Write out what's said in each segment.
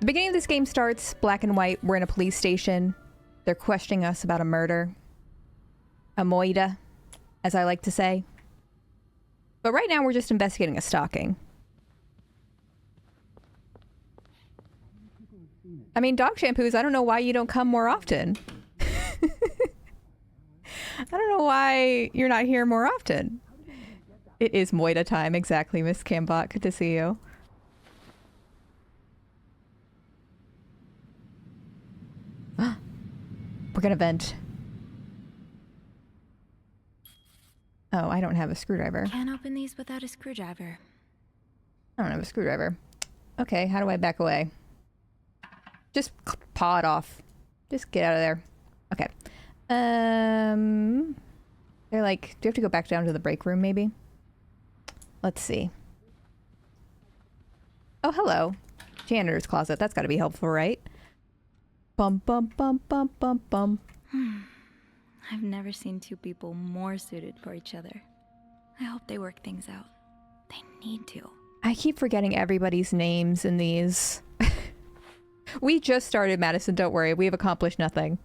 The beginning of this game starts black and white. We're in a police station. They're questioning us about a murder. A moida, as I like to say. But right now we're just investigating a stalking. I mean, dog shampoos, I don't know why you don't come more often. I don't know why you're not here more often. It is moida time, exactly, Miss Cambot. Good to see you. We're gonna vent. Oh, I don't have a screwdriver. Can't open these without a screwdriver. I don't have a screwdriver. Okay, how do I back away? Just paw it off. Just get out of there. Okay. They're like, do you have to go back down to the break room, maybe? Let's see. Oh, hello. Janitor's closet. That's gotta be helpful, right? Bum, bum, bum, bum, bum, bum. I've never seen two people more suited for each other. I hope they work things out. They need to. I keep forgetting everybody's names in these. We just started, Madison, don't worry. We have accomplished nothing.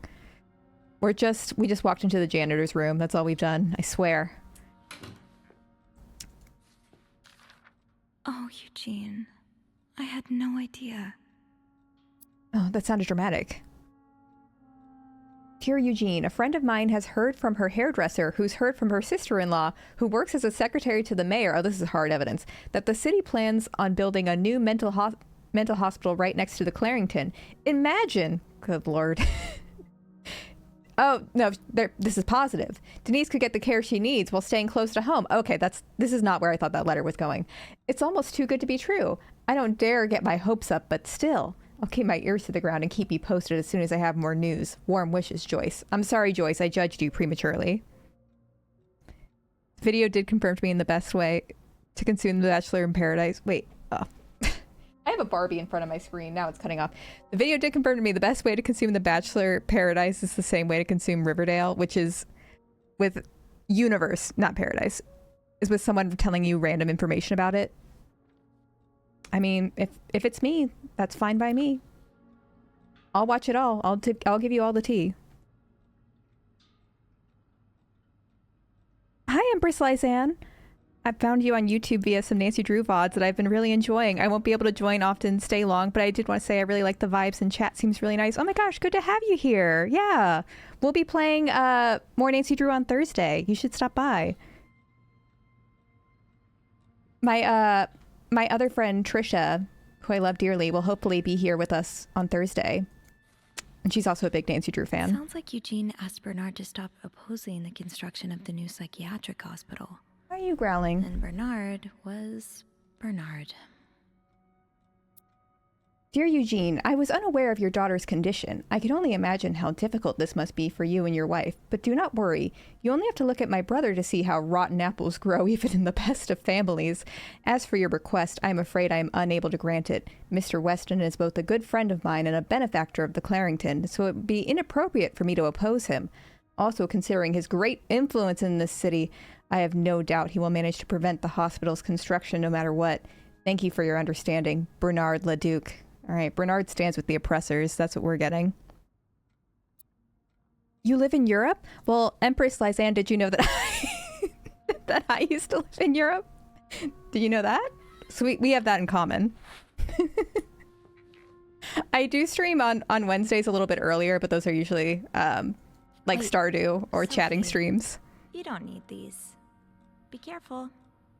We just walked into the janitor's room. That's all we've done, I swear. Oh, Eugene. I had no idea. Oh, that sounded dramatic. Dear Eugene, a friend of mine has heard from her hairdresser, who's heard from her sister-in-law, who works as a secretary to the mayor, oh, this is hard evidence, that the city plans on building a new mental hospital right next to the Clarington. Imagine! Good lord. Oh, no, this is positive. Denise could get the care she needs while staying close to home. Okay, this is not where I thought that letter was going. It's almost too good to be true. I don't dare get my hopes up, but still. I'll keep my ears to the ground and keep you posted as soon as I have more news. Warm wishes, Joyce. I'm sorry, Joyce. I judged you prematurely. Video did confirm to me in the best way to consume The Bachelor in Paradise. Wait. Oh. I have a Barbie in front of my screen. Now it's cutting off. The video did confirm to me the best way to consume The Bachelor Paradise is the same way to consume Riverdale, which is with universe, not paradise. Is with someone telling you random information about it. I mean, if it's me, that's fine by me. I'll watch it all. I'll give you all the tea. Hi, Empress Lysanne. I found you on YouTube via some Nancy Drew VODs that I've been really enjoying. I won't be able to join often, stay long, but I did want to say I really like the vibes and chat seems really nice. Oh my gosh, good to have you here. Yeah. We'll be playing more Nancy Drew on Thursday. You should stop by. My other friend, Trisha, who I love dearly, will hopefully be here with us on Thursday. And she's also a big Nancy Drew fan. Sounds like Eugene asked Bernard to stop opposing the construction of the new psychiatric hospital. Why are you growling? And Bernard was Bernard. Dear Eugene, I was unaware of your daughter's condition. I can only imagine how difficult this must be for you and your wife. But do not worry. You only have to look at my brother to see how rotten apples grow even in the best of families. As for your request, I am afraid I am unable to grant it. Mr. Weston is both a good friend of mine and a benefactor of the Clarington, so it would be inappropriate for me to oppose him. Also, considering his great influence in this city, I have no doubt he will manage to prevent the hospital's construction no matter what. Thank you for your understanding. Bernard Leduc. All right, Bernard stands with the oppressors. That's what we're getting. You live in Europe? Well, Empress Lysanne, did you know that that I used to live in Europe? Did you know that? So we have that in common. I do stream on Wednesdays a little bit earlier, but those are usually like Stardew or Sophie, chatting streams. You don't need these. Be careful.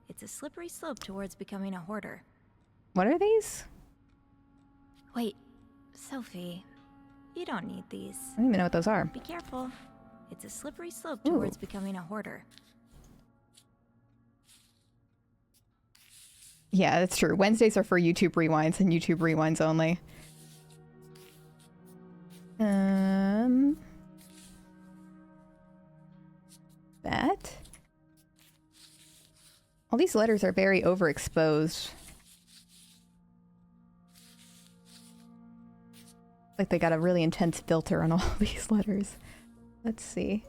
It's a slippery slope towards becoming a hoarder. What are these? Wait, Sophie, you don't need these. I don't even know what those are. Be careful. It's a slippery slope towards becoming a hoarder. Yeah, that's true. Wednesdays are for YouTube rewinds and YouTube rewinds only. That. All these letters are very overexposed. Like they got a really intense filter on all these letters. Let's see.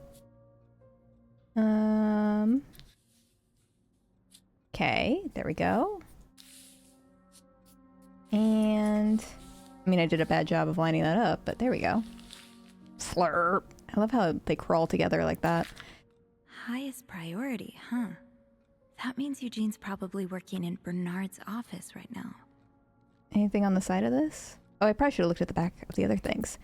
Okay, there we go. And I mean, I did a bad job of lining that up, but there we go. Slurp. I love how they crawl together like that. Highest priority, huh? That means Eugene's probably working in Bernard's office right now. Anything on the side of this? Oh, I probably should have looked at the back of the other things.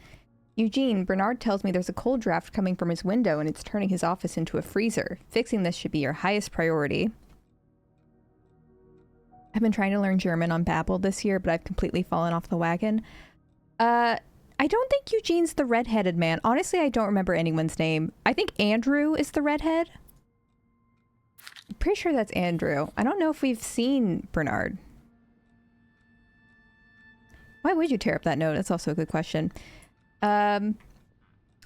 Eugene, Bernard tells me there's a cold draft coming from his window and it's turning his office into a freezer. Fixing this should be your highest priority. I've been trying to learn German on Babbel this year, but I've completely fallen off the wagon. I don't think Eugene's the redheaded man. Honestly, I don't remember anyone's name. I think Andrew is the redhead. I'm pretty sure that's Andrew. I don't know if we've seen Bernard. Why would you tear up that note? That's also a good question. Oh,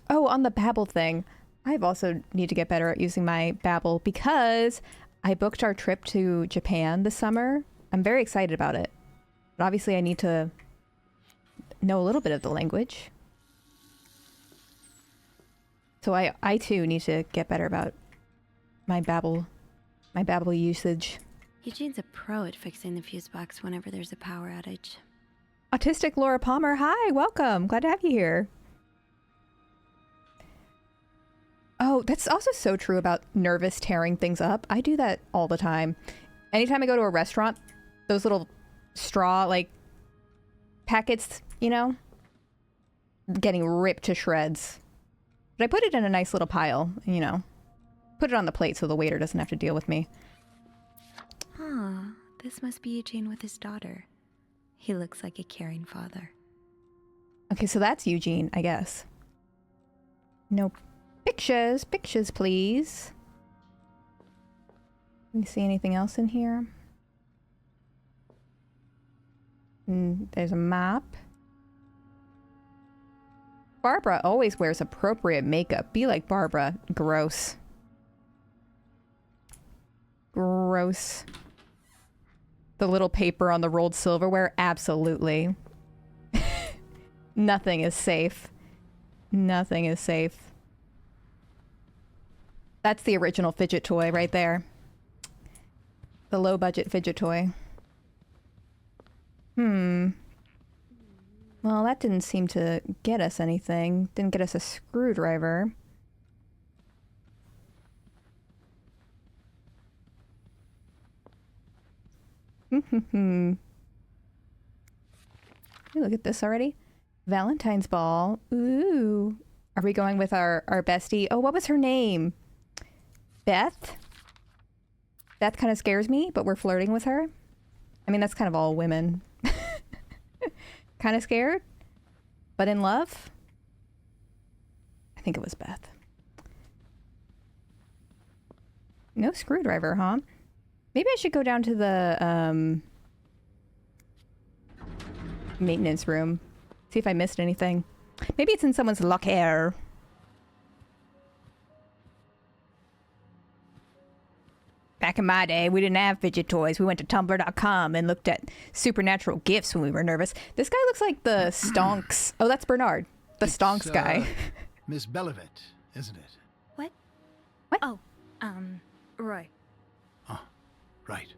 on the Babbel thing, I also need to get better at using my Babbel because I booked our trip to Japan this summer. I'm very excited about it. But obviously I need to know a little bit of the language. So I too need to get better about my Babbel usage. Eugene's a pro at fixing the fuse box whenever there's a power outage. Autistic Laura Palmer, hi, welcome. Glad to have you here. Oh, that's also so true about nervous tearing things up. I do that all the time. Anytime I go to a restaurant, those little straw, like, packets, you know, getting ripped to shreds. But I put it in a nice little pile, you know. Put it on the plate so the waiter doesn't have to deal with me. Huh, this must be Eugene with his daughter. He looks like a caring father. Okay, so that's Eugene, I guess. No pictures, please. Can you see anything else in here? There's a map. Barbara always wears appropriate makeup. Be like Barbara. Gross. Gross. The little paper on the rolled silverware? Absolutely. Nothing is safe. Nothing is safe. That's the original fidget toy right there. The low budget fidget toy. Well, that didn't seem to get us anything. Didn't get us a screwdriver. Hey, look at this already. Valentine's ball. Ooh. Are we going with our bestie? Oh, what was her name? Beth? Beth kind of scares me, but we're flirting with her. I mean, that's kind of all women. Kind of scared, but in love. I think it was Beth. No screwdriver, huh? Maybe I should go down to the maintenance room. See if I missed anything. Maybe it's in someone's locker. Back in my day, we didn't have fidget toys. We went to Tumblr.com and looked at supernatural gifts when we were nervous. This guy looks like the Stonks. Oh, that's Bernard. The Stonks guy. Miss Belivet, isn't it? What? What? Oh, Roy. Oh, right.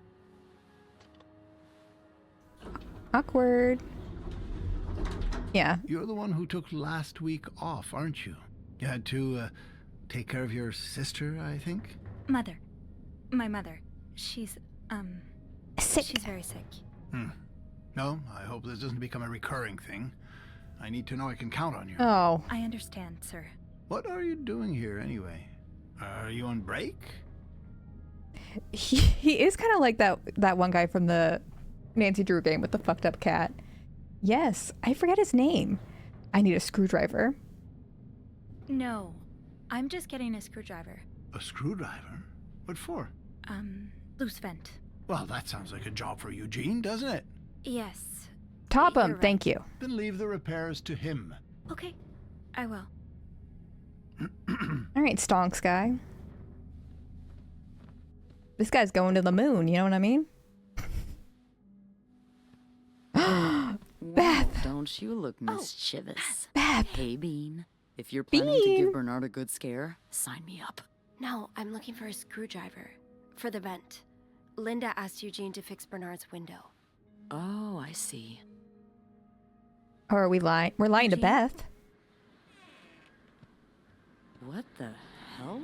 Awkward. Yeah. You're the one who took last week off, aren't you? You had to, take care of your sister, I think? Mother. My mother. She's, Sick. she's very sick. No, I hope this doesn't become a recurring thing. I need to know I can count on you. Oh. I understand, sir. What are you doing here, anyway? Are you on break? He is kind of like that one guy from the Nancy Drew game with the fucked up cat. Yes, I forget his name. I need a screwdriver. No, I'm just getting a screwdriver. A screwdriver? What for? Loose vent. Well, that sounds like a job for Eugene, doesn't it? Yes. Top him, You're right. thank you. Then leave the repairs to him. Okay, I will. All right, Stonks guy. This guy's going to the moon, you know what I mean? Beth! Well, don't you look mischievous. Beth! Hey, Bean. If you're planning to Bean! give Bernard a good scare, sign me up. No, I'm looking for a screwdriver. For the vent. Linda asked Eugene to fix Bernard's window. Oh, I see. Or are we lying? We're lying to Gee. Beth. What the hell?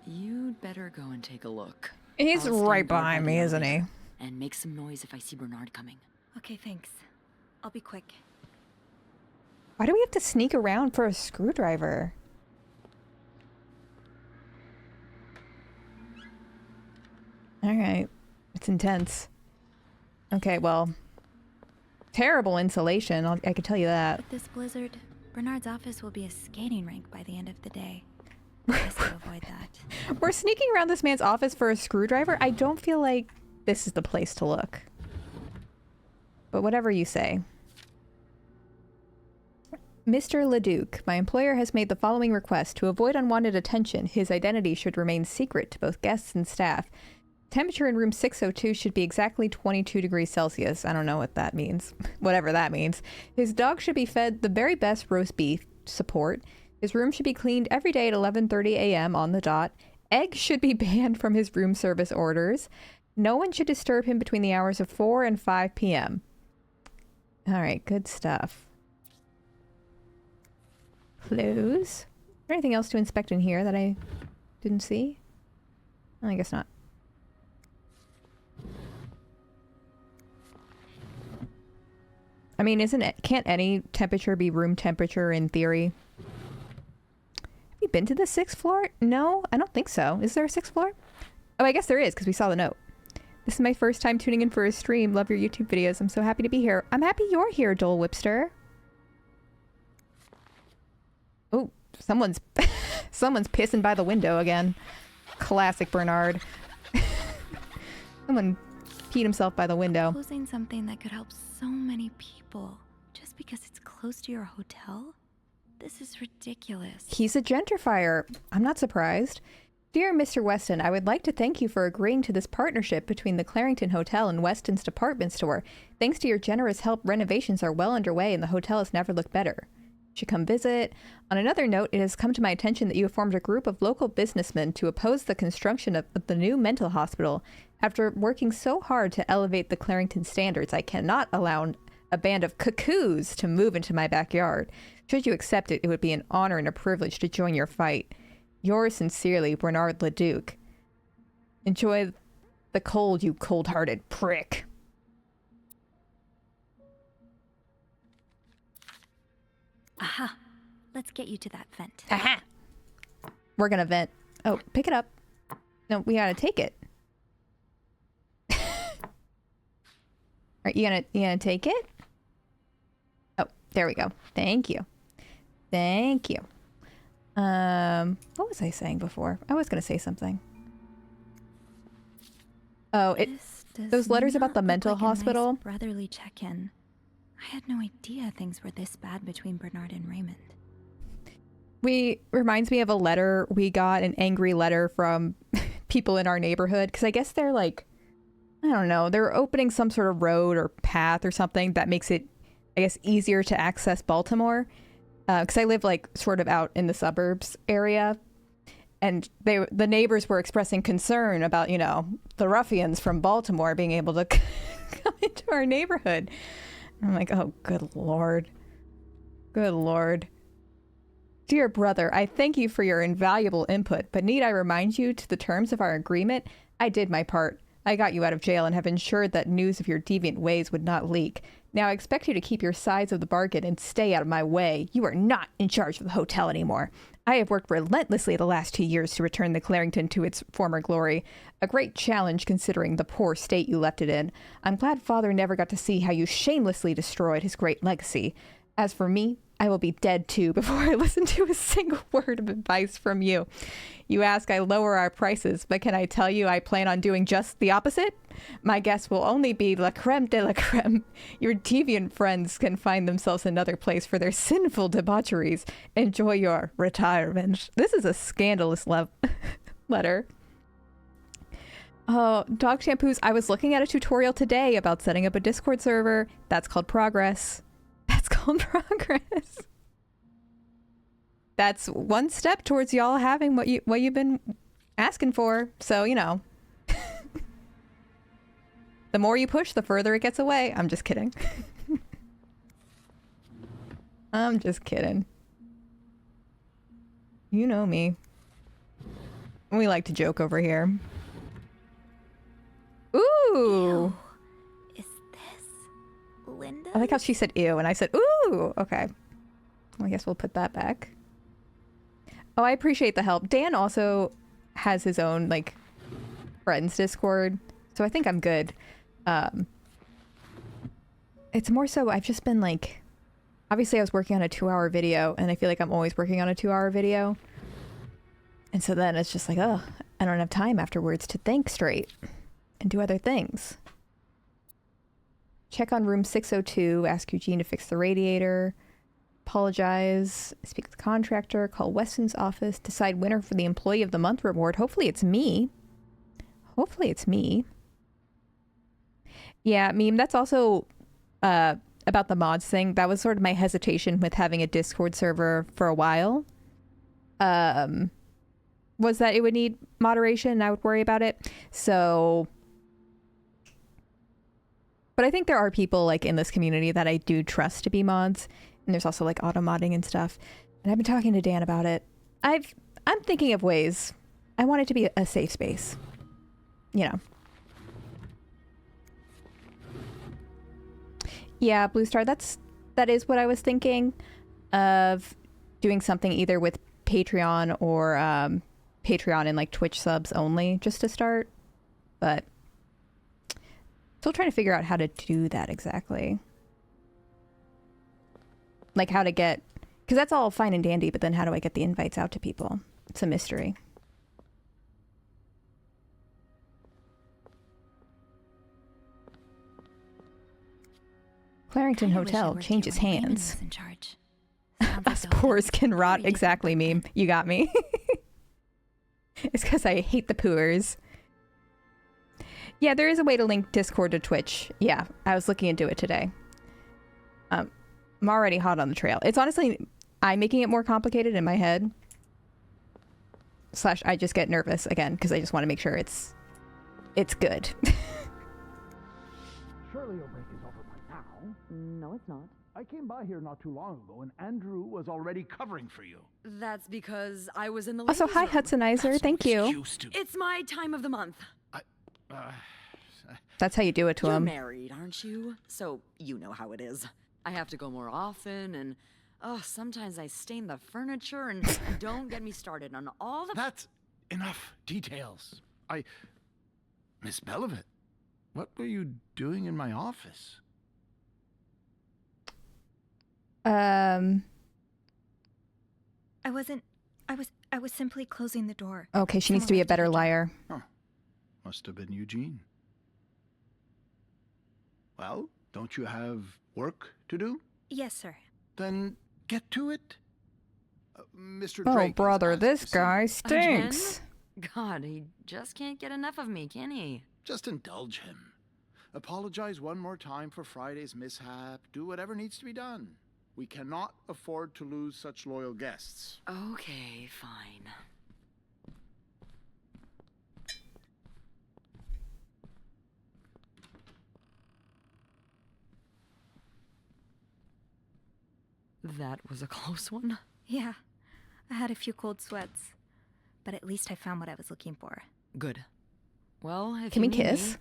You'd better go and take a look. He's I'll stand right guard behind by me, the isn't he? elevator, and make some noise if I see Bernard coming. Okay, thanks. I'll be quick. Why do we have to sneak around for a screwdriver? Alright. It's intense. Okay, well. Terrible insulation, I can tell you that. With this blizzard, Bernard's office will be a skating rink by the end of the day. Best to avoid that. We're sneaking around this man's office for a screwdriver? I don't feel like this is the place to look. But whatever you say. Mr. Leduc, my employer has made the following request. To avoid unwanted attention, his identity should remain secret to both guests and staff. Temperature in room 602 should be exactly 22 degrees Celsius. I don't know what that means. Whatever that means. His dog should be fed the very best roast beef support. His room should be cleaned every day at 11:30 a.m. on the dot. Eggs should be banned from his room service orders. No one should disturb him between the hours of 4 and 5 p.m. All right, good stuff. Close. Is there anything else to inspect in here that I didn't see? I guess not. I mean, can't any temperature be room temperature in theory? Have you been to the 6th floor? No, I don't think so. Is there a 6th floor? Oh, I guess there is, because we saw the note. This is my first time tuning in for a stream. Love your YouTube videos. I'm so happy to be here. I'm happy you're here, Dole Whipster. Oh, someone's pissing by the window again. Classic Bernard. Someone peed himself by the window. Closing something that could help so many people just because it's close to your hotel? This is ridiculous. He's a gentrifier. I'm not surprised. Dear Mr. Weston, I would like to thank you for agreeing to this partnership between the Clarington Hotel and Weston's department store. Thanks to your generous help, renovations are well underway and the hotel has never looked better. You should come visit. On another note, it has come to my attention that you have formed a group of local businessmen to oppose the construction of the new mental hospital. After working so hard to elevate the Clarington standards, I cannot allow a band of cuckoos to move into my backyard. Should you accept it, it would be an honor and a privilege to join your fight. Yours sincerely, Bernard Leduc. Enjoy the cold, you cold-hearted prick. Aha! Let's get you to that vent. Aha! We're gonna vent. Oh, pick it up. No, we gotta take it. Alright, you gonna take it? Oh, there we go. Thank you. Thank you. What was I saying before? I was gonna say something. Oh, those letters about the mental hospital. Nice brotherly check-in. I had no idea things were this bad between Bernard and Raymond. Reminds me of a letter we got, an angry letter from people in our neighborhood, because I guess they're like, I don't know, they're opening some sort of road or path or something that makes it, I guess, easier to access Baltimore. Because I live like sort of out in the suburbs area, and the neighbors were expressing concern about, you know, the ruffians from Baltimore being able to come into our neighborhood. I'm like, oh, good Lord. Good Lord. Dear brother, I thank you for your invaluable input, but need I remind you to the terms of our agreement? I did my part. I got you out of jail and have ensured that news of your deviant ways would not leak. Now I expect you to keep your sides of the bargain and stay out of my way. You are not in charge of the hotel anymore. I have worked relentlessly the last 2 years to return the Clarington to its former glory. A great challenge considering the poor state you left it in. I'm glad Father never got to see how you shamelessly destroyed his great legacy. As for me, I will be dead too before I listen to a single word of advice from you. You ask I lower our prices, but can I tell you I plan on doing just the opposite? My guests will only be la creme de la creme. Your deviant friends can find themselves another place for their sinful debaucheries. Enjoy your retirement. This is a scandalous letter. Oh, dog shampoos. I was looking at a tutorial today about setting up a Discord server. That's called progress. That's called progress. That's one step towards y'all having what you've been asking for. So, you know. The more you push, the further it gets away. I'm just kidding. I'm just kidding. You know me. We like to joke over here. Ooh! Ew. Is this Linda? I like how she said ew and I said ooh! Okay. Well, I guess we'll put that back. Oh, I appreciate the help. Dan also has his own, like, friends Discord, so I think I'm good. It's more so I've just been, like... Obviously, I was working on a 2-hour video, and I feel like I'm always working on a 2-hour video. And so then it's just like, oh, I don't have time afterwards to think straight and do other things. Check on room 602, ask Eugene to fix the radiator, apologize, speak with the contractor, call Weston's office, decide winner for the Employee of the Month reward. Hopefully it's me. Hopefully it's me. Yeah, Meme, that's also about the mods thing. That was sort of my hesitation with having a Discord server for a while. Was that it would need moderation and I would worry about it. So... But I think there are people like in this community that I do trust to be mods. And there's also like auto modding and stuff. And I've been talking to Dan about it. I'm thinking of ways. I want it to be a safe space. You know. Yeah, Blue Star, that is what I was thinking of, doing something either with Patreon or Patreon and like Twitch subs only just to start. But still trying to figure out how to do that exactly. Like how to get, because that's all fine and dandy, but then how do I get the invites out to people? It's a mystery. Clarrington Hotel changes hands. In charge. Us poors can rot. Exactly, Meme. You got me. It's because I hate the poors. Yeah, there is a way to link Discord to Twitch. Yeah, I was looking into it today. I'm already hot on the trail. It's honestly, I'm making it more complicated in my head. / I just get nervous again because I just want to make sure it's good. Surely your break is over by now. No, it's not. I came by here not too long ago, and Andrew was already covering for you. That's because I was in the Also, ladies' hi room. Hudsonizer. Thank you. It's my time of the month. That's how you do it to You're him. married, aren't you? So you know how it is. I have to go more often, and sometimes I stain the furniture, and don't get me started on all the... That's enough details. Miss Belovit, what were you doing in my office? I was simply closing the door. Okay, she needs to be a better liar. Huh. Must have been Eugene. Well, don't you have work to do? Yes, sir. Then get to it. Mr. Oh, Drake brother, asked this to see guy you. stinks. God, he just can't get enough of me, can he? Just indulge him. Apologize one more time for Friday's mishap. Do whatever needs to be done. We cannot afford to lose such loyal guests. Okay, fine. That was a close one. Yeah, I had a few cold sweats, but at least I found what I was looking for. Good. Well, if Can we you need kiss? me,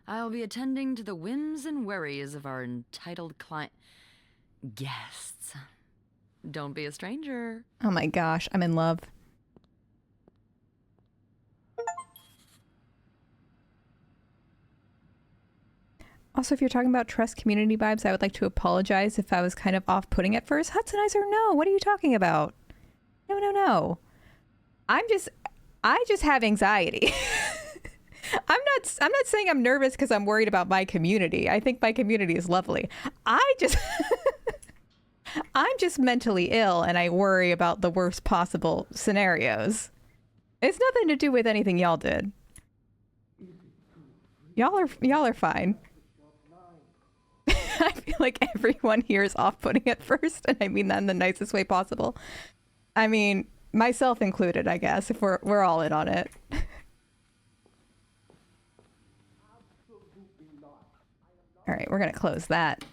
I'll be attending to the whims and worries of our entitled guests. Don't be a stranger. Oh my gosh, I'm in love. Also, if you're talking about trust community vibes, I would like to apologize if I was kind of off-putting at first. Hudsonizer, no, what are you talking about? No. I just have anxiety. I'm not saying I'm nervous because I'm worried about my community. I think my community is lovely. I'm just mentally ill and I worry about the worst possible scenarios. It's nothing to do with anything y'all did. Y'all are fine. I feel like everyone here is off-putting at first, and I mean that in the nicest way possible. I mean, myself included, I guess, if we're all in on it. Absolutely not. All right, we're going to close that.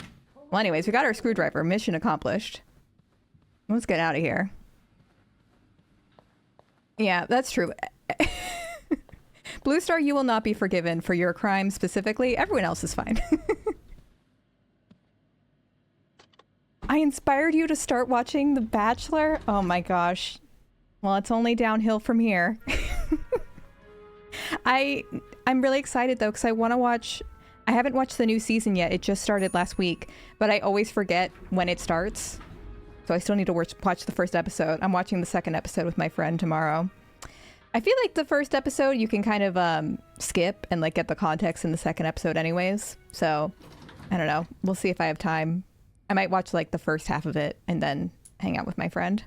Well, anyways, we got our screwdriver. Mission accomplished. Let's get out of here. Yeah, that's true. Blue Star, you will not be forgiven for your crime specifically. Everyone else is fine. I inspired you to start watching The Bachelor? Oh my gosh. Well, it's only downhill from here. I'm really excited though, because I want to watch... I haven't watched the new season yet. It just started last week, but I always forget when it starts. So I still need to watch the first episode. I'm watching the second episode with my friend tomorrow. I feel like the first episode you can kind of skip and like get the context in the second episode anyways. So I don't know. We'll see if I have time. I might watch like the first half of it and then hang out with my friend.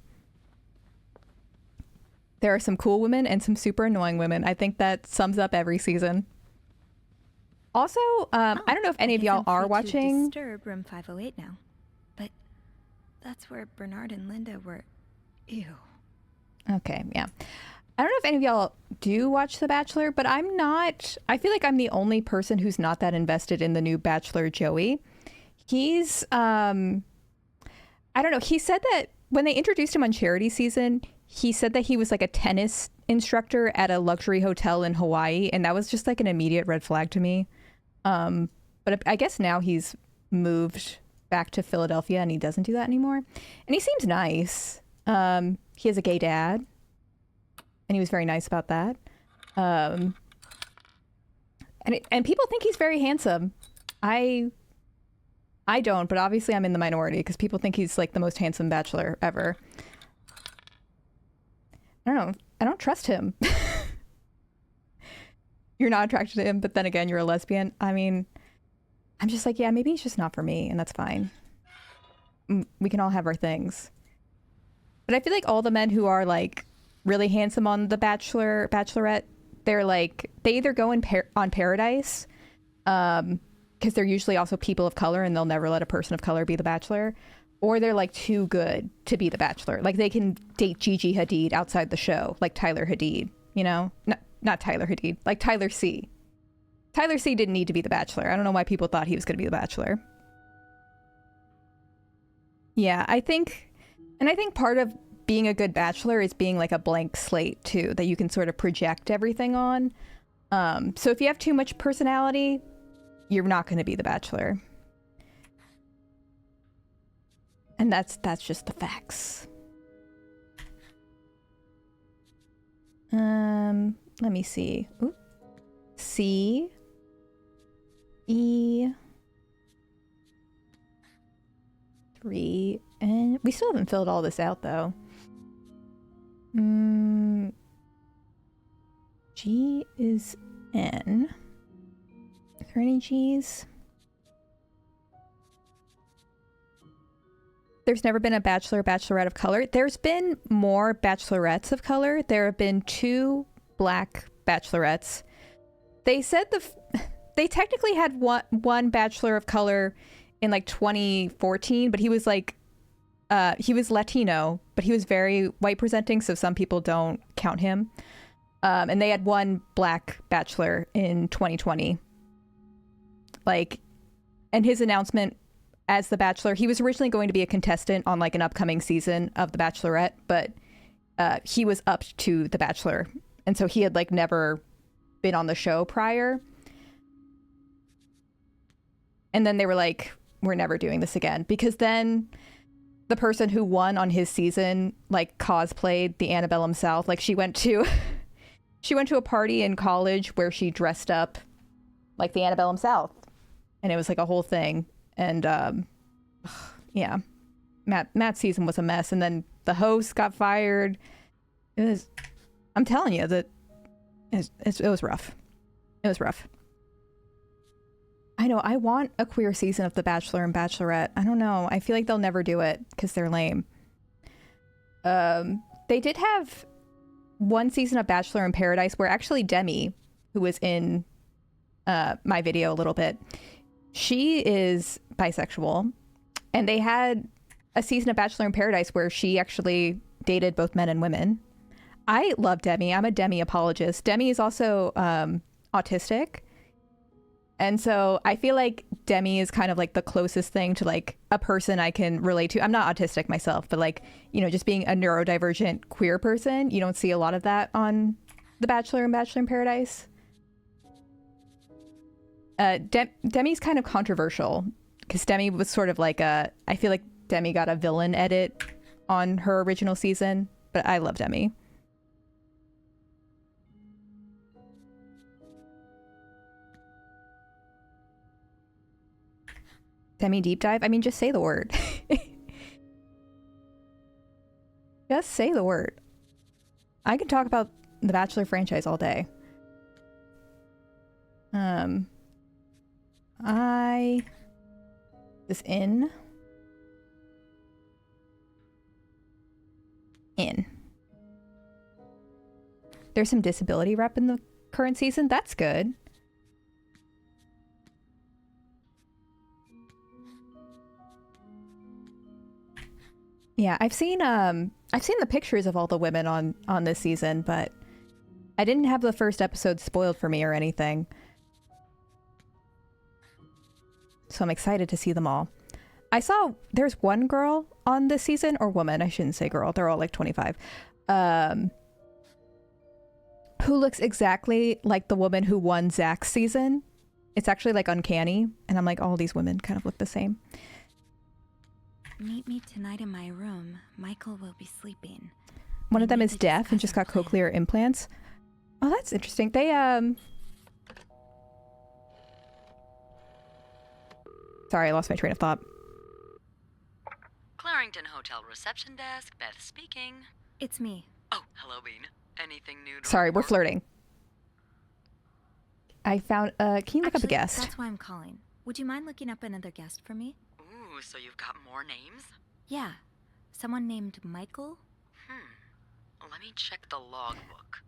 There are some cool women and some super annoying women. I think that sums up every season. Also, I don't know if any of y'all are watching. Disturb room 508 now, but that's where Bernard and Linda were. Ew. Okay, yeah. I don't know if any of y'all do watch The Bachelor, but I'm not. I feel like I'm the only person who's not that invested in the new Bachelor, Joey. He's, I don't know. He said that when they introduced him on Charity Season, he said that he was like a tennis instructor at a luxury hotel in Hawaii, and that was just like an immediate red flag to me. But I guess now he's moved back to Philadelphia and he doesn't do that anymore. And he seems nice. He has a gay dad, and he was very nice about that. And people think he's very handsome. I don't, but obviously I'm in the minority because people think he's like the most handsome bachelor ever. I don't know. I don't trust him. You're not attracted to him, but then again, you're a lesbian. I mean, I'm just like, yeah, maybe he's just not for me, and that's fine. We can all have our things. But I feel like all the men who are like really handsome on The Bachelor, Bachelorette, they're like, they either go on Paradise, because they're usually also people of color and they'll never let a person of color be the Bachelor, or they're like too good to be the Bachelor. Like they can date Gigi Hadid outside the show, like Tyler Hadid, you know? Not Tyler Hadid, like Tyler C. Tyler C didn't need to be the Bachelor. I don't know why people thought he was going to be the Bachelor. Yeah, I think part of being a good Bachelor is being like a blank slate too, that you can sort of project everything on. So if you have too much personality, you're not going to be the Bachelor. And that's just the facts. Let me see. Ooh. C E 3, and we still haven't filled all this out though. G is N. Are there any G's? There's never been a Bachelor, Bachelorette of color. There's been more Bachelorettes of color. There have been 2 Black Bachelorettes. They said they technically had one Bachelor of color in like 2014, but he was like, he was Latino, but he was very white presenting, so some people don't count him. And they had 1 Black Bachelor in 2020. Like, and his announcement as the Bachelor, he was originally going to be a contestant on like an upcoming season of The Bachelorette, but he was up to The Bachelor, and so he had like never been on the show prior. And then they were like, we're never doing this again, because then the person who won on his season like cosplayed the Antebellum South. Like she went to a party in college where she dressed up like the Antebellum South, and it was like a whole thing. And yeah, Matt's season was a mess, and then the host got fired. I'm telling you that it was rough. It was rough. I know, I want a queer season of The Bachelor and Bachelorette. I don't know. I feel like they'll never do it because they're lame. They did have one season of Bachelor in Paradise where actually Demi, who was in my video a little bit, she is bisexual. And they had a season of Bachelor in Paradise where she actually dated both men and women. I love Demi. I'm a Demi apologist. Demi is also autistic. And so I feel like Demi is kind of like the closest thing to like a person I can relate to. I'm not autistic myself, but like, you know, just being a neurodivergent queer person, you don't see a lot of that on The Bachelor and Bachelor in Paradise. Demi's kind of controversial because Demi was sort of like I feel like Demi got a villain edit on her original season, but I love Demi. Demi deep dive? I mean, just say the word. Just say the word. I can talk about the Bachelor franchise all day. This in. There's some disability rep in the current season. That's good. Yeah, I've seen the pictures of all the women on this season, but I didn't have the first episode spoiled for me or anything. So I'm excited to see them all. I saw there's one girl on this season, or woman, I shouldn't say girl, they're all like 25, who looks exactly like the woman who won Zach's season. It's actually like uncanny, and I'm like, all these women kind of look the same. Meet me tonight in my room. Michael will be sleeping. One of them is deaf and just got cochlear implants. Oh, that's interesting. They Sorry, I lost my train of thought. Clarington Hotel reception desk, Beth speaking. It's me. Oh, hello, Bean. Anything new to Sorry, we're report? flirting. I found can you look up a guest? That's why I'm calling. Would you mind looking up another guest for me? Ooh, so you've got more names? Yeah. Someone named Michael? Let me check the logbook.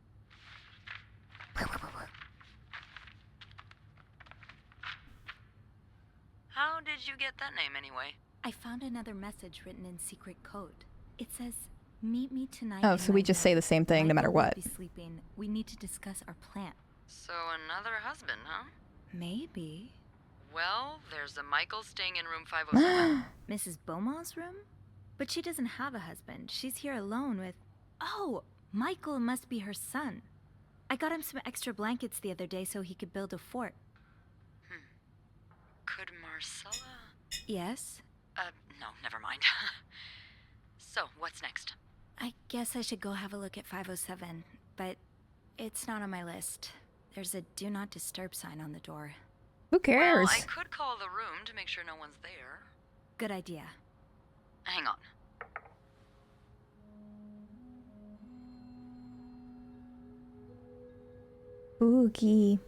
How did you get that name anyway? I found another message written in secret code. It says, "Meet me tonight." Oh, so we just say the same thing no matter what. Michael will be sleeping. We need to discuss our plan. So another husband, huh? Maybe. Well, there's a Michael staying in room 507. Mrs. Beaumont's room? But she doesn't have a husband. She's here alone with... Oh, Michael must be her son. I got him some extra blankets the other day so he could build a fort. Could Marcella... Yes? No, never mind. So, what's next? I guess I should go have a look at 507, but it's not on my list. There's a do not disturb sign on the door. Who cares? Well, I could call the room to make sure no one's there. Good idea. Hang on. Spooky.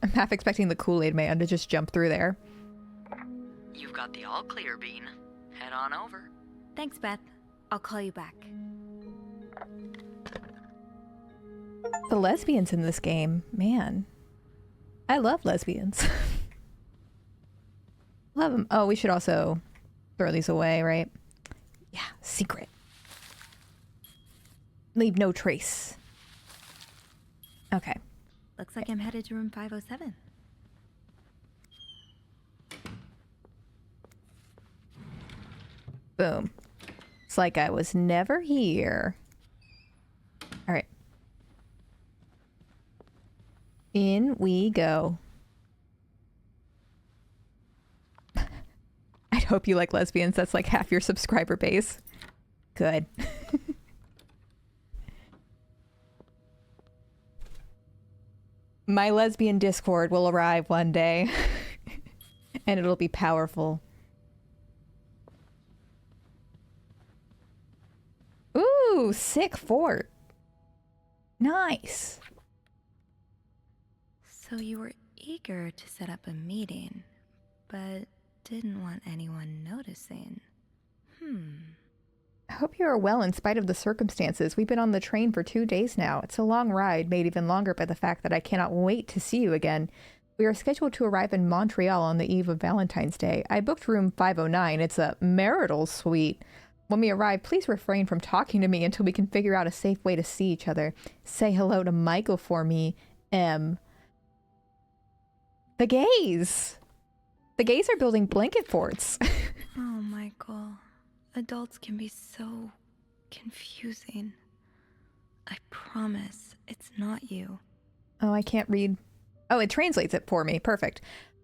I'm half expecting the Kool-Aid man to just jump through there. You've got the all clear, Bean. Head on over. Thanks, Beth. I'll call you back. The lesbians in this game, man. I love lesbians. Love them. Oh, we should also throw these away, right? Yeah, secret. Leave no trace. Okay. Looks like I'm headed to room 507. Boom. It's like I was never here. All right. In we go. I hope you like lesbians. That's like half your subscriber base. Good. My lesbian Discord will arrive one day. And it'll be powerful. Ooh, sick fort. Nice. So you were eager to set up a meeting, but didn't want anyone noticing. I hope you are well in spite of the circumstances. We've been on the train for 2 days now. It's a long ride, made even longer by the fact that I cannot wait to see you again. We are scheduled to arrive in Montreal on the eve of Valentine's Day. I booked room 509. It's a marital suite. When we arrive, please refrain from talking to me until we can figure out a safe way to see each other. Say hello to Michael for me, M. The gays! The gays are building blanket forts. Oh, Michael. Adults can be so confusing. I promise it's not you. Oh, I can't read. Oh, it translates it for me. Perfect.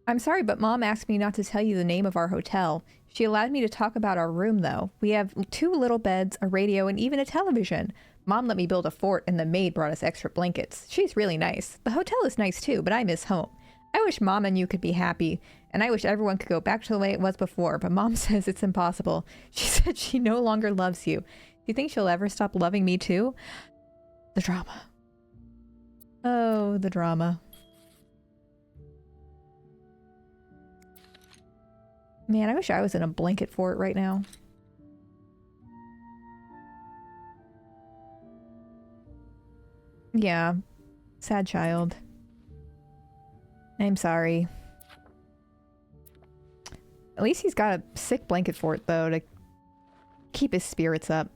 I'm sorry, but Mom asked me not to tell you the name of our hotel. She allowed me to talk about our room, though. We have 2 little beds, a radio, and even a television. Mom let me build a fort, and the maid brought us extra blankets. She's really nice. The hotel is nice, too, but I miss home. I wish Mom and you could be happy, and I wish everyone could go back to the way it was before, but Mom says it's impossible. She said she no longer loves you. Do you think she'll ever stop loving me, too? The drama. Oh, the drama. Man, I wish I was in a blanket fort right now. Yeah. Sad child. I'm sorry. At least he's got a sick blanket fort, though, to keep his spirits up.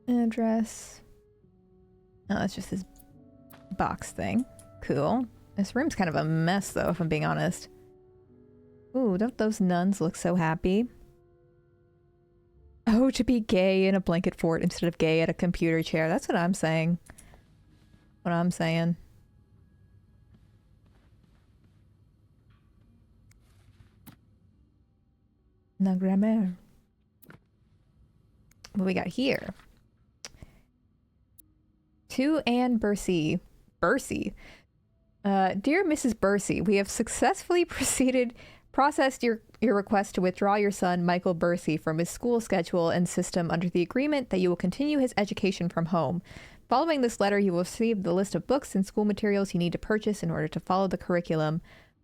Address. Oh, that's just his box thing. Cool. This room's kind of a mess, though, if I'm being honest. Ooh, don't those nuns look so happy? Oh, to be gay in a blanket fort instead of gay at a computer chair. That's what I'm saying. What I'm saying. La grammaire. What we got here? To Anne Bursey. Bursey. Dear Mrs. Bursey, we have successfully processed your request to withdraw your son, Michael Bursey, from his school schedule and system under the agreement that you will continue his education from home. Following this letter, you will receive the list of books and school materials you need to purchase in order to follow the curriculum.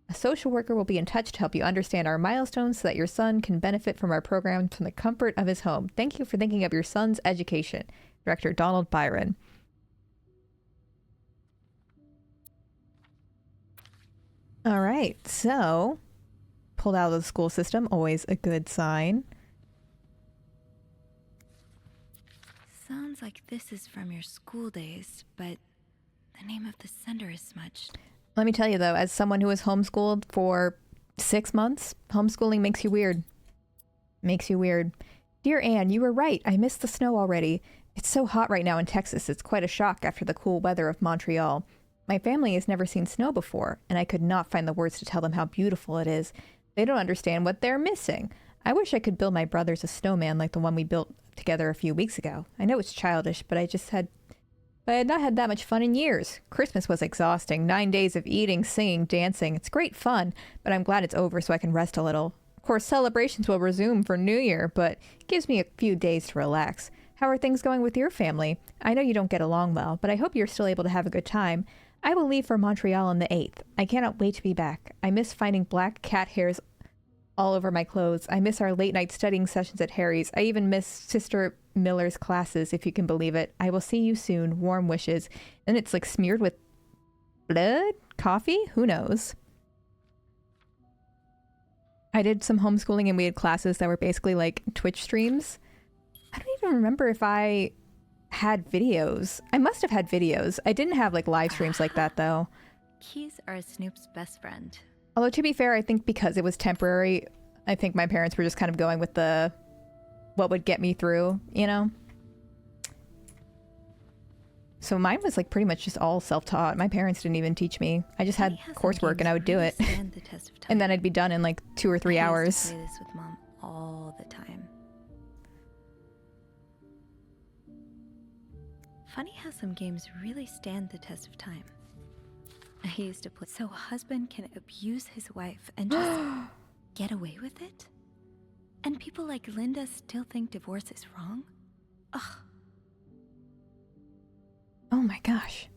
A social worker will be in touch to help you understand our milestones so that your son can benefit from our program from the comfort of his home. Thank you for thinking of your son's education. Director Donald Byron. All right, so pulled out of the school system, always a good sign. Sounds like this is from your school days, but the name of the sender is smudged. Let me tell you, though, as someone who was homeschooled for 6 months, homeschooling makes you weird. Makes you weird. Dear Anne, you were right. I miss the snow already. It's so hot right now in Texas. It's quite a shock after the cool weather of Montreal. My family has never seen snow before, and I could not find the words to tell them how beautiful it is. They don't understand what they're missing. I wish I could build my brothers a snowman like the one we built together a few weeks ago. I know it's childish, but I had not had that much fun in years. Christmas was exhausting. 9 days of eating, singing, dancing. It's great fun, but I'm glad it's over so I can rest a little. Of course, celebrations will resume for New Year, but it gives me a few days to relax. How are things going with your family? I know you don't get along well, but I hope you're still able to have a good time. I will leave for Montreal on the 8th. I cannot wait to be back. I miss finding black cat hairs all over my clothes. I miss our late night studying sessions at Harry's. I even miss Sister Miller's classes, if you can believe it. I will see you soon. Warm wishes. And it's like smeared with blood? Coffee? Who knows? I did some homeschooling and we had classes that were basically like Twitch streams. I don't even remember if I had videos. I must have had videos. I didn't have like live streams like that though. Keys are Snoop's best friend. Although to be fair, I think because it was temporary, I think my parents were just kind of going with the what would get me through, you know? So mine was like pretty much just all self-taught. My parents didn't even teach me. I just had coursework and I would do it. And then I'd be done in like 2 or 3 hours. I used to play this with Mom all the time. Funny how some games really stand the test of time. I used to play so a husband can abuse his wife and just get away with it? And people like Linda still think divorce is wrong? Ugh. Oh my gosh.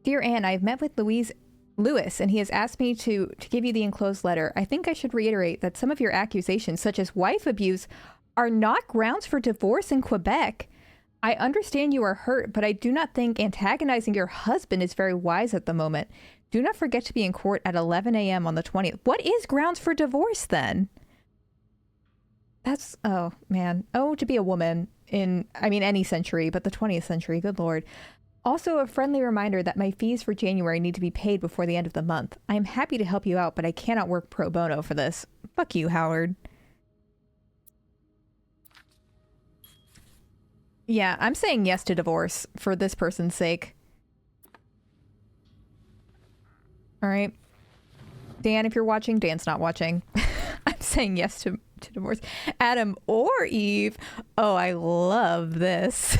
Dear Anne, I've met with Lewis, and he has asked me to give you the enclosed letter. I think I should reiterate that some of your accusations, such as wife abuse, are not grounds for divorce in Quebec. I understand you are hurt, but I do not think antagonizing your husband is very wise at the moment. Do not forget to be in court at 11 a.m. on the 20th. What is grounds for divorce then? That's, oh man. Oh, to be a woman in, I mean, any century, but the 20th century, good lord. Also, a friendly reminder that my fees for January need to be paid before the end of the month. I am happy to help you out, but I cannot work pro bono for this. Fuck you, Howard. Yeah, I'm saying yes to divorce for this person's sake. All right. Dan, if you're watching, Dan's not watching. I'm saying yes to divorce. Adam or Eve. Oh, I love this.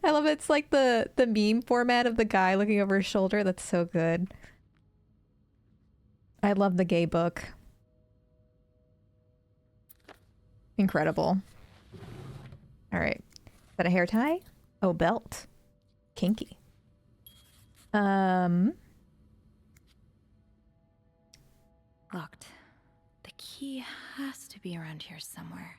I love it. It's like the meme format of the guy looking over his shoulder. That's so good. I love the gay book. Incredible. All right. Is that a hair tie? Oh, belt. Kinky. Locked. The key has to be around here somewhere.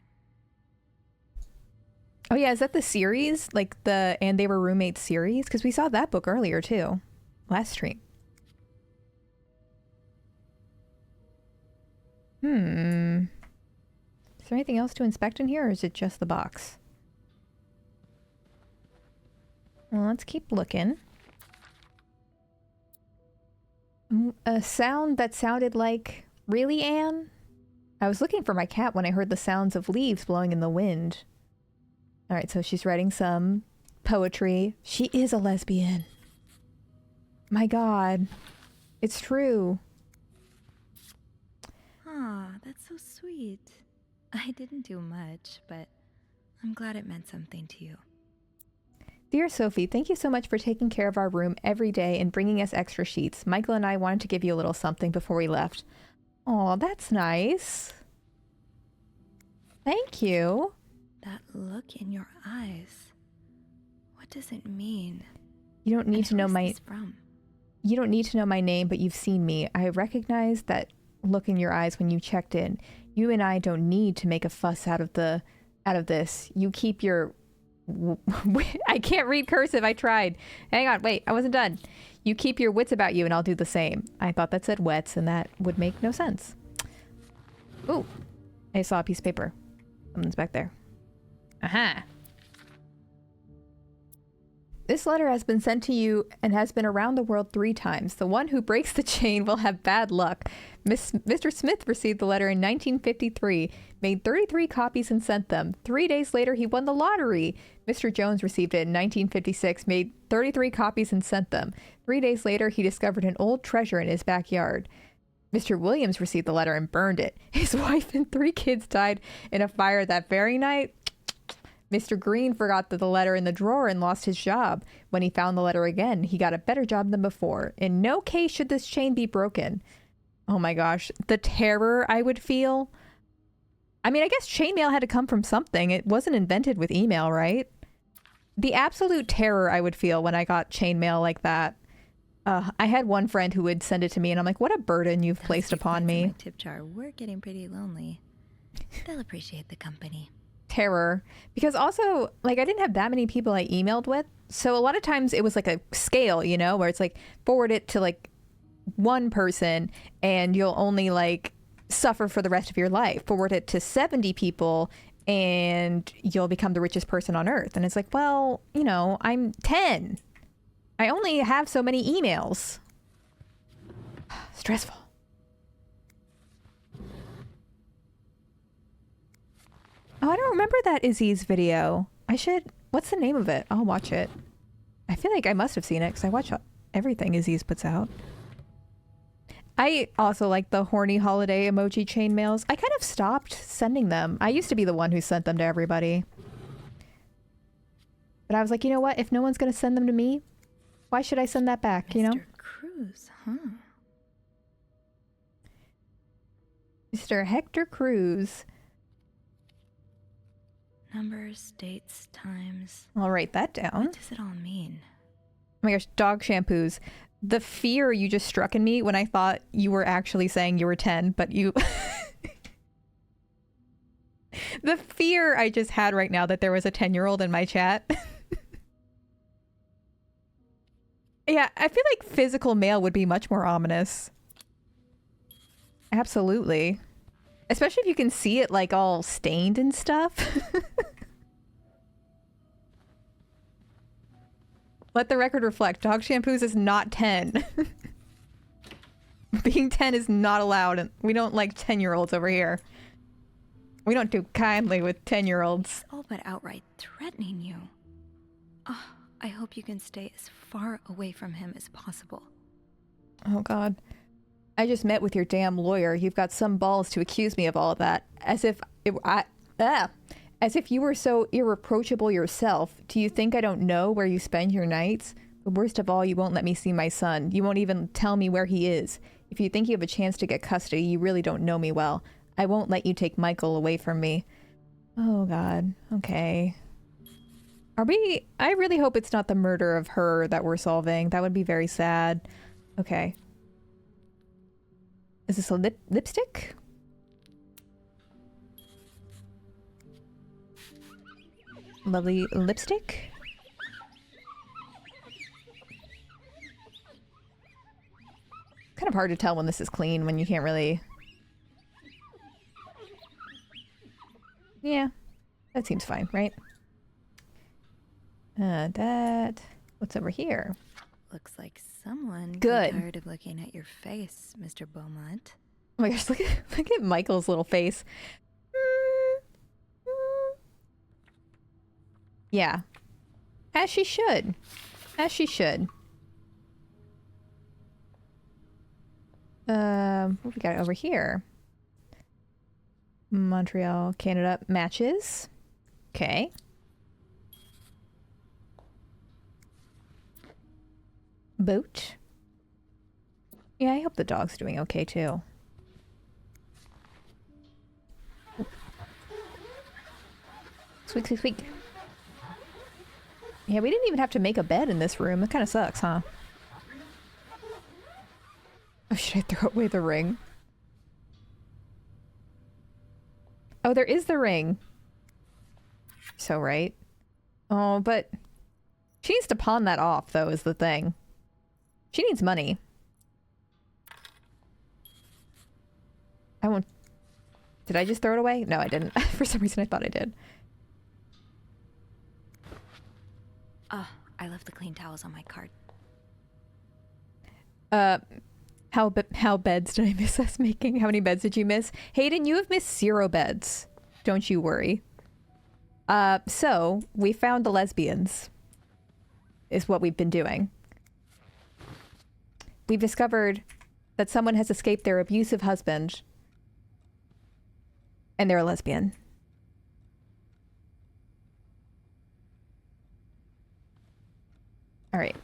Oh yeah, is that the series? Like the And They Were Roommates series? Because we saw that book earlier too. Last stream. Is there anything else to inspect in here, or is it just the box? Well, let's keep looking. A sound that sounded like... Really, Anne? I was looking for my cat when I heard the sounds of leaves blowing in the wind. Alright, so she's writing some poetry. She is a lesbian. My god. It's true. Aw, that's so sweet. I didn't do much, but I'm glad it meant something to you. Dear Sophie, thank you so much for taking care of our room every day and bringing us extra sheets. Michael and I wanted to give you a little something before we left. Aw, that's nice. Thank you. That look in your eyes. What does it mean? You don't need to know my... Who's this from? You don't need to know my name, but you've seen me. I recognize that look in your eyes when you checked in. You and I don't need to make a fuss out of this. You keep your... I can't read cursive. I tried. Hang on. Wait, I wasn't done. You keep your wits about you and I'll do the same. I thought that said wets and that would make no sense. Ooh. I saw a piece of paper. Someone's back there. Aha. This letter has been sent to you and has been around the world 3 times. The one who breaks the chain will have bad luck. Mr. Smith received the letter in 1953, made 33 copies and sent them. 3 days later, he won the lottery. Mr. Jones received it in 1956, made 33 copies and sent them. 3 days later, he discovered an old treasure in his backyard. Mr. Williams received the letter and burned it. His wife and 3 kids died in a fire that very night. Mr. Green forgot the letter in the drawer and lost his job. When he found the letter again, he got a better job than before. In no case should this chain be broken. Oh my gosh, the terror I would feel. I mean, I guess chainmail had to come from something. It wasn't invented with email, right? The absolute terror I would feel when I got chainmail like that. I had one friend who would send it to me and I'm like, what a burden you've placed upon me. My tip jar, we're getting pretty lonely. They'll appreciate the company. Terror, because also like I didn't have that many people I emailed with, so a lot of times it was like a scale, you know, where it's like forward it to like one person and you'll only like suffer for the rest of your life. Forward it to 70 people and you'll become the richest person on earth. And it's like, well, you know, I'm 10. I only have so many emails. Stressful. Oh, I don't remember that Izzy's video. I should... What's the name of it? I'll watch it. I feel like I must have seen it because I watch everything Izzy's puts out. I also like the horny holiday emoji chainmails. I kind of stopped sending them. I used to be the one who sent them to everybody. But I was like, you know what? If no one's going to send them to me, why should I send that back, you know? Mr. Cruz, huh? Mr. Hector Cruz. Numbers, dates, times. I'll write that down. What does it all mean? Oh my gosh, dog shampoos. The fear you just struck in me when I thought you were actually saying you were 10, but you... The fear I just had right now that there was a 10-year-old in my chat. Yeah, I feel like physical mail would be much more ominous. Absolutely. Especially if you can see it like all stained and stuff. Let the record reflect. Dog shampoos is not 10. Being 10 is not allowed. And we don't like 10-year-olds over here. We don't do kindly with 10-year-olds. All but outright threatening you. Oh, I hope you can stay as far away from him as possible. Oh, God. I just met with your damn lawyer. You've got some balls to accuse me of all of that. As if as if you were so irreproachable yourself. Do you think I don't know where you spend your nights? But worst of all, you won't let me see my son. You won't even tell me where he is. If you think you have a chance to get custody, you really don't know me well. I won't let you take Michael away from me. Oh, God. Okay. Are we... I really hope it's not the murder of her that we're solving. That would be very sad. Okay. Is this a lipstick? Lovely lipstick. Kind of hard to tell when this is clean, when you can't really... Yeah, that seems fine, right? What's over here? Looks like someone Good. grew tired of looking at your face, Mr. Beaumont. Oh my gosh, look at Michael's little face. Yeah. As she should. As she should. What we got over here? Montreal, Canada matches. Okay. Boat. Yeah, I hope the dog's doing okay too. Squeak, squeak, squeak. Yeah, we didn't even have to make a bed in this room. It kind of sucks, huh? Oh, should I throw away the ring? Oh, there is the ring. So right. Oh, but she needs to pawn that off, though, is the thing. She needs money. I won't... Did I just throw it away? No, I didn't. For some reason, I thought I did. Oh, I left the clean towels on my cart. How beds did I miss us making? How many beds did you miss? Hayden, you have missed 0 beds. Don't you worry. So, we found the lesbians. Is what we've been doing. We've discovered that someone has escaped their abusive husband. And they're a lesbian. Alright.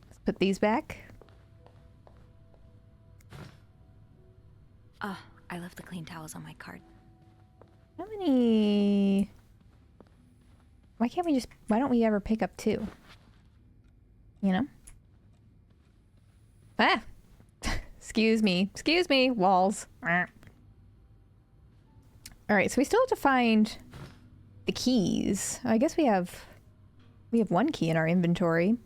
Let's put these back. Oh, I left the clean towels on my cart. How many... Why can't we just... Why don't we ever pick up 2? You know? Ah! Excuse me. Excuse me. Walls. Alright, so we still have to find the keys. I guess we have 1 key in our inventory.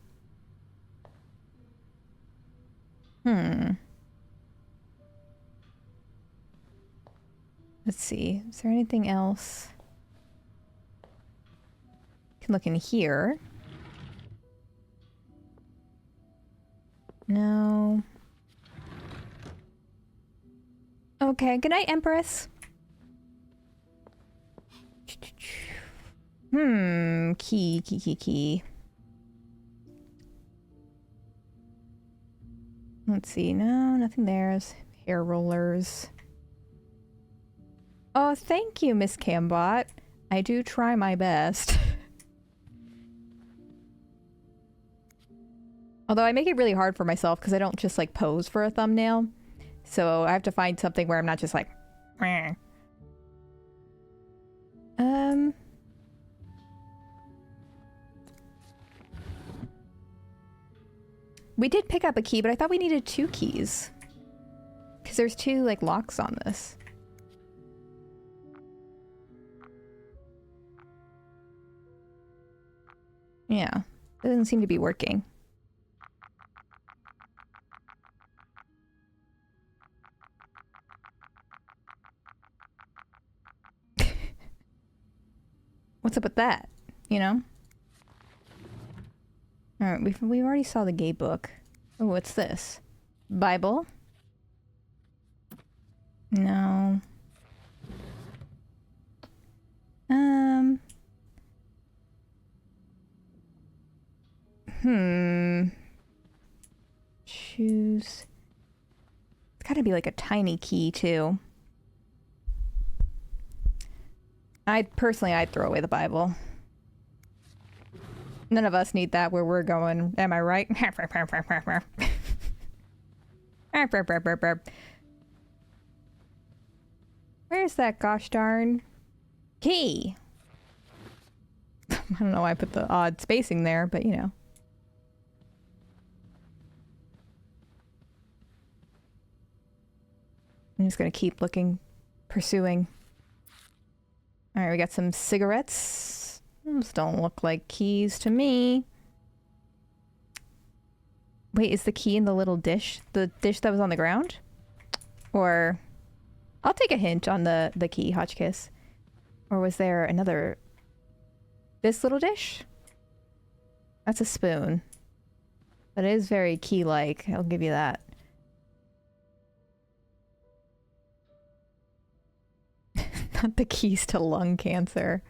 Let's see. Is there anything else? Can look in here. No. Okay, good night, Empress. Key. Let's see. No, nothing there. Hair rollers. Oh, thank you, Miss Cambot. I do try my best. Although I make it really hard for myself because I don't just like pose for a thumbnail. So I have to find something where I'm not just like... Meh. We did pick up a key, but I thought we needed 2 keys. Because there's 2 like locks on this. Yeah, it doesn't seem to be working. What's up with that? You know? Alright, we already saw the gay book. Oh, what's this? Bible? No. Choose. It's gotta be like a tiny key, too. I'd throw away the Bible. None of us need that where we're going. Am I right? Where's that gosh darn key? I don't know why I put the odd spacing there, but you know. I'm just gonna keep looking, pursuing. Alright, we got some cigarettes. Those don't look like keys to me. Wait, is the key in the little dish? The dish that was on the ground? Or... I'll take a hint on the key, Hotchkiss. Or was there another... This little dish? That's a spoon. That is very key-like, I'll give you that. Not the keys to lung cancer.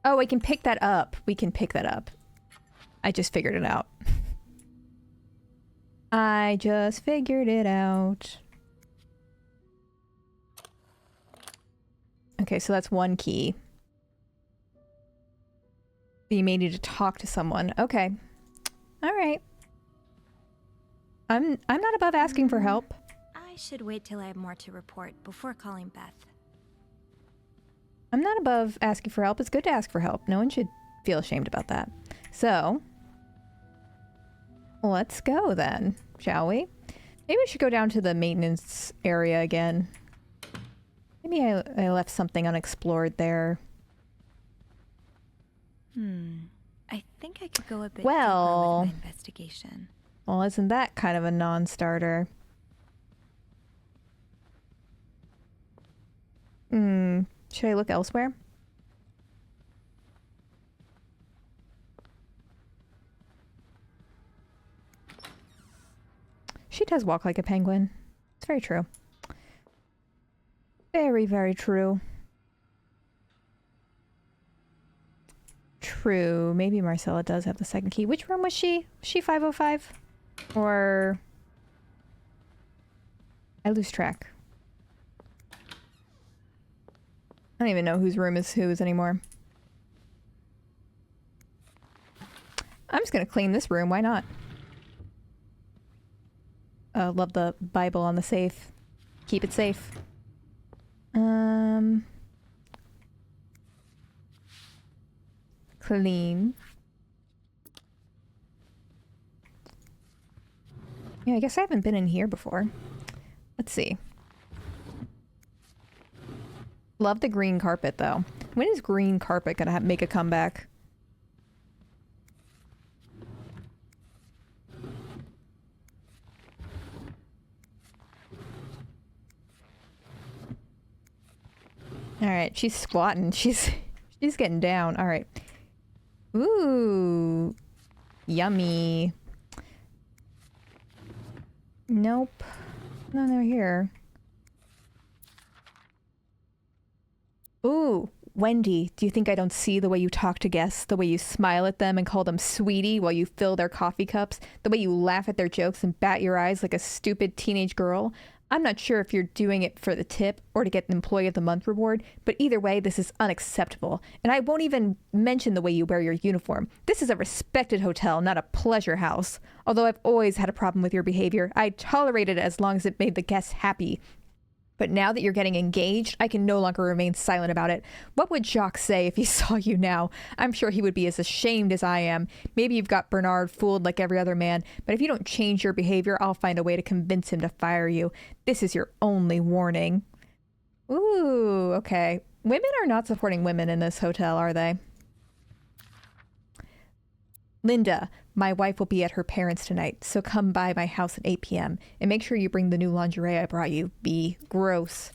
Oh, we can pick that up. We can pick that up. I just figured it out. I just figured it out. Okay, so that's one key. You may need to talk to someone. Okay. Alright. I'm not above asking for help. I should wait till I have more to report before calling Beth. I'm not above asking for help. It's good to ask for help. No one should feel ashamed about that. So, let's go then, shall we? Maybe we should go down to the maintenance area again. Maybe I left something unexplored there. I think I could go a bit Well, deeper with my investigation. Well, isn't that kind of a non-starter? Should I look elsewhere? She does walk like a penguin. It's very true. Very, very true. True. Maybe Marcella does have the second key. Which room was she? Was she 505? Or... I lose track. I don't even know whose room is whose anymore. I'm just gonna clean this room. Why not? Love the Bible on the safe. Keep it safe. Clean. Yeah, I guess I haven't been in here before. Let's see. Love the green carpet, though. When is green carpet gonna make a comeback? Alright, she's squatting. She's getting down. Alright. Ooh. Yummy. Nope. No, they're here. Ooh, Wendy, do you think I don't see the way you talk to guests, the way you smile at them and call them sweetie while you fill their coffee cups, the way you laugh at their jokes and bat your eyes like a stupid teenage girl? I'm not sure if you're doing it for the tip or to get an Employee of the Month reward, but either way, this is unacceptable. And I won't even mention the way you wear your uniform. This is a respected hotel, not a pleasure house. Although I've always had a problem with your behavior, I tolerated it as long as it made the guests happy. But now that you're getting engaged, I can no longer remain silent about it. What would Jacques say if he saw you now? I'm sure he would be as ashamed as I am. Maybe you've got Bernard fooled like every other man, but if you don't change your behavior, I'll find a way to convince him to fire you. This is your only warning. Ooh, okay. Women are not supporting women in this hotel, are they? Linda, my wife will be at her parents' tonight, so come by my house at 8 p.m. and make sure you bring the new lingerie I brought you. B. Gross.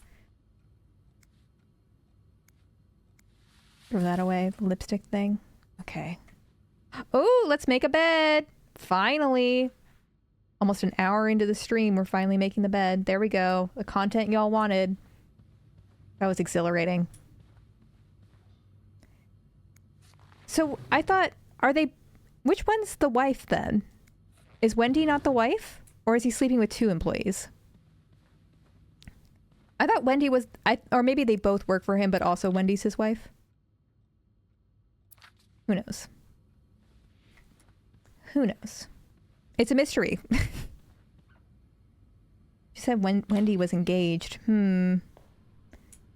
Throw that away, the lipstick thing. Okay. Oh, let's make a bed. Finally. Almost an hour into the stream, we're finally making the bed. There we go. The content y'all wanted. That was exhilarating. So I thought, which one's the wife then? Is Wendy not the wife? Or is he sleeping with two employees? I thought Wendy was, or maybe they both work for him, but also Wendy's his wife. Who knows? Who knows? It's a mystery. She said Wendy was engaged. Or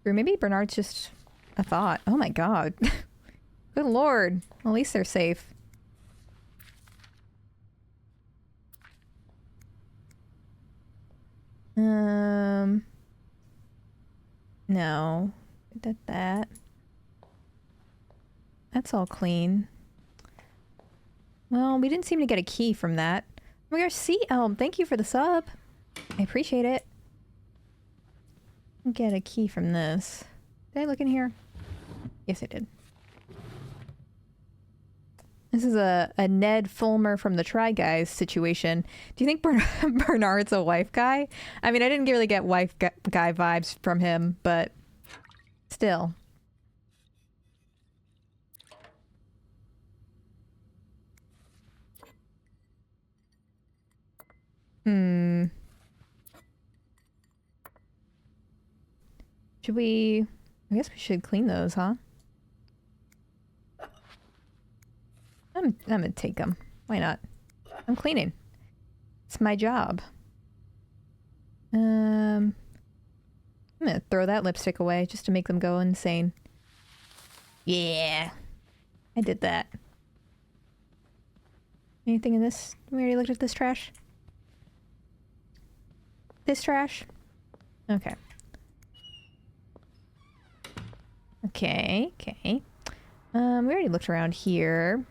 maybe Bernard's just a thought. Oh my god. Good lord. At least they're safe. No. Did that. That's all clean. Well, we didn't seem to get a key from that. Oh my gosh, Sea Elm, thank you for the sub. I appreciate it. Get a key from this. Did I look in here? Yes, I did. This is a Ned Fulmer from the Try Guys situation. Do you think Bernard's a wife guy? I mean, I didn't really get wife guy vibes from him, but still. Should we... I guess we should clean those, huh? I'm gonna take them. Why not? I'm cleaning. It's my job. I'm gonna throw that lipstick away just to make them go insane. Yeah. I did that. Anything in this? We already looked at this trash? This trash? Okay. Okay, okay. We already looked around here.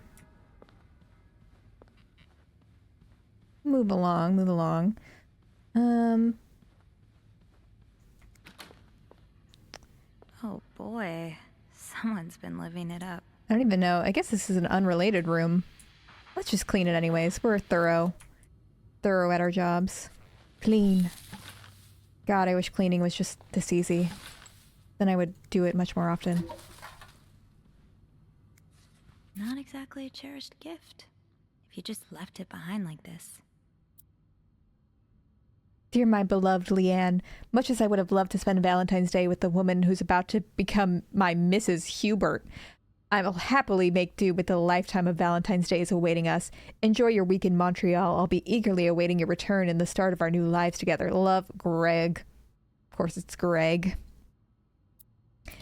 Move along, move along. Oh boy, someone's been living it up. I don't even know. I guess this is an unrelated room. Let's just clean it anyways. We're thorough at our jobs. Clean. God, I wish cleaning was just this easy. Then I would do it much more often. Not exactly a cherished gift, if you just left it behind like this. Dear my beloved Leanne, much as I would have loved to spend Valentine's Day with the woman who's about to become my Mrs. Hubert, I will happily make do with the lifetime of Valentine's Days awaiting us. Enjoy your week in Montreal. I'll be eagerly awaiting your return and the start of our new lives together. Love, Greg. Of course it's Greg.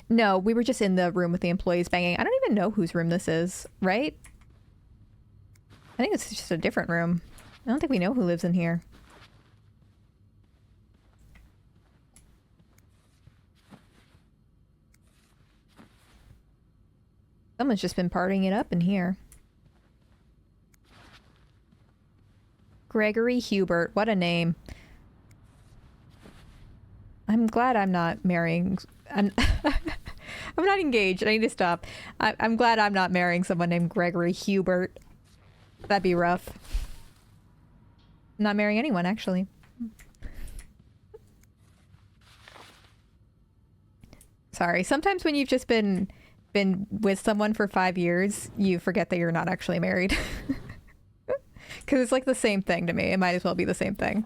No, we were just in the room with the employees banging. I don't even know whose room this is, right? I think it's just a different room. I don't think we know who lives in here. Someone's just been partying it up in here. Gregory Hubert, what a name. I'm glad I'm not marrying... I'm not engaged. I need to stop. I'm glad I'm not marrying someone named Gregory Hubert. That'd be rough. I'm not marrying anyone, actually. Sorry. Sometimes when you've just been with someone for 5 years, you forget that you're not actually married. Because it's like the same thing to me. It might as well be the same thing.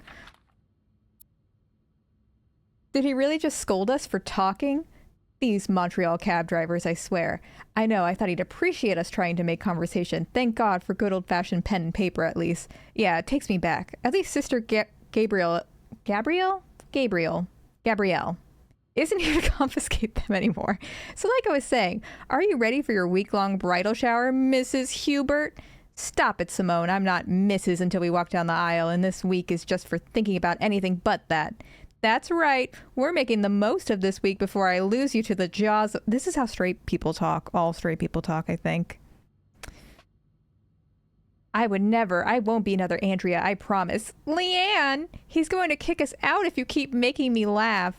Did he really just scold us for talking? These Montreal cab drivers, I swear. I know, I thought he'd appreciate us trying to make conversation. Thank God for good old-fashioned pen and paper, at least. Yeah, it takes me back. At least Sister Gabrielle isn't here to confiscate them anymore. So like I was saying, are you ready for your week-long bridal shower, Mrs. Hubert? Stop it, Simone. I'm not Mrs. until we walk down the aisle, and this week is just for thinking about anything but that. That's right. We're making the most of this week before I lose you to the jaws. This is how straight people talk. All straight people talk, I think. I would never. I won't be another Andrea, I promise. Leanne, he's going to kick us out if you keep making me laugh.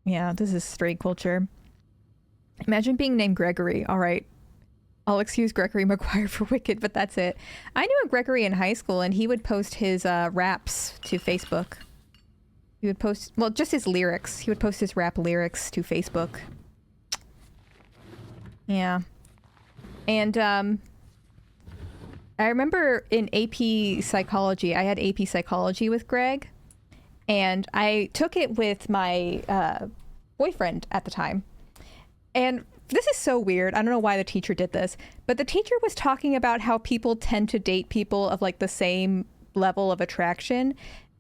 Yeah, this is straight culture. Imagine being named Gregory. All right. I'll excuse Gregory Maguire for Wicked, but that's it. I knew a Gregory in high school, and he would post his raps to Facebook. He would post, well, just his lyrics. He would post his rap lyrics to Facebook. Yeah. And I remember in AP Psychology, I had AP Psychology with Greg, and I took it with my boyfriend at the time. And this is so weird. I don't know why the teacher did this, but the teacher was talking about how people tend to date people of like the same level of attraction.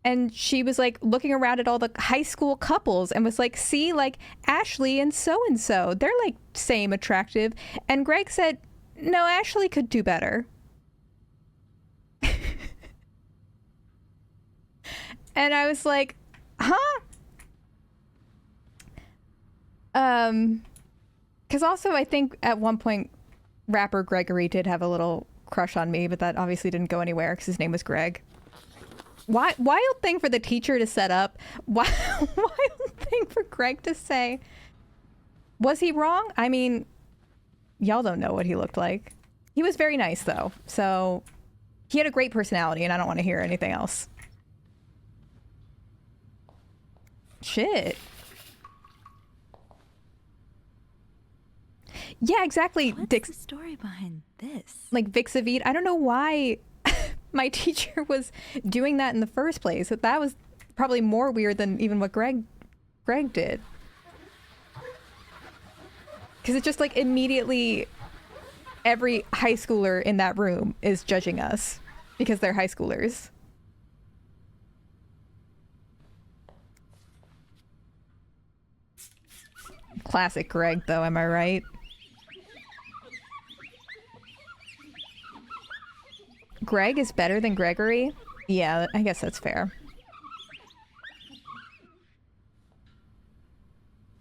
And she was like looking around at all the high school couples and was like, see, like Ashley and so, they're like same attractive. And Greg said, no, Ashley could do better. And I was like, huh? Because also I think at one point rapper Gregory did have a little crush on me, but that obviously didn't go anywhere because his name was Greg. Wild thing for the teacher to set up. Wild thing for Greg to say. Was he wrong? I mean, y'all don't know what he looked like. He was very nice though, so he had a great personality, and I don't want to hear anything else. Shit. Yeah, exactly. What's the story behind this? Like Vixavit. I don't know why my teacher was doing that in the first place. That was probably more weird than even what Greg did. Because it's just like immediately every high schooler in that room is judging us because they're high schoolers. Classic Greg, though, am I right? Greg is better than Gregory? Yeah, I guess that's fair.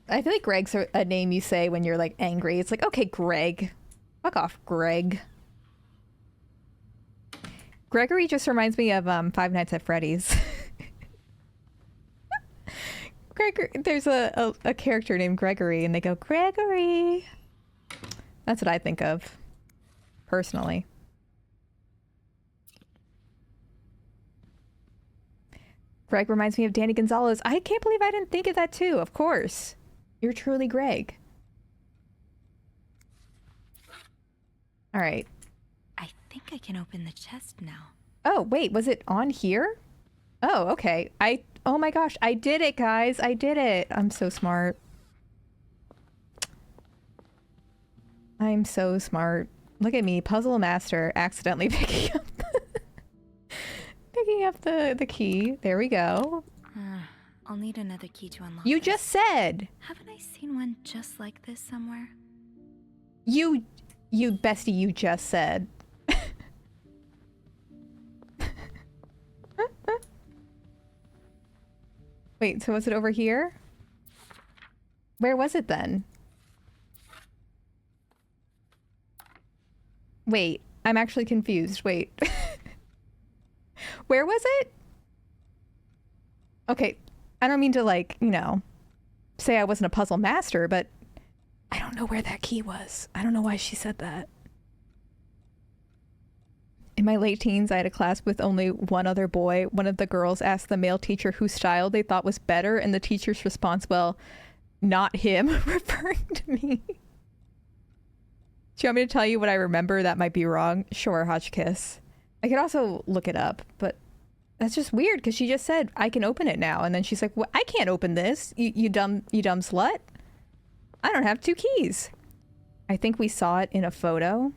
I feel like Greg's a name you say when you're like angry. It's like, okay, Greg. Fuck off, Greg. Gregory just reminds me of Five Nights at Freddy's. There's a character named Gregory, and they go, Gregory. That's what I think of, personally. Greg reminds me of Danny Gonzalez. I can't believe I didn't think of that too. Of course. You're truly Greg. All right. I think I can open the chest now. Oh, wait, was it on here? Oh, okay. Oh my gosh, I did it, guys. I did it. I'm so smart. I'm so smart. Look at me, puzzle master, accidentally picking up the key. There we go. I'll need another key to unlock You this. just said. Haven't I seen one just like this somewhere? You bestie, you just said. Wait, so was it over here? Where was it then? Wait, I'm actually confused. Wait. Where was it? Okay, I don't mean to, like, you know, say I wasn't a puzzle master, but I don't know where that key was. I don't know why she said that. In my late teens, I had a class with only one other boy. One of the girls asked the male teacher whose style they thought was better, and the teacher's response, well, not him, referring to me. Do you want me to tell you what I remember? That might be wrong. Sure, Hotchkiss. I could also look it up, but that's just weird because she just said, I can open it now. And then she's like, well, I can't open this, you dumb slut. I don't have two keys. I think we saw it in a photo.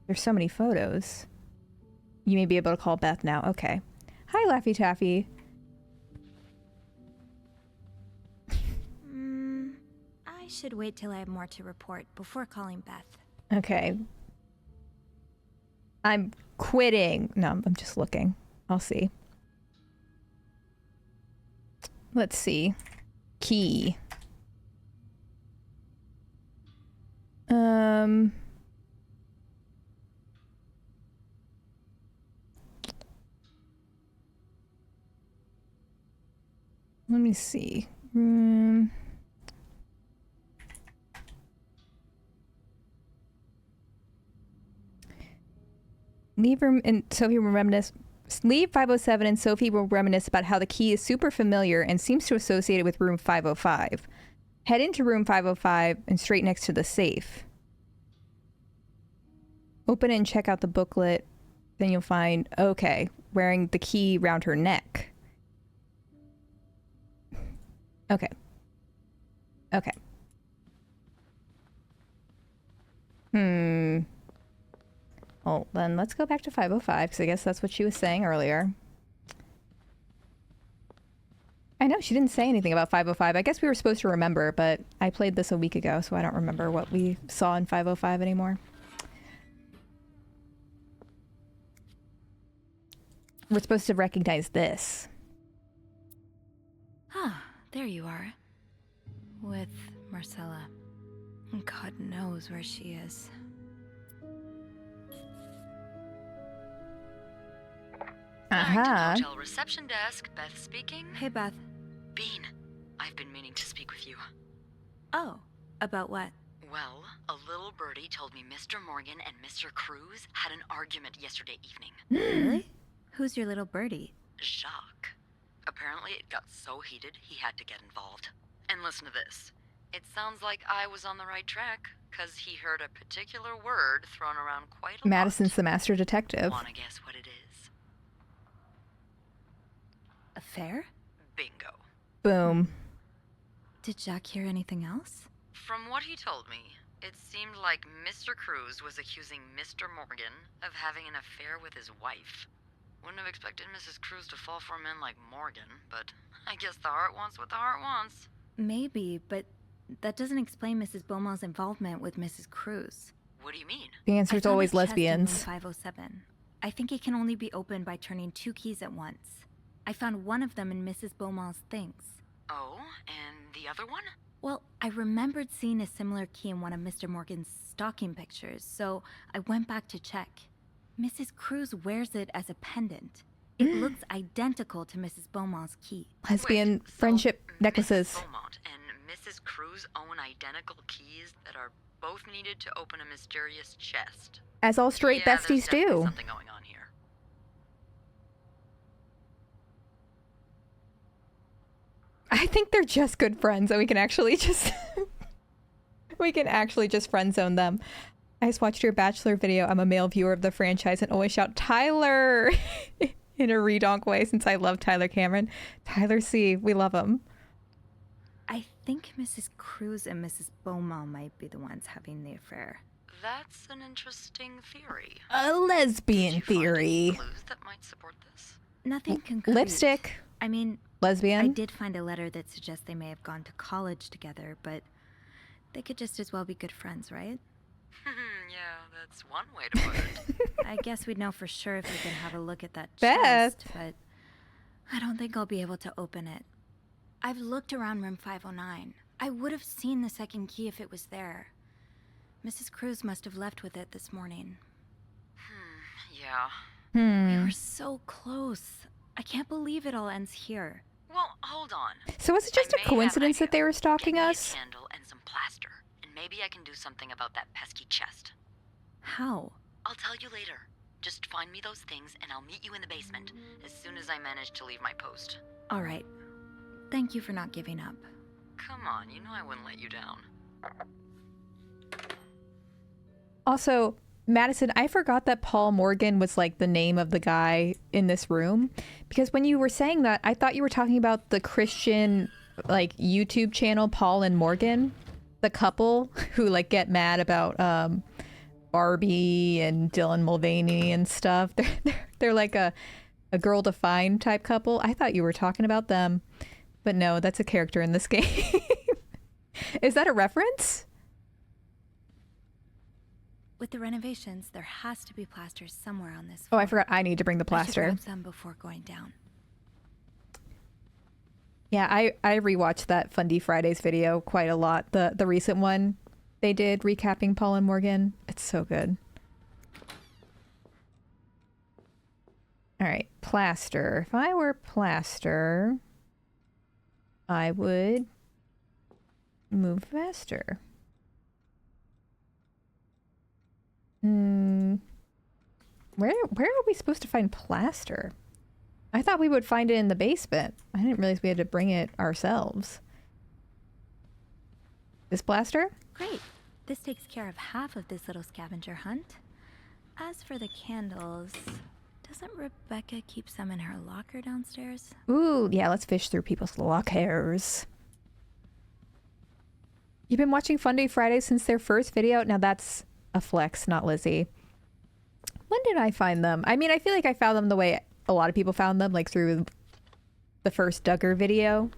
There's so many photos. You may be able to call Beth now. Okay. Hi, Laffy Taffy. I should wait till I have more to report before calling Beth. Okay. I'm quitting. No, I'm just looking. I'll see. Let's see. Key. Um... Let me see. Leave room and Sophie will reminisce. Leave 507 and Sophie will reminisce about how the key is super familiar and seems to associate it with room 505. Head into room 505 and straight next to the safe. Open it and check out the booklet. Then you'll find, okay, wearing the key around her neck. Okay. Okay. Well, then let's go back to 505, because I guess that's what she was saying earlier. I know, she didn't say anything about 505. I guess we were supposed to remember, but I played this a week ago, so I don't remember what we saw in 505 anymore. We're supposed to recognize this. Ah, there you are. With Marcella. God knows where she is. Barrington Hotel reception desk. Beth speaking. Hey, Beth. Bean, I've been meaning to speak with you. Oh, about what? Well, a little birdie told me Mr. Morgan and Mr. Cruz had an argument yesterday evening. Really? Who's your little birdie? Jacques. Apparently it got so heated he had to get involved. And listen to this. It sounds like I was on the right track, because he heard a particular word thrown around quite a lot. Madison's the master detective. Wanna guess what it is? Affair? Bingo. Boom. Did Jack hear anything else? From what he told me, it seemed like Mr. Cruz was accusing Mr. Morgan of having an affair with his wife. Wouldn't have expected Mrs. Cruz to fall for a man like Morgan, but I guess the heart wants what the heart wants. Maybe, but that doesn't explain Mrs. Beaumont's involvement with Mrs. Cruz. What do you mean? The answer is always lesbians. 507. I think it can only be opened by turning 2 keys at once. I found one of them in Mrs. Beaumont's things. Oh, and the other one? Well, I remembered seeing a similar key in one of Mr. Morgan's stocking pictures, so I went back to check. Mrs. Cruz wears it as a pendant. It looks identical to Mrs. Beaumont's key. Lesbian Wait, friendship so necklaces. Mrs. Beaumont and Mrs. Cruz own identical keys that are both needed to open a mysterious chest. As all straight Yeah, there's besties definitely do. something going on here. I think they're just good friends, and we can actually just we can actually just friend zone them. I just watched your Bachelor video. I'm a male viewer of the franchise and always shout Tyler in a redonk way since I love Tyler Cameron. Tyler C. We love him. I think Mrs. Cruz and Mrs. Beaumont might be the ones having the affair. That's an interesting theory. A lesbian Did you find any theory. clues that might support this? Nothing concrete. Lipstick. I mean, Lesbian. I did find a letter that suggests they may have gone to college together, but they could just as well be good friends, right? Yeah, that's one way to put it. I guess we'd know for sure if we could have a look at that Beth. chest, but I don't think I'll be able to open it. I've looked around room 509. I would have seen the second key if it was there. Mrs. Cruz must have left with it this morning. Yeah. We were so close. I can't believe it all ends here. Well, hold on. So was it just I a may have an coincidence that idea. they were stalking Get me us? a candle and some plaster, and maybe I can do something about that pesky chest. How? I'll tell you later. Just find me those things, and I'll meet you in the basement as soon as I manage to leave my post. All right. Thank you for not giving up. Come on, you know I wouldn't let you down. Also, Madison, I forgot that Paul Morgan was like the name of the guy in this room, because when you were saying that, I thought you were talking about the Christian like YouTube channel Paul and Morgan, the couple who like get mad about Barbie and Dylan Mulvaney and stuff. They're like a Girl Defined type couple. I thought you were talking about them, but no, that's a character in this game. Is that a reference? With the renovations, there has to be plaster somewhere on this Oh, floor. I forgot. I need to bring the I should plaster. grab some before going down. Yeah, I rewatched that Fundy Fridays video quite a lot. The recent one They did recapping Paul and Morgan. It's so good. Alright, plaster. If I were plaster, I would move faster. Where are we supposed to find plaster? I thought we would find it in the basement. I didn't realize we had to bring it ourselves. This plaster? Great. This takes care of half of this little scavenger hunt. As for the candles, doesn't Rebecca keep some in her locker downstairs? Ooh, yeah, let's fish through people's lockers. You've been watching Fun Day Fridays since their first video? Now that's a flex, not Lizzie. When did I find them? I mean, I feel like I found them the way a lot of people found them, like through the first Duggar video.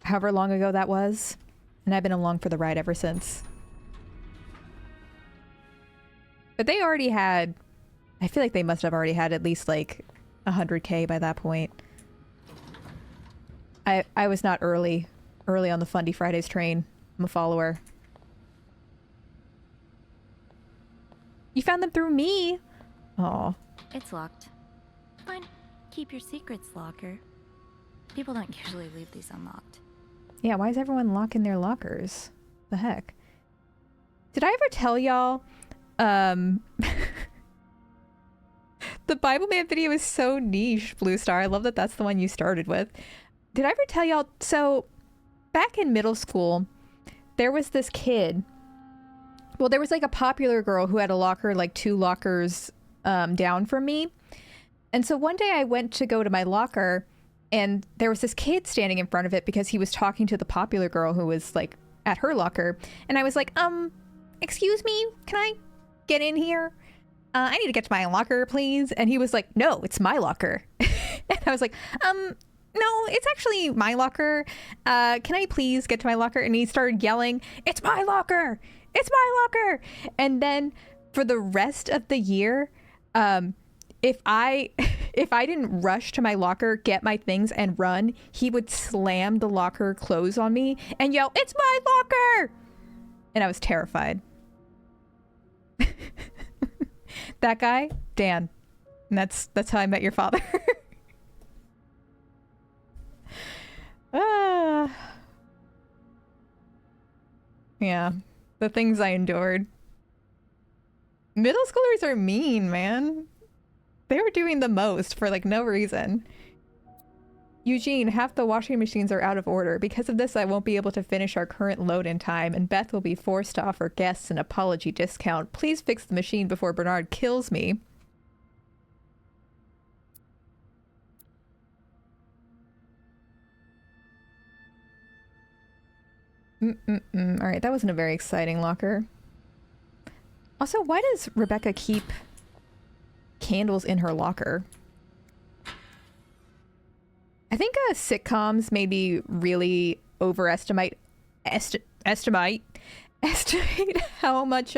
However long ago that was. And I've been along for the ride ever since. But they already had... I feel like they must have already had at least like 100K by that point. I was not early on the Fundy Fridays train. I'm a follower. You found them through me. Aw. It's locked. Fine. Keep your secrets locker. People don't usually leave these unlocked. Yeah, why is everyone locking their lockers? The heck? Did I ever tell y'all? The Bible Man video is so niche, Blue Star. I love that that's the one you started with. Did I ever tell y'all? So, back in middle school, there was this kid. Well, there was like a popular girl who had a locker like 2 lockers down from me. And so one day I went to go to my locker and there was this kid standing in front of it because he was talking to the popular girl who was like at her locker. And I was like, excuse me, can I get in here? I need to get to my locker, please. And he was like, no, it's my locker. And I was like, no, it's actually my locker. Can I please get to my locker? And he started yelling, it's my locker. It's my locker. And then for the rest of the year, if I didn't rush to my locker, get my things and run, he would slam the locker close on me and yell, it's my locker. And I was terrified. That guy, Dan. And that's how I met your father. Yeah. The things I endured. Middle schoolers are mean, man. They were doing the most for like no reason. Eugene, half the washing machines are out of order. Because of this, I won't be able to finish our current load in time, and Beth will be forced to offer guests an apology discount. Please fix the machine before Bernard kills me. Alright, that wasn't a very exciting locker. Also, why does Rebecca keep candles in her locker? I think sitcoms maybe really overestimate how much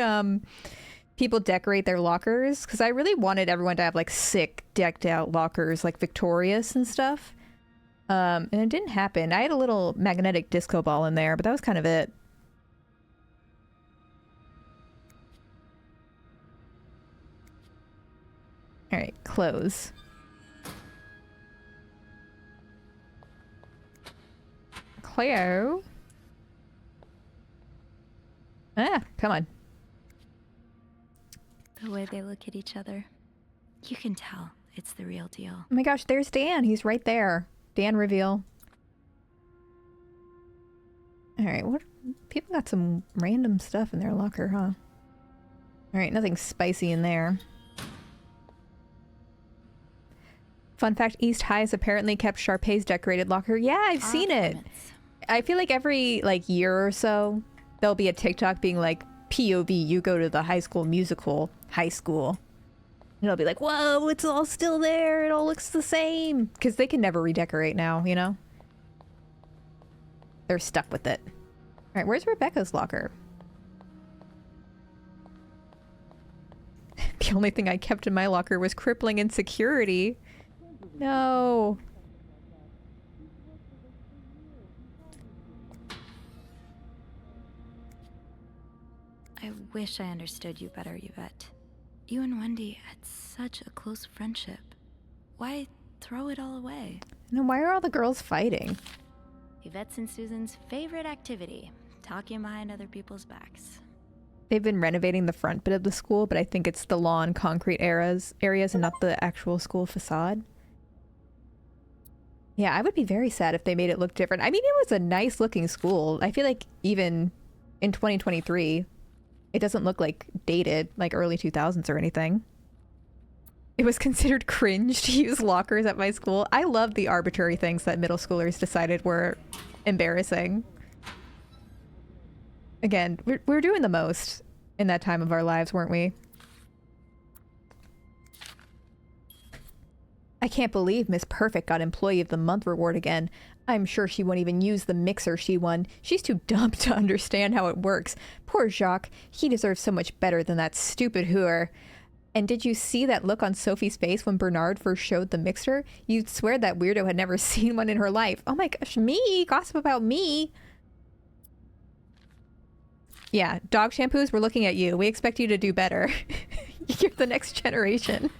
people decorate their lockers, because I really wanted everyone to have like sick decked out lockers like Victorious and stuff. And it didn't happen. I had a little magnetic disco ball in there, but that was kind of it. Alright, close. Cleo. Ah, come on. The way they look at each other, you can tell it's the real deal. Oh my gosh, there's Dan. He's right there. Dan reveal. Alright, what? People got some random stuff in their locker, huh? Alright, nothing spicy in there. Fun fact, East High has apparently kept Sharpay's decorated locker. Yeah, I've seen it. I feel like every like year or so, there'll be a TikTok being like, POV, you go to the High School Musical, high school. And it'll be like, whoa, it's all still there. It all looks the same. Because they can never redecorate now, you know? They're stuck with it. All right, where's Rebecca's locker? The only thing I kept in my locker was crippling insecurity. No. I wish I understood you better, Yvette. You and Wendy had such a close friendship. Why throw it all away? And why are all the girls fighting? Yvette's and Susan's favorite activity, talking behind other people's backs. They've been renovating the front bit of the school, but I think it's the lawn concrete areas and not the actual school facade. Yeah, I would be very sad if they made it look different. I mean, it was a nice looking school. I feel like even in 2023, it doesn't look like dated, like early 2000s or anything. It was considered cringe to use lockers at my school. I love the arbitrary things that middle schoolers decided were embarrassing. Again, we're doing the most in that time of our lives, weren't we? I can't believe Miss Perfect got Employee of the Month reward again. I'm sure she won't even use the mixer she won. She's too dumb to understand how it works. Poor Jacques. He deserves so much better than that stupid hooer. And did you see that look on Sophie's face when Bernard first showed the mixer? You'd swear that weirdo had never seen one in her life. Oh my gosh, me? Gossip about me? Yeah, dog shampoos, we're looking at you. We expect you to do better. You're the next generation.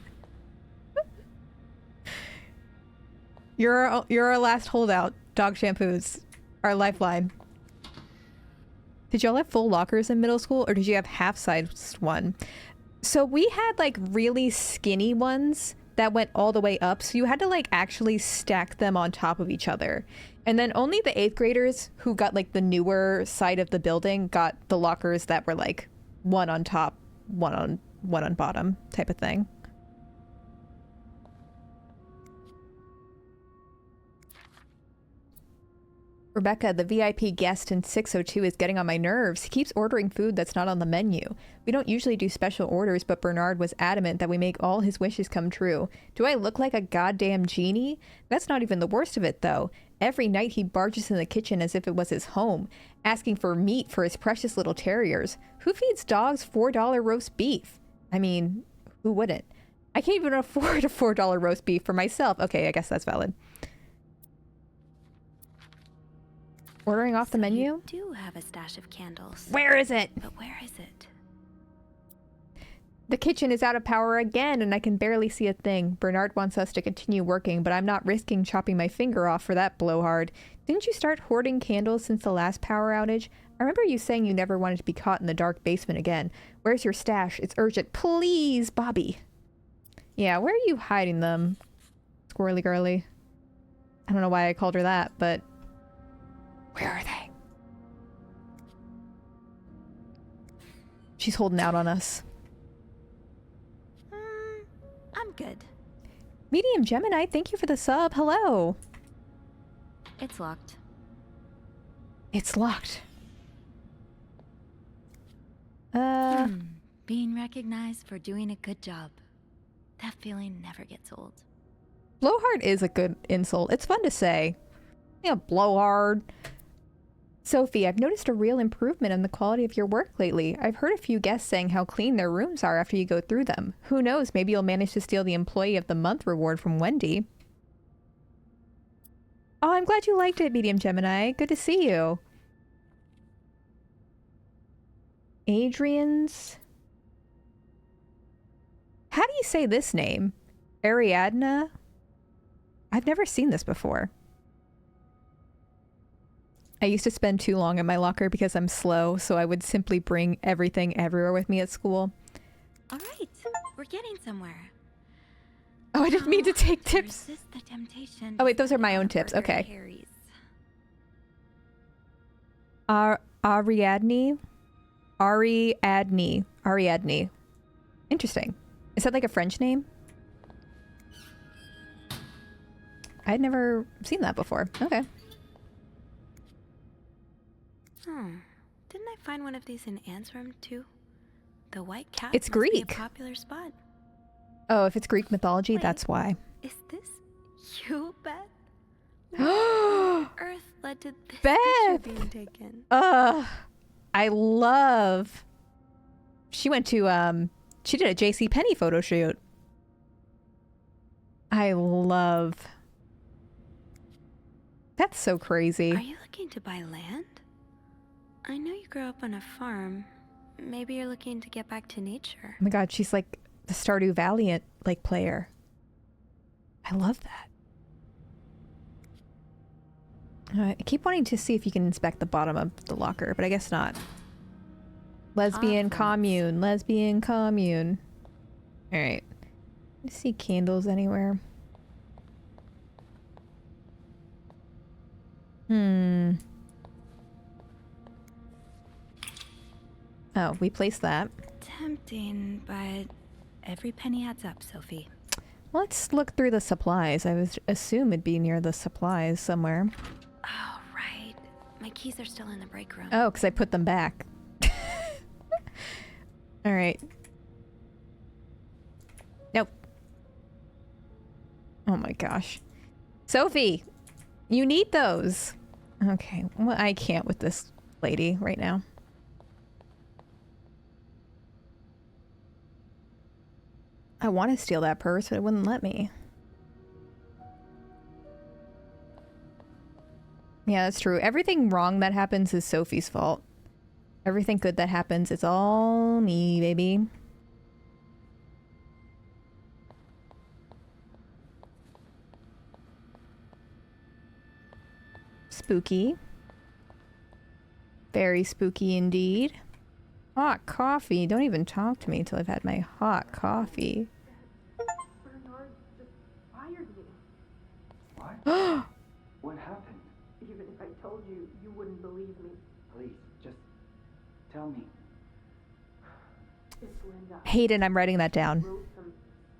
You're our last holdout. Dog shampoos. Our lifeline. Did y'all have full lockers in middle school, or did you have half-sized one? So we had like really skinny ones that went all the way up, so you had to like actually stack them on top of each other. And then only the 8th graders who got like the newer side of the building got the lockers that were like one on top, one on bottom type of thing. Rebecca, the VIP guest in 602, is getting on my nerves. He keeps ordering food that's not on the menu. We don't usually do special orders, but Bernard was adamant that we make all his wishes come true. Do I look like a goddamn genie? That's not even the worst of it, though. Every night he barges in the kitchen as if it was his home, asking for meat for his precious little terriers. Who feeds dogs $4 roast beef? I mean, who wouldn't? I can't even afford a $4 roast beef for myself. Okay, I guess that's valid. Ordering off the menu? You do have a stash of candles. Where is it? But where is it? The kitchen is out of power again, and I can barely see a thing. Bernard wants us to continue working, but I'm not risking chopping my finger off for that blowhard. Didn't you start hoarding candles since the last power outage? I remember you saying you never wanted to be caught in the dark basement again. Where's your stash? It's urgent. Please, Bobby. Yeah, where are you hiding them? Squirrely girly. I don't know why I called her that, but... where are they? She's holding out on us. I'm good. Medium Gemini, thank you for the sub. Hello. It's locked. It's locked. Being recognized for doing a good job. That feeling never gets old. Blowhard is a good insult. It's fun to say. Yeah, blowhard. Sophie, I've noticed a real improvement in the quality of your work lately. I've heard a few guests saying how clean their rooms are after you go through them. Who knows, maybe you'll manage to steal the Employee of the Month reward from Wendy. Oh, I'm glad you liked it, Medium Gemini. Good to see you. Adrian's... how do you say this name? Ariadna? I've never seen this before. I used to spend too long in my locker because I'm slow, so I would simply bring everything everywhere with me at school. All right, we're getting somewhere. Oh, I didn't mean to take tips. Resist the temptation. Oh wait, those are my own tips. Okay. Ariadne. Interesting. Is that like a French name? I'd never seen that before. Okay. Didn't I find one of these in Anne's room too? The White Cat. It's must be Greek. a popular spot. Oh, if it's Greek mythology, Wait, that's why. Is this you, Beth? What on earth led to this Beth! picture being taken? I love... She went to, she did a JCPenney photo shoot. I love... That's so crazy. Are you looking to buy land? I know you grew up on a farm. maybe you're looking to get back to nature. Oh my god, she's like the Stardew Valley like player. I love that. I keep wanting to see if you can inspect the bottom of the locker, but I guess not. Lesbian commune. Lesbian commune. Alright. I see candles anywhere. Oh, we placed that. Tempting, but every penny adds up, Sophie. Let's look through the supplies. I would assume it'd be near the supplies somewhere. Oh, right. My keys are still in the break room. Oh, because I put them back. Alright. Nope. Oh my gosh. Sophie! You need those! Okay, well, I can't with this lady right now. I want to steal that purse, but it wouldn't let me. Yeah, that's true. Everything wrong that happens is Sophie's fault. Everything good that happens, it's all me, baby. Spooky. Very spooky indeed. Hot coffee. Don't even talk to me until I've had my hot coffee. Bernard just fired me. What? What happened? Even if I told you, you wouldn't believe me. Please, just tell me. It's Linda. Hayden, I'm writing that down. Wrote some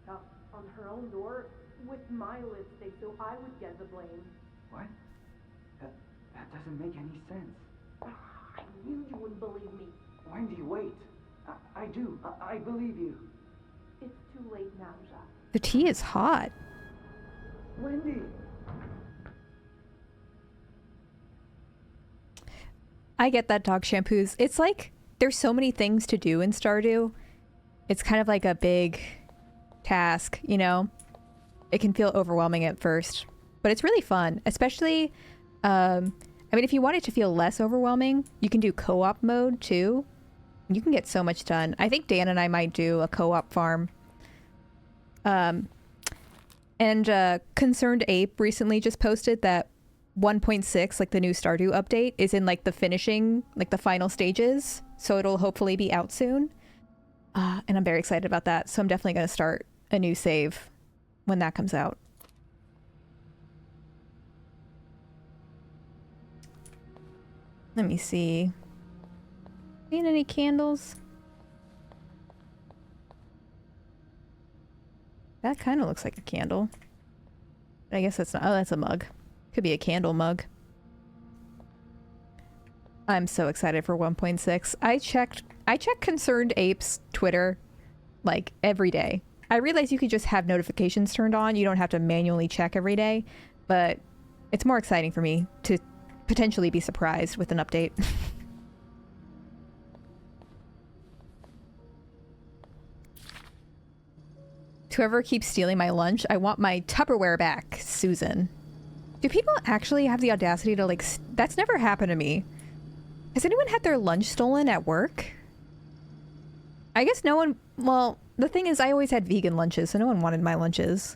stuff on her own door with my lipstick so I would get the blame. What? That doesn't make any sense. I knew you wouldn't believe me. Wendy, wait. I do. I believe you. It's too late now, Jacques. The tea is hot. Wendy! I get that, dog shampoos. It's like there's so many things to do in Stardew. It's kind of like a big task, you know? It can feel overwhelming at first, but it's really fun. Especially, I mean, if you want it to feel less overwhelming, you can do co-op mode too. You can get so much done. I think Dan and I might do a co-op farm. And Concerned Ape recently just posted that 1.6, like the new Stardew update, is in like the finishing, like the final stages. So it'll hopefully be out soon. And I'm very excited about that. So I'm definitely going to start a new save when that comes out. Let me see. Seen any candles? That kind of looks like a candle. I guess that's not. Oh, that's a mug. Could be a candle mug. I'm so excited for 1.6. I checked Concerned Ape's Twitter like every day. I realize you could just have notifications turned on. You don't have to manually check every day, but it's more exciting for me to potentially be surprised with an update. Whoever keeps stealing my lunch, I want my Tupperware back, Susan. Do people actually have the audacity to like... That's never happened to me. Has anyone had their lunch stolen at work? I guess no one... Well, the thing is I always had vegan lunches, so no one wanted my lunches.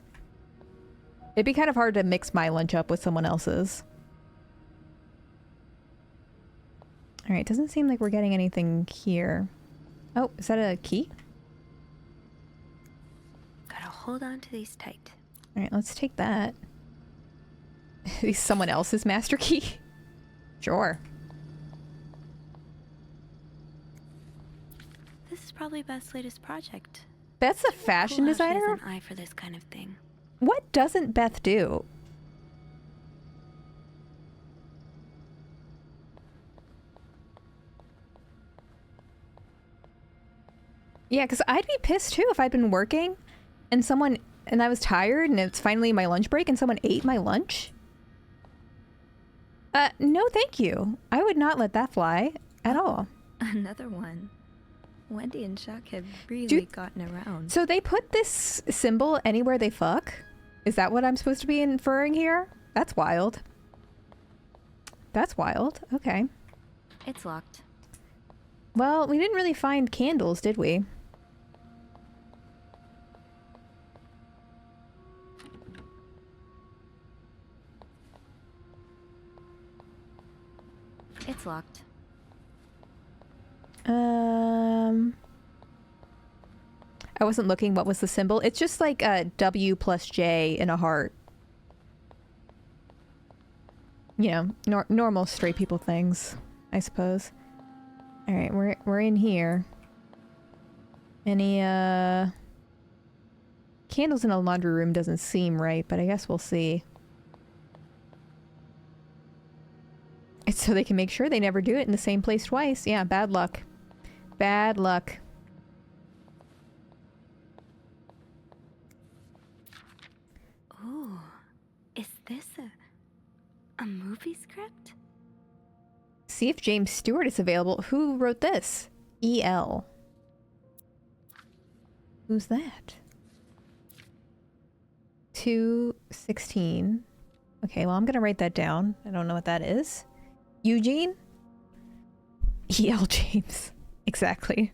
It'd be kind of hard to mix my lunch up with someone else's. Alright, doesn't seem like we're getting anything here. Oh, is that a key? Gotta hold on to these tight. Alright, let's take that. Is someone else's master key? Sure. This is probably Beth's latest project. Beth's a fashion Cool how designer? She has an eye for this kind of thing. What doesn't Beth do? Yeah, because I'd be pissed too if I'd been working and I was tired and it's finally my lunch break and someone ate my lunch. No thank you. I would not let that fly at all. Another one. Wendy and Chuck have really gotten around. So they put this symbol anywhere they fuck? Is that what I'm supposed to be inferring here? That's wild. That's wild. Okay. It's locked. Well, we didn't really find candles, did we? It's locked. I wasn't looking. What was the symbol? It's just like a W plus J in a heart. You know, normal straight people things, I suppose. All right, we're in here. Any candles in a laundry room doesn't seem right, but I guess we'll see. It's so they can make sure they never do it in the same place twice. Yeah, bad luck. Bad luck. Ooh, is this a movie script? See if James Stewart is available. Who wrote this? E.L. Who's that? 216. Okay, well, I'm gonna write that down. I don't know what that is. Eugene? E.L. James. Exactly.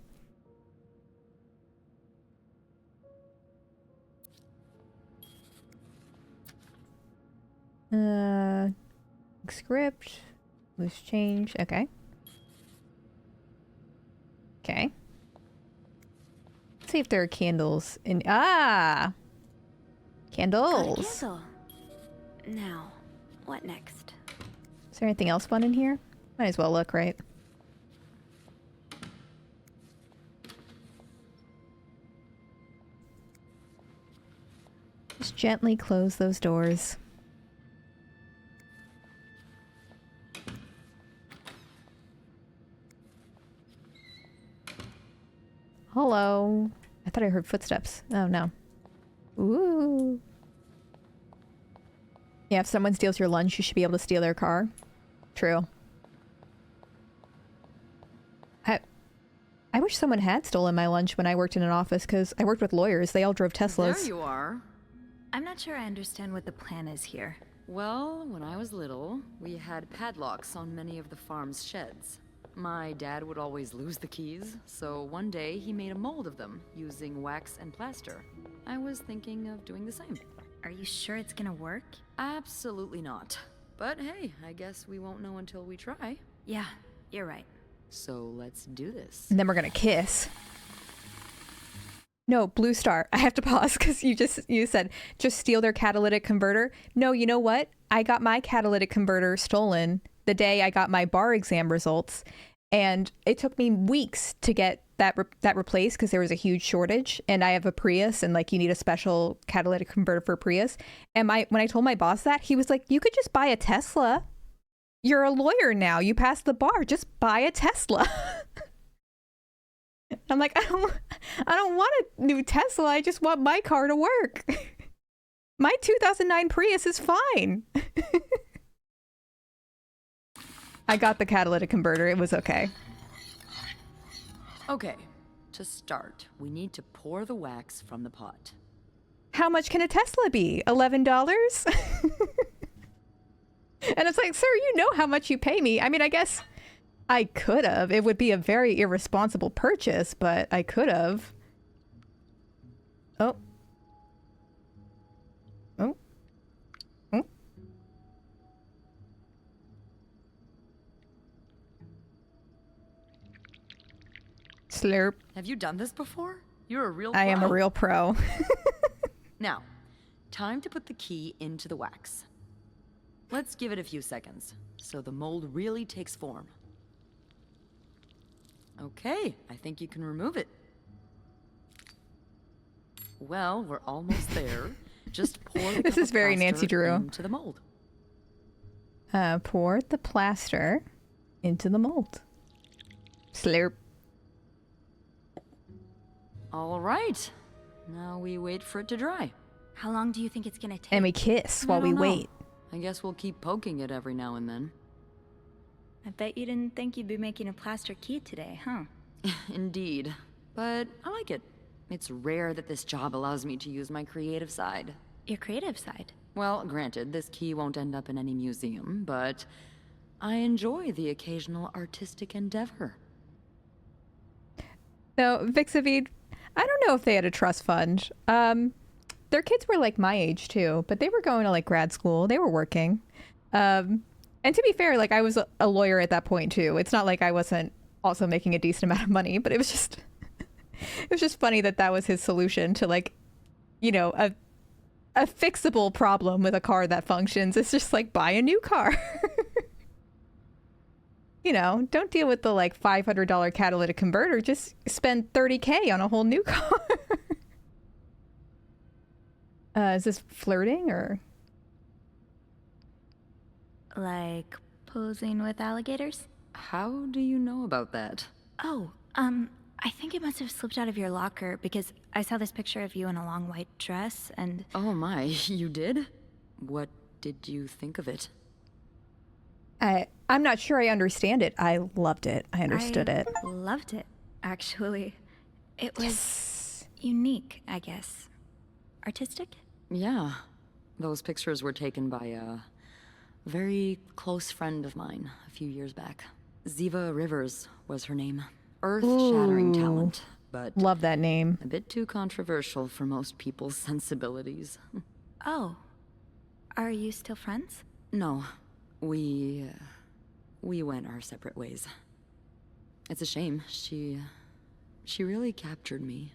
Script. Loose change. Okay. Okay. Let's see if there are candles in. Ah! Candles! Got a candle. Now, what next? Is there anything else fun in here? Might as well look, right? Just gently close those doors. Hello. I thought I heard footsteps. Oh, no. Ooh. Yeah, if someone steals your lunch, you should be able to steal their car. True. I wish someone had stolen my lunch when I worked in an office, because I worked with lawyers. They all drove Teslas. There you are. I'm not sure I understand what the plan is here. Well, when I was little, we had padlocks on many of the farm's sheds. My dad would always lose the keys, so one day he made a mold of them using wax and plaster. I was thinking of doing the same. Are you sure it's gonna work? Absolutely not. But hey, I guess we won't know until we try. Yeah, you're right. So let's do this. And then we're gonna kiss. No, Blue Star. I have to pause because you said just steal their catalytic converter. No, you know what? I got my catalytic converter stolen the day I got my bar exam results, and it took me weeks to get that replaced because there was a huge shortage. And I have a Prius, and like you need a special catalytic converter for Prius. And when I told my boss that, he was like, "You could just buy a Tesla. You're a lawyer now. You passed the bar. Just buy a Tesla." I'm like, I don't want a new Tesla. I just want my car to work. My 2009 Prius is fine. I got the catalytic converter. It was okay. Okay, to start, we need to pour the wax from the pot. How much can a Tesla be? $11? And it's like, sir, you know how much you pay me. I mean, I guess I could have. It would be a very irresponsible purchase, but I could have. Oh. Oh. Oh. Slurp. Have you done this before? You're a real pro. I am a real pro. Now, time to put the key into the wax. Let's give it a few seconds, so the mold really takes form. Okay, I think you can remove it. Well, we're almost there. Just pour the This is very Nancy Drew. into the mold. Pour the plaster into the mold. Slurp. All right. Now we wait for it to dry. How long do you think it's gonna take? And we kiss while we I don't know. wait. I guess we'll keep poking it every now and then. I bet you didn't think you'd be making a plaster key today, huh? Indeed. But I like it. It's rare that this job allows me to use my creative side. Your creative side. Well, granted, this key won't end up in any museum, but I enjoy the occasional artistic endeavor. No, Vixavid, I don't know if they had a trust fund. Their kids were like my age too, but they were going to like grad school. They were working. And to be fair, like I was a lawyer at that point too. It's not like I wasn't also making a decent amount of money, but it was just funny that that was his solution to like, you know, a fixable problem with a car that functions. It's just like buy a new car. You know, don't deal with the like $500 catalytic converter. Just spend $30K on a whole new car. Is this flirting or? Like posing with alligators? How do you know about that? Oh, I think it must have slipped out of your locker because I saw this picture of you in a long white dress and... Oh my, you did? What did you think of it? I'm not sure I understand it. I loved it. I understood it. Loved it, actually. It was unique, I guess. Artistic? Yeah. Those pictures were taken by a very close friend of mine a few years back. Ziva Rivers was her name. Earth-shattering talent, but... Love that name. A bit too controversial for most people's sensibilities. Oh. Are you still friends? No. We went our separate ways. It's a shame. She really captured me.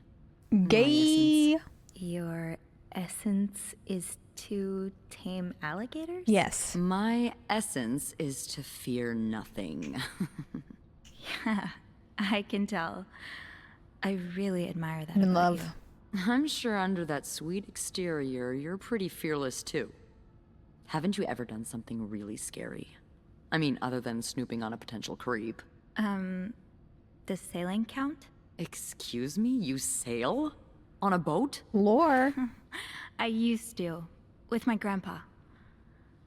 Gay. Your essence is to tame alligators? Yes. My essence is to fear nothing. Yeah, I can tell. I really admire that I'm in about love. you. I'm sure under that sweet exterior, you're pretty fearless too. Haven't you ever done something really scary? I mean, other than snooping on a potential creep. Does sailing count? Excuse me? You sail? On a boat? Lore. I used to, with my grandpa.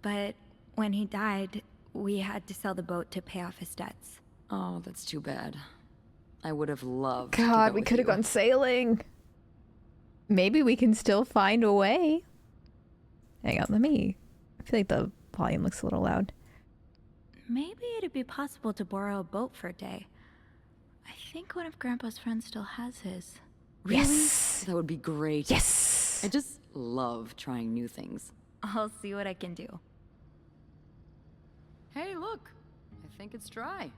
But when he died, we had to sell the boat to pay off his debts. Oh, that's too bad. I would have loved to God, go we with could have you. gone sailing. Maybe we can still find a way. Hang on, I feel like the volume looks a little loud. Maybe it'd be possible to borrow a boat for a day. I think one of Grandpa's friends still has his. Really? Yes. That would be great. Yes. I just love trying new things. I'll see what I can do. Hey, look. I think it's dry.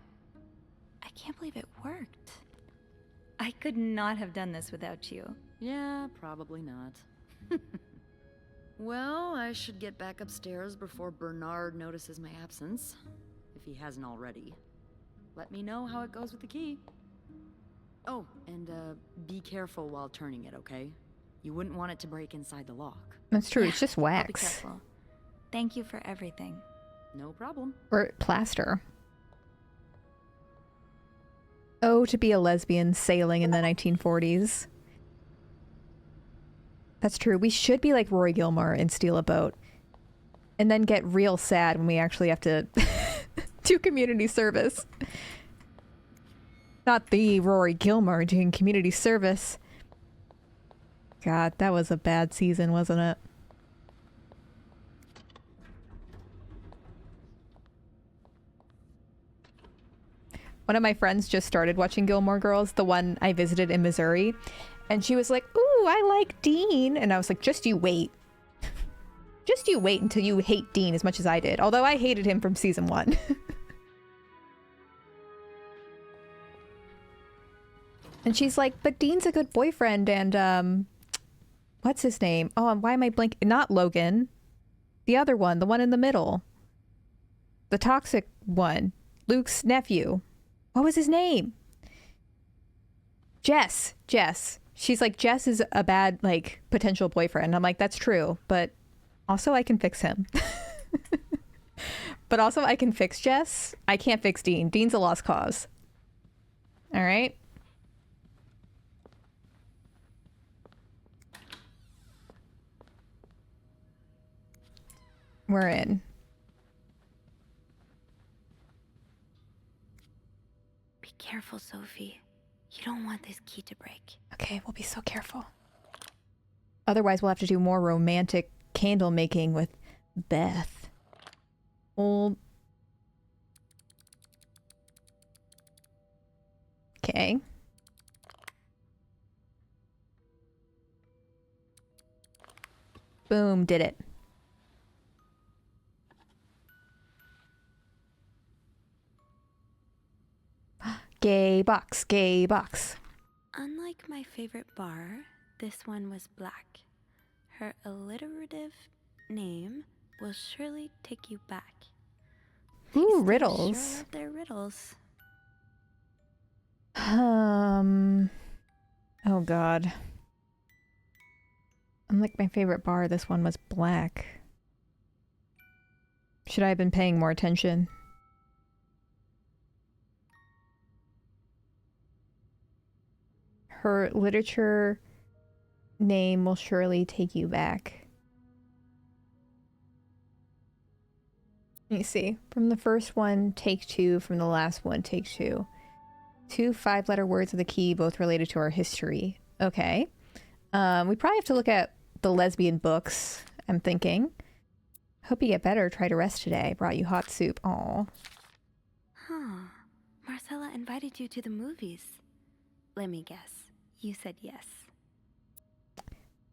I can't believe it worked. I could not have done this without you. Yeah, probably not. Well, I should get back upstairs before Bernard notices my absence. If he hasn't already. Let me know how it goes with the key. Oh, and be careful while turning it, okay? You wouldn't want it to break inside the lock. That's true. It's just I'll be wax careful. Thank you for everything. No problem. or plaster. Oh, to be a lesbian sailing in the 1940s. That's true. We should be like Rory Gilmore and steal a boat. And then get real sad when we actually have to do community service. Not the Rory Gilmore doing community service. God, that was a bad season, wasn't it? One of my friends just started watching Gilmore Girls, the one I visited in Missouri. And she was like, ooh, I like Dean. And I was like, just you wait. Just you wait until you hate Dean as much as I did. Although I hated him from season 1. And she's like, but Dean's a good boyfriend. And what's his name? Oh, why am I blanking? Not Logan. The other one. The one in the middle. The toxic one. Luke's nephew. What was his name? Jess. She's like, Jess is a bad, like, potential boyfriend. I'm like, that's true, but also I can fix him. But also I can fix Jess. I can't fix Dean. Dean's a lost cause. All right? We're in. Be careful, Sophie. You don't want this key to break. Okay, we'll be so careful. Otherwise, we'll have to do more romantic candle making with Beth. Old. Okay. Boom, did it. Gay box, gay box. Unlike my favorite bar, this one was black. Her alliterative name will surely take you back. Ooh, These things riddles. Sure love their riddles. Oh god. Unlike my favorite bar, this one was black. Should I have been paying more attention? Her literature name will surely take you back. Let me see. From the first one, take two. From the last one, take two. 2 5-letter words of the key, both related to our history. Okay. We probably have to look at the lesbian books, I'm thinking. Hope you get better. Try to rest today. Brought you hot soup. Aw. Huh. Marcella invited you to the movies. Let me guess. You said yes.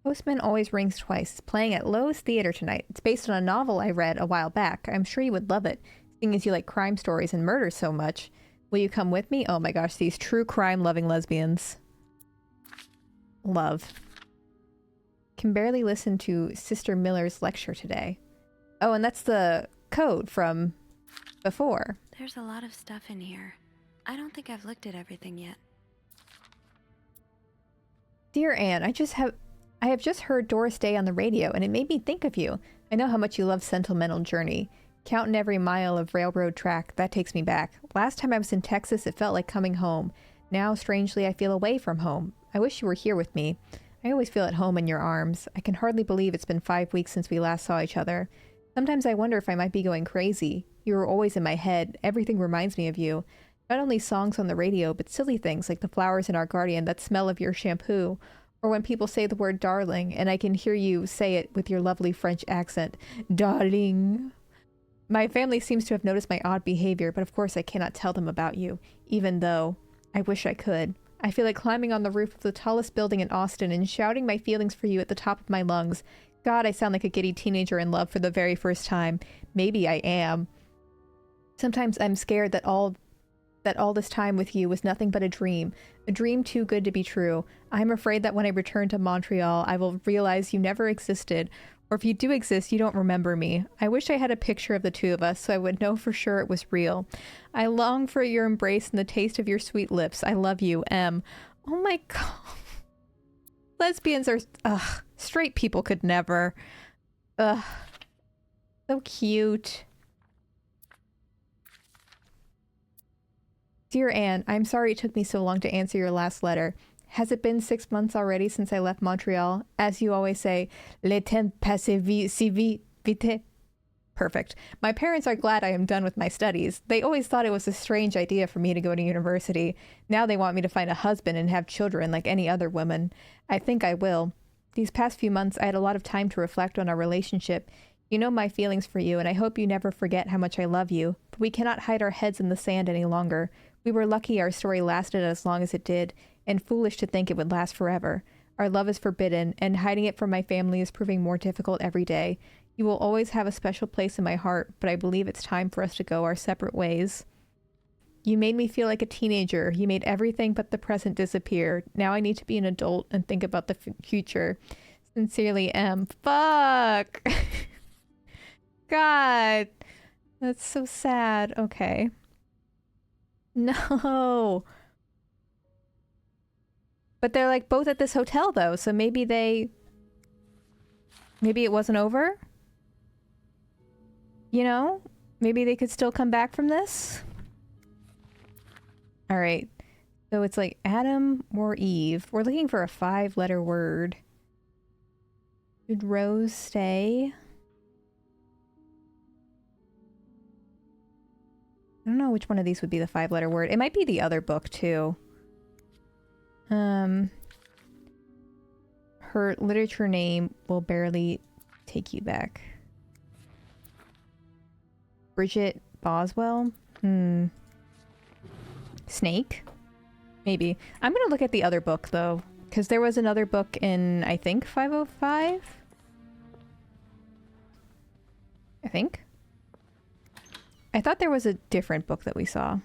Postman Always Rings Twice. It's playing at Lowe's Theater tonight. It's based on a novel I read a while back. I'm sure you would love it, seeing as you like crime stories and murder so much. Will you come with me? Oh my gosh, these true crime-loving lesbians. Love. Can barely listen to Sister Miller's lecture today. Oh, and that's the code from before. There's a lot of stuff in here. I don't think I've looked at everything yet. Dear Anne, I have just heard Doris Day on the radio, and it made me think of you. I know how much you love Sentimental Journey. Counting every mile of railroad track, that takes me back. Last time I was in Texas, it felt like coming home. Now, strangely, I feel away from home. I wish you were here with me. I always feel at home in your arms. I can hardly believe it's been 5 weeks since we last saw each other. Sometimes I wonder if I might be going crazy. You are always in my head. Everything reminds me of you. Not only songs on the radio, but silly things like the flowers in our garden that smell of your shampoo. Or when people say the word darling, and I can hear you say it with your lovely French accent. Darling. My family seems to have noticed my odd behavior, but of course I cannot tell them about you, even though I wish I could. I feel like climbing on the roof of the tallest building in Austin and shouting my feelings for you at the top of my lungs. God, I sound like a giddy teenager in love for the very first time. Maybe I am. Sometimes I'm scared that all this time with you was nothing but a dream too good to be true. I'm afraid that when I return to Montreal, I will realize you never existed, or if you do exist, you don't remember me. I wish I had a picture of the two of us so I would know for sure it was real. I long for your embrace and the taste of your sweet lips. I love you, M. Oh my god. Lesbians are... Ugh. Straight people could never. Ugh. So cute. Dear Anne, I'm sorry it took me so long to answer your last letter. Has it been 6 months already since I left Montreal? As you always say, le temps passe si vite. Perfect. My parents are glad I am done with my studies. They always thought it was a strange idea for me to go to university. Now they want me to find a husband and have children like any other woman. I think I will. These past few months, I had a lot of time to reflect on our relationship. You know my feelings for you, and I hope you never forget how much I love you. But we cannot hide our heads in the sand any longer. We were lucky our story lasted as long as it did, and foolish to think it would last forever. Our love is forbidden, and hiding it from my family is proving more difficult every day. You will always have a special place in my heart, but I believe it's time for us to go our separate ways. You made me feel like a teenager. You made everything but the present disappear. Now I need to be an adult and think about the future. Sincerely, M. Fuck! God! That's so sad. Okay. No! But they're like both at this hotel though, so maybe it wasn't over? You know? Maybe they could still come back from this? Alright. So it's like Adam or Eve. We're looking for a 5-letter word. Should Rose stay? I don't know which one of these would be the 5-letter word. It might be the other book too. Her literature name will barely take you back. Bridget Boswell? Snake? Maybe. I'm gonna look at the other book though, because there was another book in, I think, 505? I think. I thought there was a different book that we saw.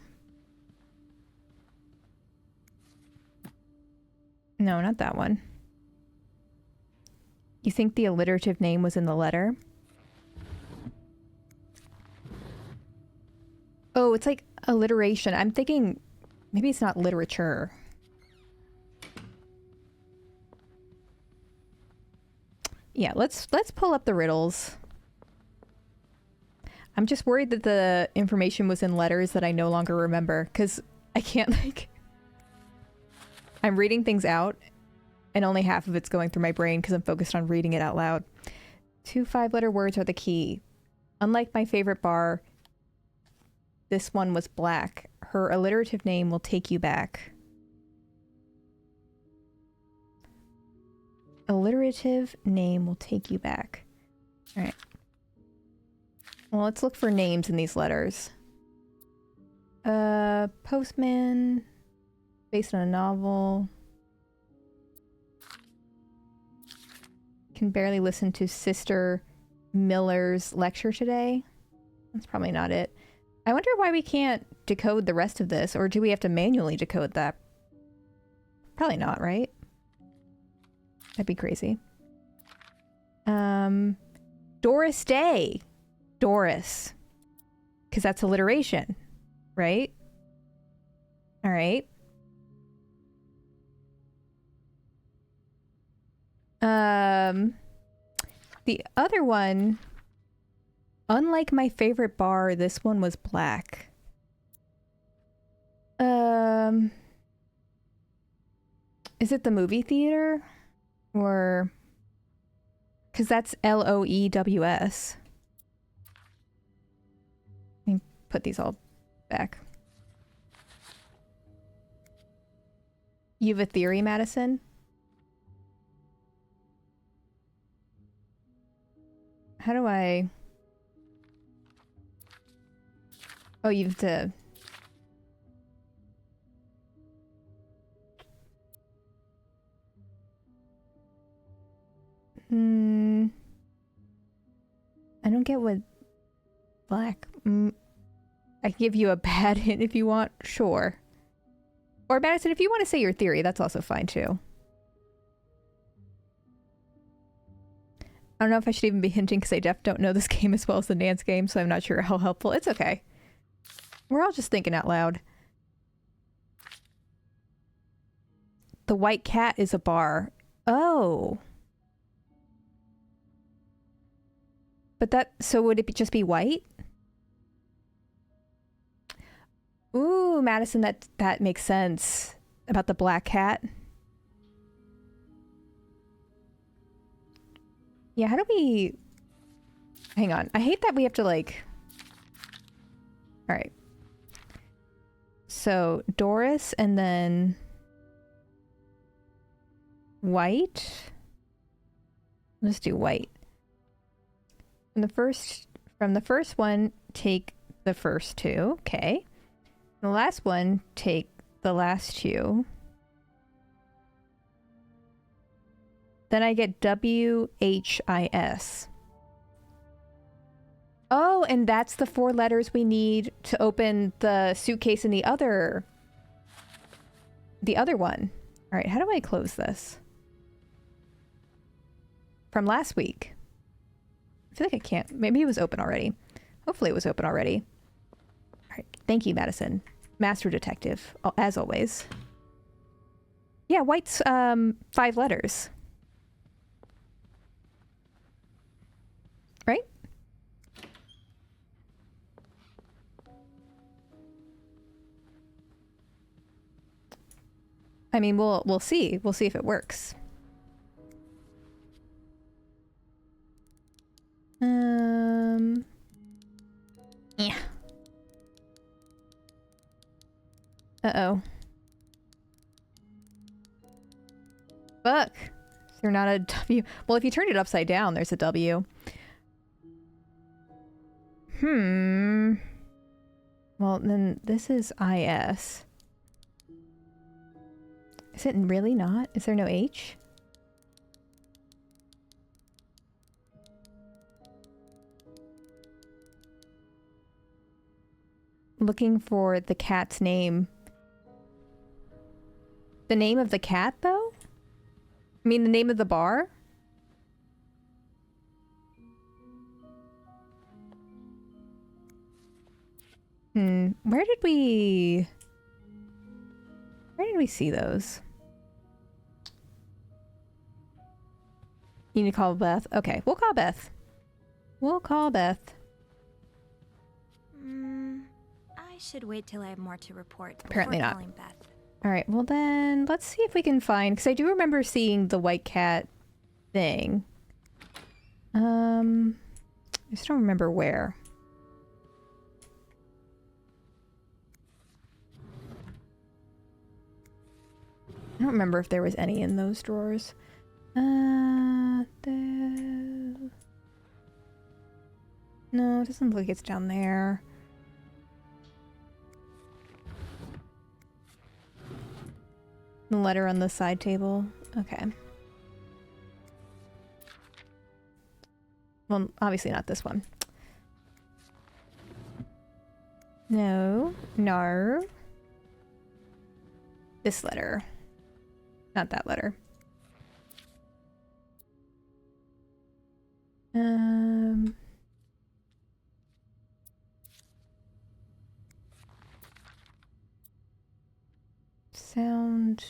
No, not that one. You think the alliterative name was in the letter? Oh, it's like alliteration. I'm thinking maybe it's not literature. Yeah, let's pull up the riddles. I'm just worried that the information was in letters that I no longer remember, because I can't, like... I'm reading things out, and only half of it's going through my brain because I'm focused on reading it out loud. 2 5-letter words are the key. Unlike my favorite bar, this one was black. Her alliterative name will take you back. Alliterative name will take you back. Alright. Well, let's look for names in these letters. Postman. Based on a novel. Can barely listen to Sister Miller's lecture today. That's probably not it. I wonder why we can't decode the rest of this, or do we have to manually decode that? Probably not, right? That'd be crazy. Doris Day. Doris. Because that's alliteration, right? All right. The other one, unlike my favorite bar, this one was black. Is it the movie theater? Or... because that's LOEWS. Let me put these all back. You have a theory, Madison? How do I... oh, you have to... I don't get what... black... I can give you a bad hint if you want. Sure. Or Madison, if you want to say your theory, that's also fine too. I don't know if I should even be hinting because I don't know this game as well as the Nance game, so I'm not sure how helpful. It's okay. We're all just thinking out loud. The White Cat is a bar. Oh. But that... so would it just be white? Ooh, Madison, that makes sense. About the black cat. Yeah, how do we... hang on. I hate that we have to, like... alright. So, Doris and then... white? Let's do white. From the first one, take the first two. Okay. The last one, take the last two. Then I get WHIS. Oh, and that's the 4 letters we need to open the suitcase in the other one. All right, how do I close this? From last week. I feel like I can't. Maybe it was open already. Hopefully it was open already. All right, thank you, Madison. Master detective, as always. Yeah, white's 5 letters. Right? I mean, we'll see. We'll see if it works. Yeah. Uh-oh. Fuck. They're not a W. Well, if you turn it upside down, there's a W. Well, then this is IS. Is it really not? Is there no H? looking for the cat's name. The name of the cat, though? I mean, the name of the bar? Where did we see those? You need to call Beth? Okay, we'll call Beth. We'll call Beth. I should wait till I have more to report. Apparently before not. Calling Beth. Alright, well then, let's see if we can find... Because I do remember seeing the white cat thing. I just don't remember where. I don't remember if there was any in those drawers. No, it doesn't look like it's down there. The letter on the side table. Okay. Well, obviously not this one. No. No. This letter. Not that letter. Sound.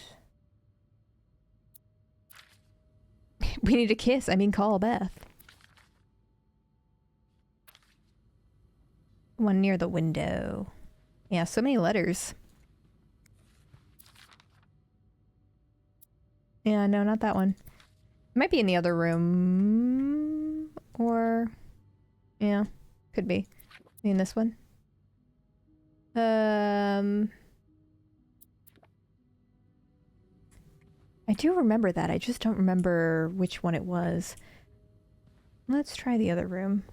We need a kiss. I mean, call Beth. One near the window. Yeah, so many letters. Yeah, no, not that one. It might be in the other room. Or... Yeah, could be. In this one. I do remember that. I just don't remember which one it was. Let's try the other room.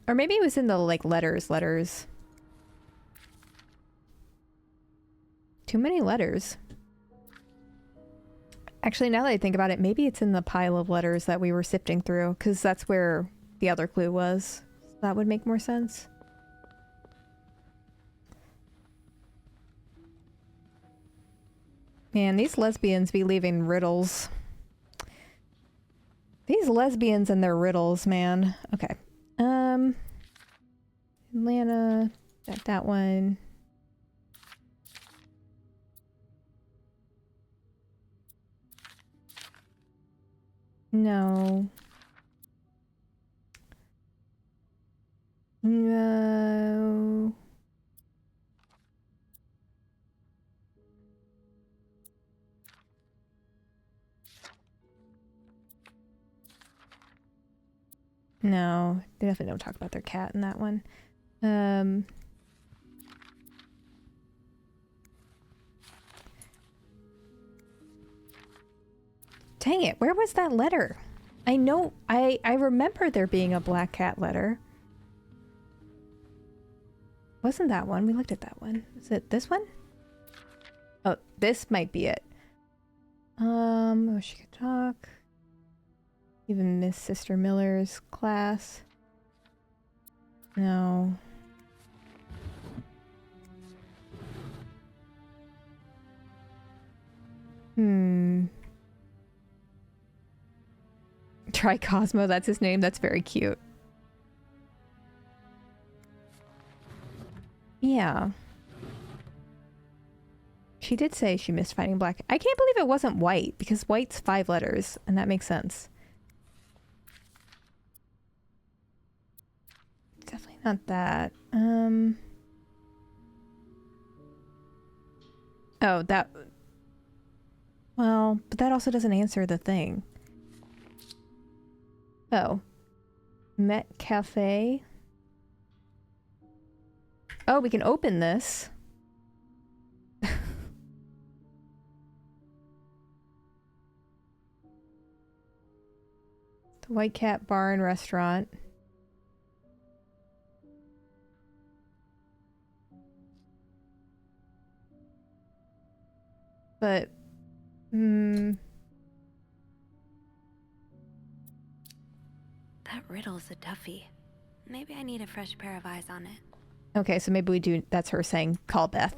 Or maybe it was in the, like, letters. Too many letters. Actually, now that I think about it, maybe it's in the pile of letters that we were sifting through, because that's where the other clue was. So that would make more sense. Man, these lesbians be leaving riddles. These lesbians and their riddles, man. Okay. Atlanta. That one. No. No. No, they definitely don't talk about their cat in that one. Dang it, where was that letter? I know, I remember there being a black cat letter. Wasn't that one? We looked at that one. Is it this one? Oh, this might be it. Oh, she could talk. Even Miss Sister Miller's class. No. Try Cosmo, that's his name. That's very cute. Yeah. She did say she missed finding black. I can't believe it wasn't white, because white's 5 letters, and that makes sense. Definitely not that. Oh, that... Well, but that also doesn't answer the thing. Oh. Met Cafe. Oh, we can open this. The White Cat Bar and Restaurant. But, That riddle's a toughie. Maybe I need a fresh pair of eyes on it. okay, so maybe we do, that's her saying, call Beth.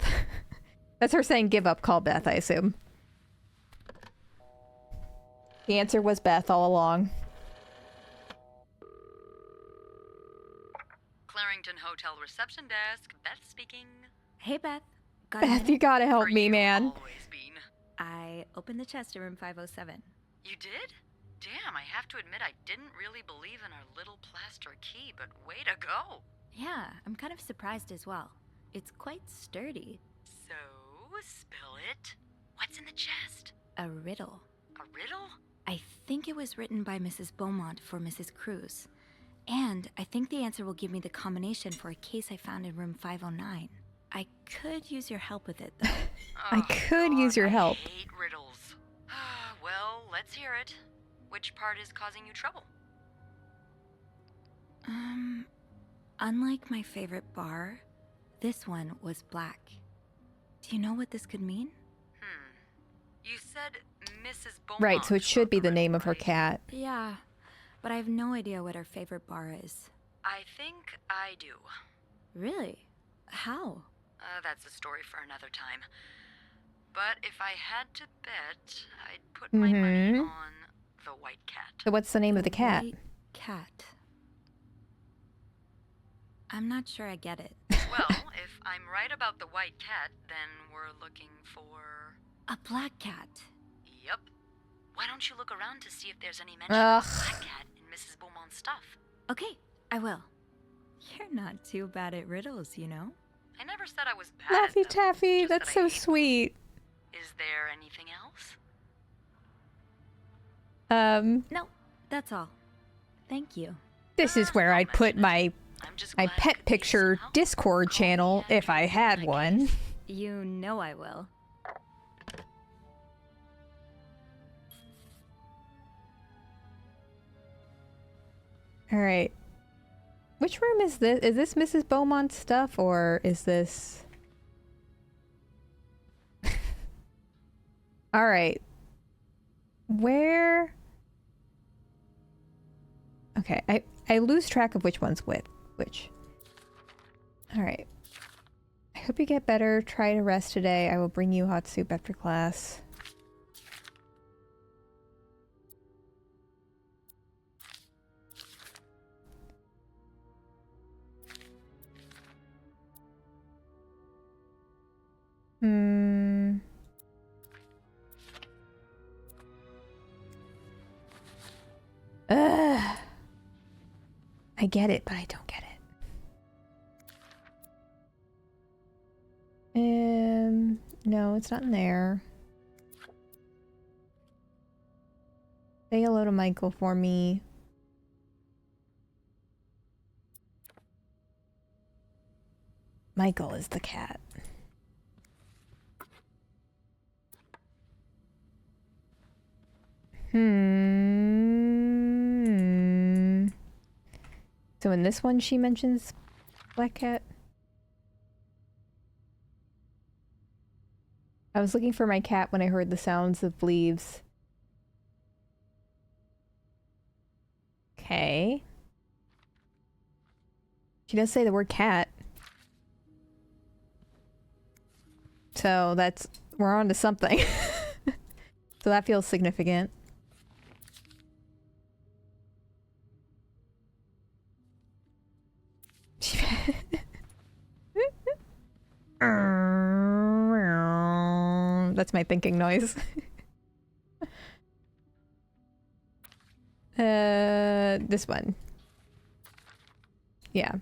That's her saying, give up, call Beth, I assume. The answer was Beth all along. Clarington Hotel reception desk. Beth speaking. Hey, Beth. Got a Beth, minute? you gotta help For me, you, man. always been. I opened the chest in room 507. You did? Damn, I have to admit I didn't really believe in our little plaster key, but way to go. Yeah, I'm kind of surprised as well. It's quite sturdy. So, spill it. What's in the chest? A riddle. A riddle? I think it was written by Mrs. Beaumont for Mrs. Cruz. And I think the answer will give me the combination for a case I found in room 509. I could use your help with it, though. I could use your help. I hate riddles. Well, let's hear it. Which part is causing you trouble? Unlike my favorite bar, this one was black. Do you know what this could mean? You said Mrs. Beaumont. Right, so it should be the correct, name of her right? cat. Yeah, but I have no idea what her favorite bar is. I think I do. Really? How? That's a story for another time. But if I had to bet, I'd put my money on the white cat. So what's the name of the cat? White cat. I'm not sure I get it. Well, if I'm right about the white cat, then we're looking for... A black cat. Yep. Why don't you look around to see if there's any mention Ugh. of the black cat in Mrs. Beaumont's stuff? Okay, I will. You're not too bad at riddles, you know? I never said I was bad Laffy at them, Taffy, just that's that I so hate sweet. them. Is there anything else? No, that's all. Thank you. This is where I'd put my I'm just my glad I pet could be of picture some help. Discord Call me channel if I anytime had in one. case. You know I will. All right. Which room is this? Is this Mrs. Beaumont's stuff or is this... All right. Where... Okay, I lose track of which one's which. All right. I hope you get better. Try to rest today. I will bring you hot soup after class. Ugh. I get it, but I don't get it. No, it's not in there. Say hello to Michael for me. Michael is the cat. So in this one she mentions Black Cat? I was looking for my cat when I heard the sounds of leaves. Okay. She does say the word cat. So that's... we're on to something. So that feels significant. That's my thinking noise. This one. Yeah.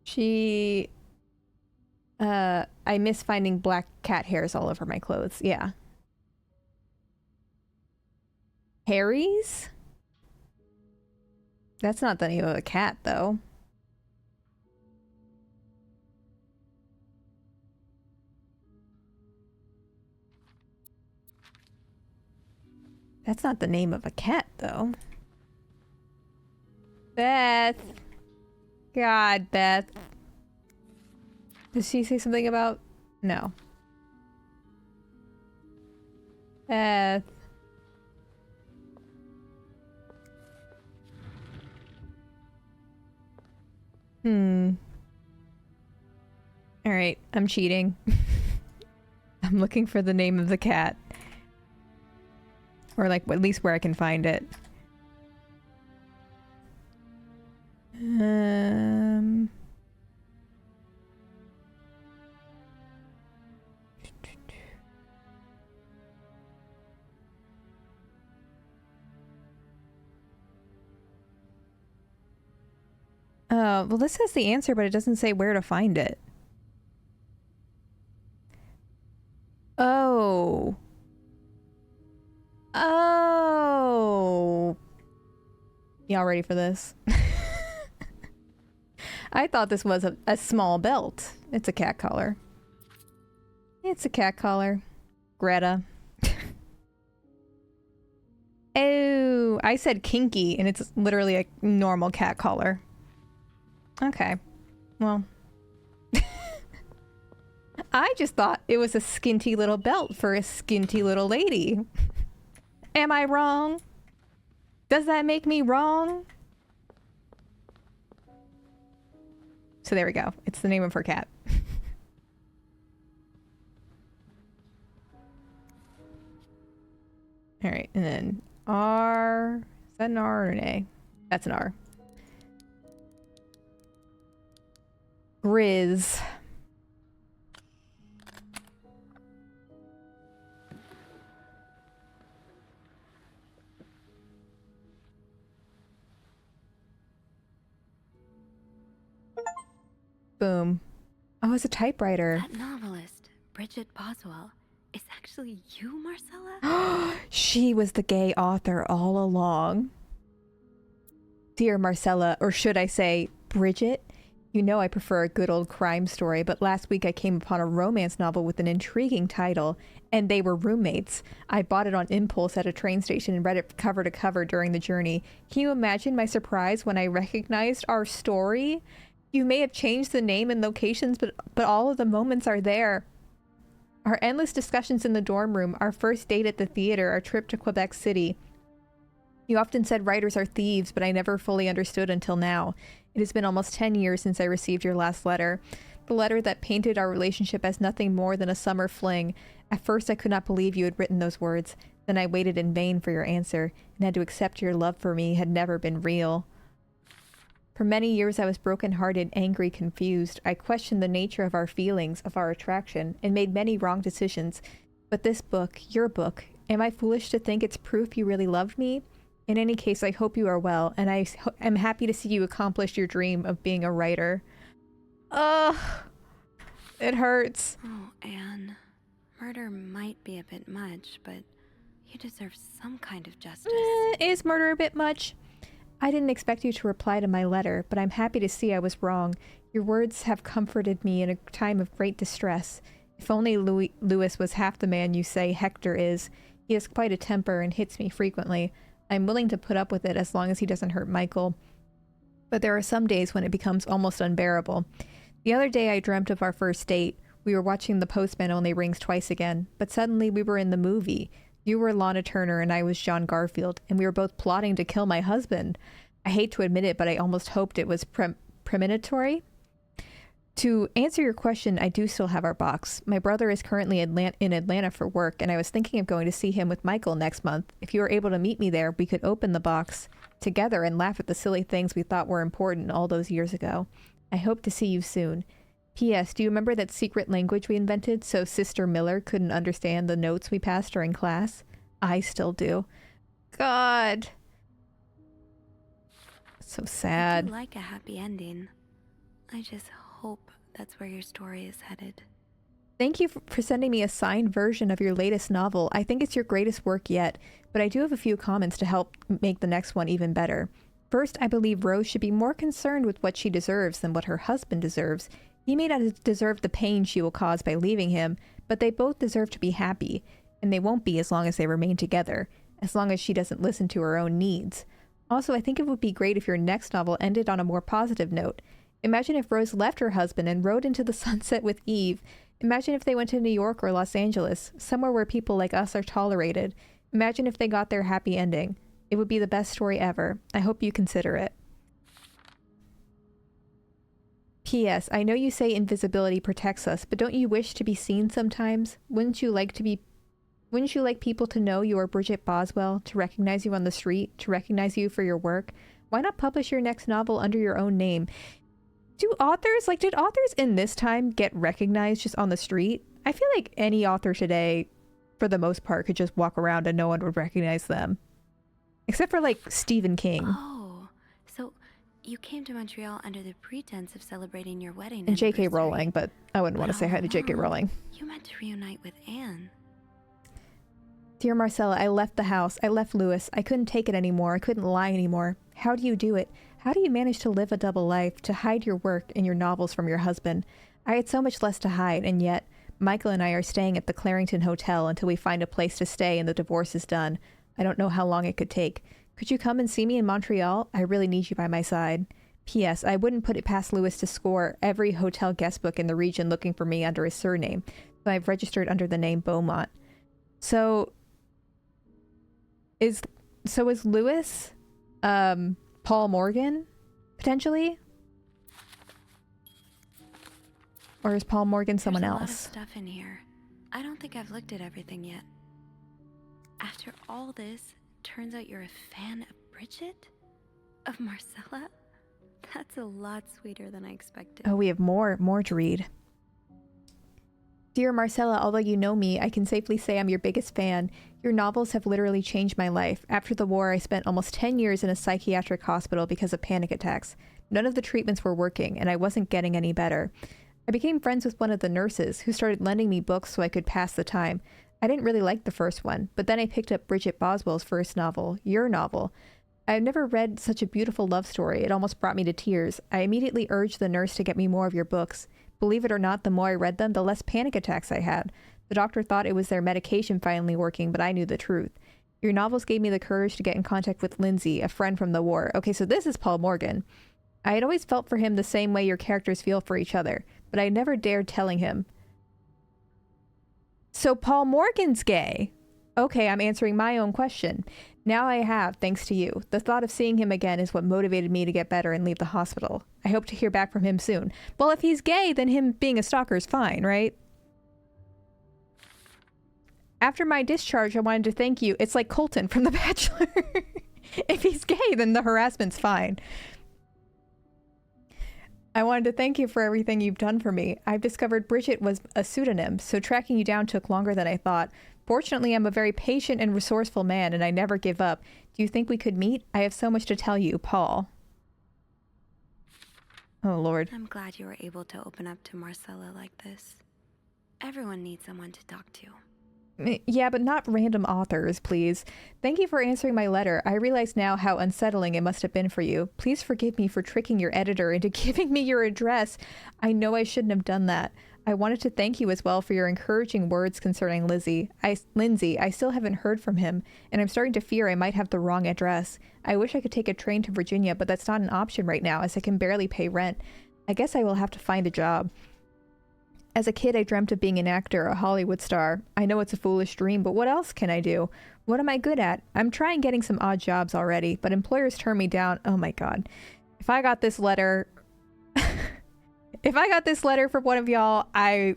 She... I miss finding black cat hairs all over my clothes. Yeah. Harry's? That's not the name of a cat, though. That's not the name of a cat, though. Beth. God, Beth. Does she say something about... No. Beth. Alright, I'm cheating. I'm looking for the name of the cat. Or like at least where I can find it. Well, this has the answer, but it doesn't say where to find it. Oh. Oh. Y'all ready for this? I thought this was a small belt. It's a cat collar. It's a cat collar. Greta. Oh, I said kinky, and it's literally a normal cat collar. Okay. Well. I just thought it was a skinty little belt for a skinty little lady. Am I wrong? Does that make me wrong? So there we go. It's the name of her cat. All right, and then R. Is that an R or an A? That's an R. Grizz. Boom. Oh, it's a typewriter. That novelist, Bridget Boswell, is actually you, Marcella? She was the gay author all along. Dear Marcella, or should I say, Bridget? You know I prefer a good old crime story, but last week I came upon a romance novel with an intriguing title, and they were roommates. I bought it on impulse at a train station and read it cover to cover during the journey. Can you imagine my surprise when I recognized our story? You may have changed the name and locations, but all of the moments are there. Our endless discussions in the dorm room, our first date at the theater, our trip to Quebec City. You often said writers are thieves, but I never fully understood until now. It has been almost 10 years since I received your last letter. The letter that painted our relationship as nothing more than a summer fling. At first I could not believe you had written those words. Then I waited in vain for your answer, and had to accept your love for me had never been real. For many years I was broken-hearted, angry, confused. I questioned the nature of our feelings, of our attraction, and made many wrong decisions. But this book, your book, am I foolish to think it's proof you really loved me? In any case, I hope you are well, and I am happy to see you accomplish your dream of being a writer. Ugh! It hurts. Oh, Anne. Murder might be a bit much, but you deserve some kind of justice. Is murder a bit much? I didn't expect you to reply to my letter, but I'm happy to see I was wrong. Your words have comforted me in a time of great distress. If only Louis was half the man you say Hector is. He has quite a temper and hits me frequently. I'm willing to put up with it as long as he doesn't hurt Michael. But there are some days when it becomes almost unbearable. The other day I dreamt of our first date. We were watching The Postman Only Rings Twice Again, but suddenly we were in the movie. You were Lana Turner and I was John Garfield, and we were both plotting to kill my husband. I hate to admit it, but I almost hoped it was premonitory. To answer your question, I do still have our box. My brother is currently in Atlanta for work, and I was thinking of going to see him with Michael next month. If you were able to meet me there, we could open the box together and laugh at the silly things we thought were important all those years ago. I hope to see you soon. P.S. Do you remember that secret language we invented so Sister Miller couldn't understand the notes we passed during class? I still do. God. So sad. I do like a happy ending. I just hope that's where your story is headed. Thank you for sending me a signed version of your latest novel. I think it's your greatest work yet, but I do have a few comments to help make the next one even better. First, I believe Rose should be more concerned with what she deserves than what her husband deserves. He may not deserve the pain she will cause by leaving him, but they both deserve to be happy, and they won't be as long as they remain together, as long as she doesn't listen to her own needs. Also, I think it would be great if your next novel ended on a more positive note. Imagine if Rose left her husband and rode into the sunset with Eve. Imagine if they went to New York or Los Angeles, somewhere where people like us are tolerated. Imagine if they got their happy ending. It would be the best story ever. I hope you consider it. P.S. I know you say invisibility protects us, but don't you wish to be seen sometimes? Wouldn't you like people to know you are Bridget Boswell, to recognize you on the street, to recognize you for your work? Why not publish your next novel under your own name? Did authors in this time get recognized just on the street? I feel like any author today, for the most part, could just walk around and no one would recognize them. Except for, like, Stephen King. Oh, so you came to Montreal under the pretense of celebrating your wedding And J.K. anniversary. Rowling, but I wouldn't want to say hi to J.K. Rowling. You meant to reunite with Anne. Dear Marcella, I left the house. I left Lewis. I couldn't take it anymore. I couldn't lie anymore. How do you do it? How do you manage to live a double life, to hide your work and your novels from your husband? I had so much less to hide, and yet Michael and I are staying at the Clarington Hotel until we find a place to stay and the divorce is done. I don't know how long it could take. Could you come and see me in Montreal? I really need you by my side. P.S. I wouldn't put it past Lewis to score every hotel guest book in the region looking for me under his surname, so I've registered under the name Beaumont. So is Lewis Paul Morgan, potentially? Or is Paul Morgan someone There's else? A lot of stuff in here. I don't think I've looked at everything yet. After all this, turns out you're a fan of Bridget? Of Marcella? That's a lot sweeter than I expected. Oh, we have more to read. Dear Marcella, although you know me, I can safely say I'm your biggest fan. Your novels have literally changed my life. After the war, I spent almost 10 years in a psychiatric hospital because of panic attacks. None of the treatments were working, and I wasn't getting any better. I became friends with one of the nurses, who started lending me books so I could pass the time. I didn't really like the first one, but then I picked up Bridget Boswell's first novel, your novel. I've never read such a beautiful love story. It almost brought me to tears. I immediately urged the nurse to get me more of your books. Believe it or not, the more I read them, the less panic attacks I had. The doctor thought it was their medication finally working, but I knew the truth. Your novels gave me the courage to get in contact with Lindsay, a friend from the war. Okay, so this is Paul Morgan. I had always felt for him the same way your characters feel for each other, but I never dared telling him. So Paul Morgan's gay. Okay, I'm answering my own question. Now I have, thanks to you. The thought of seeing him again is what motivated me to get better and leave the hospital. I hope to hear back from him soon. Well, if he's gay, then him being a stalker is fine, right? After my discharge, I wanted to thank you. It's like Colton from The Bachelor. If he's gay, then the harassment's fine. I wanted to thank you for everything you've done for me. I've discovered Bridget was a pseudonym, so tracking you down took longer than I thought. Fortunately, I'm a very patient and resourceful man, and I never give up. Do you think we could meet? I have so much to tell you, Paul. Oh, Lord. I'm glad you were able to open up to Marcella like this. Everyone needs someone to talk to. Yeah, but not random authors, please. Thank you for answering my letter. I realize now how unsettling it must have been for you. Please forgive me for tricking your editor into giving me your address. I know I shouldn't have done that. I wanted to thank you as well for your encouraging words concerning Lindsay. I still haven't heard from him, and I'm starting to fear I might have the wrong address. I wish I could take a train to Virginia, but that's not an option right now, as I can barely pay rent. I guess I will have to find a job. As a kid, I dreamt of being an actor, a Hollywood star. I know it's a foolish dream, but what else can I do? What am I good at? I'm trying getting some odd jobs already, but employers turn me down. Oh my God. If I got this letter... If I got this letter from one of y'all, I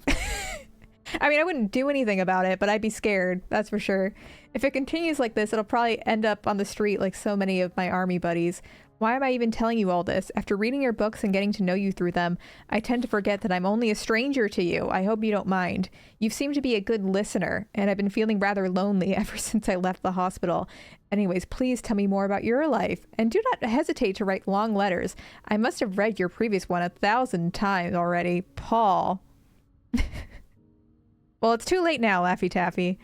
mean, I wouldn't do anything about it, but I'd be scared. That's for sure. If it continues like this, it'll probably end up on the street like so many of my army buddies. Why am I even telling you all this? After reading your books and getting to know you through them, I tend to forget that I'm only a stranger to you. I hope you don't mind. You seem to be a good listener, and I've been feeling rather lonely ever since I left the hospital. Anyways, please tell me more about your life, and do not hesitate to write long letters. I must have read your previous one 1,000 times already. Paul. Well, it's too late now, Laffy Taffy.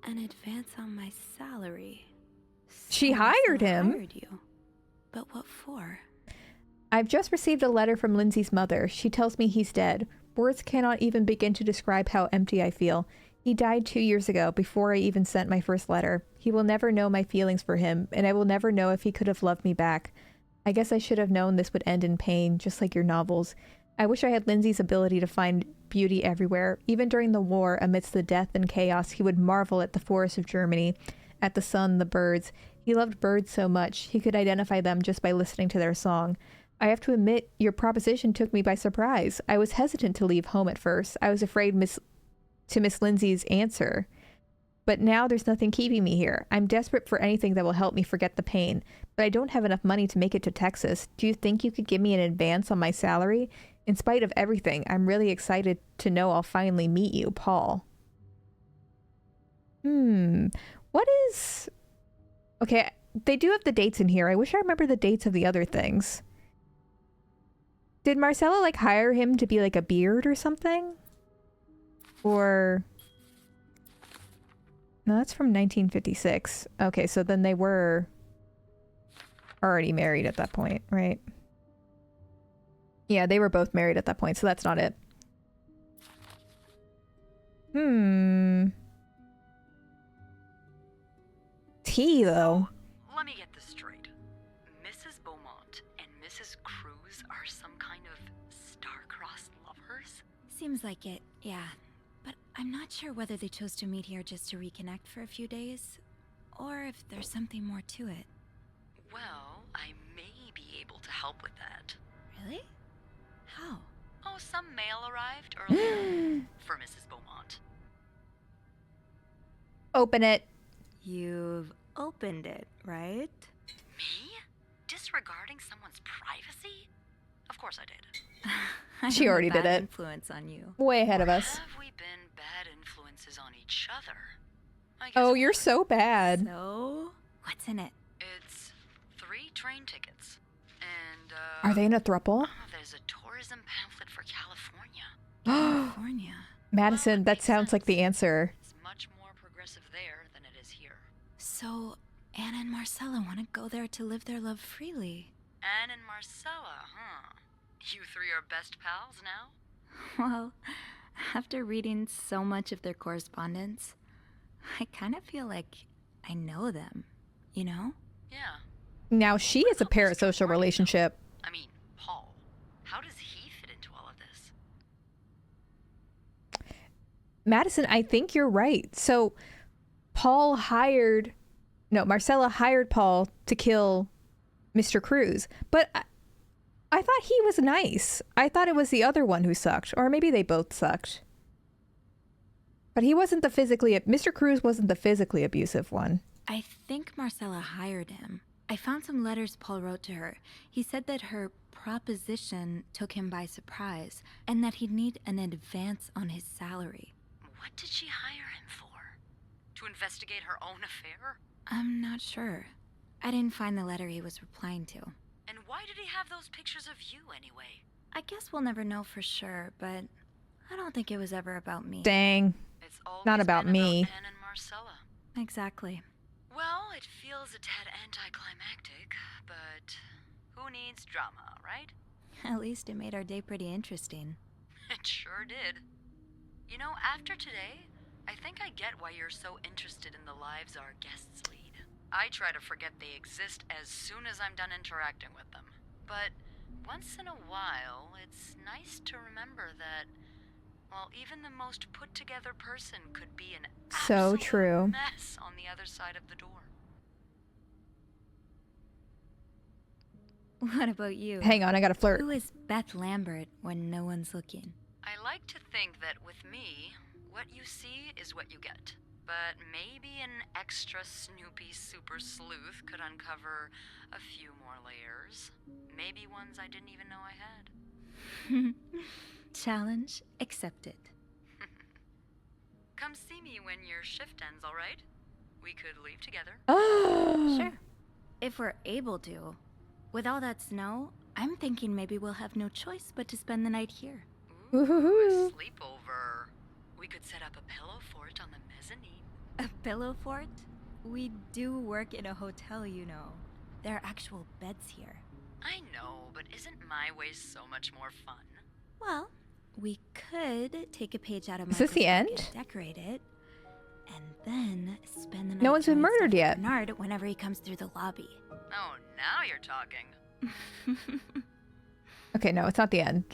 An advance on my salary. She hired him. Hired you. But what for? I've just received a letter from Lindsay's mother. She tells me he's dead. Words cannot even begin to describe how empty I feel. He died 2 years ago, before I even sent my first letter. He will never know my feelings for him, and I will never know if he could have loved me back. I guess I should have known this would end in pain, just like your novels. I wish I had Lindsay's ability to find beauty everywhere. Even during the war, amidst the death and chaos, he would marvel at the forests of Germany, at the sun, the birds. He loved birds so much, he could identify them just by listening to their song. I have to admit, your proposition took me by surprise. I was hesitant to leave home at first. I was afraid Miss Lindsay's answer. But now there's nothing keeping me here. I'm desperate for anything that will help me forget the pain. But I don't have enough money to make it to Texas. Do you think you could give me an advance on my salary? In spite of everything, I'm really excited to know I'll finally meet you, Paul. What is... Okay, they do have the dates in here. I wish I remember the dates of the other things. Did Marcella, like, hire him to be, like, a beard or something? Or... No, that's from 1956. Okay, so then they were already married at that point, right? Yeah, they were both married at that point, so that's not it. Tea, though. Let me get this straight. Mrs. Beaumont and Mrs. Cruz are some kind of star-crossed lovers? Seems like it, yeah. But I'm not sure whether they chose to meet here just to reconnect for a few days, or if there's something more to it. Well, I may be able to help with that. Really? How? Oh, some mail arrived earlier for Mrs. Beaumont. Open it. You've opened it, right? Me? Disregarding someone's privacy? Of course I did. She already did it. Influence on you. Way ahead of us. Have we been bad influences on each other? I guess Oh, you're so bad. So, what's in it? It's 3 train tickets. And, Are they in a throuple? there's a tourism pamphlet for California. California. Madison, that sounds like the answer. It's much more progressive there than it is here. So, Anna and Marcella want to go there to live their love freely. Anne and Marcella, huh? You 3 are best pals now? Well, after reading so much of their correspondence, I kind of feel like I know them, you know? Yeah. Now she is a parasocial relationship. I mean, Paul. How does he fit into all of this? Madison, I think you're right. So Marcella hired Paul to kill Mr. Cruz. But I thought he was nice. I thought it was the other one who sucked. Or maybe they both sucked. But he wasn't Mr. Cruz wasn't the physically abusive one. I think Marcella hired him. I found some letters Paul wrote to her. He said that her proposition took him by surprise, and that he'd need an advance on his salary. What did she hire him for? To investigate her own affair? I'm not sure. I didn't find the letter he was replying to. And why did he have those pictures of you anyway? I guess we'll never know for sure, but I don't think it was ever about me. Dang. It's always Not about been me. About Anne and Marcella. Exactly. Well, it feels a tad anticlimactic, but who needs drama, right? At least it made our day pretty interesting. It sure did. You know, after today, I think I get why you're so interested in the lives our guests lead. I try to forget they exist as soon as I'm done interacting with them. But once in a while, it's nice to remember that, well, even the most put-together person could be an So absolute true. mess on the other side of the door. What about you? Hang on, I gotta flirt. Who is Beth Lambert when no one's looking? I like to think that with me, what you see is what you get. But maybe an extra Snoopy super sleuth could uncover a few more layers. Maybe ones I didn't even know I had. Challenge accepted. Come see me when your shift ends, all right? We could leave together. Oh. Sure. If we're able to. With all that snow, I'm thinking maybe we'll have no choice but to spend the night here. Ooh, a Woohoo. sleepover. We could set up a pillow fort on the mezzanine. A pillow fort? We do work in a hotel, you know. There are actual beds here. I know, but isn't my way so much more fun? Well, we could take a page out of Is this the Michael's end? book and decorate it, and then spend the night. No one's been doing stuff murdered with yet. Bernard, whenever he comes through the lobby. Oh, now you're talking. Okay, no, it's not the end.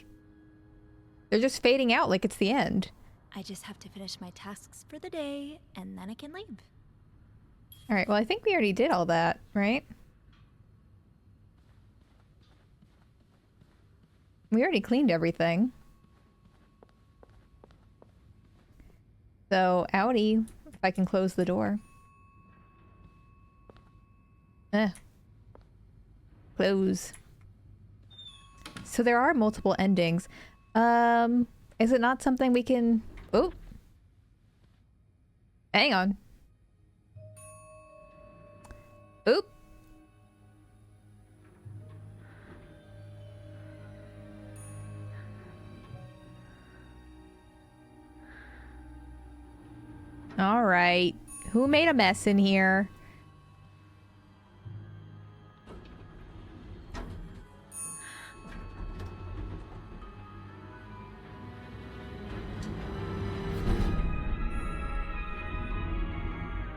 They're just fading out like it's the end. I just have to finish my tasks for the day, and then I can leave. Alright, well I think we already did all that, right? We already cleaned everything. So, outie, if I can close the door. Close. So there are multiple endings. Is it not something we can... Oh! Hang on. Oop! Alright. Who made a mess in here?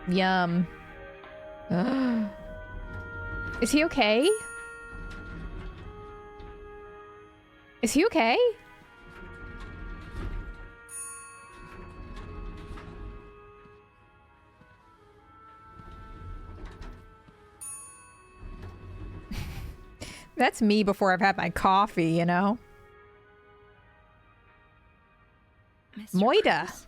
Yum. Is he okay? Is he okay? That's me before I've had my coffee, you know? Mr. Moida. Cruz.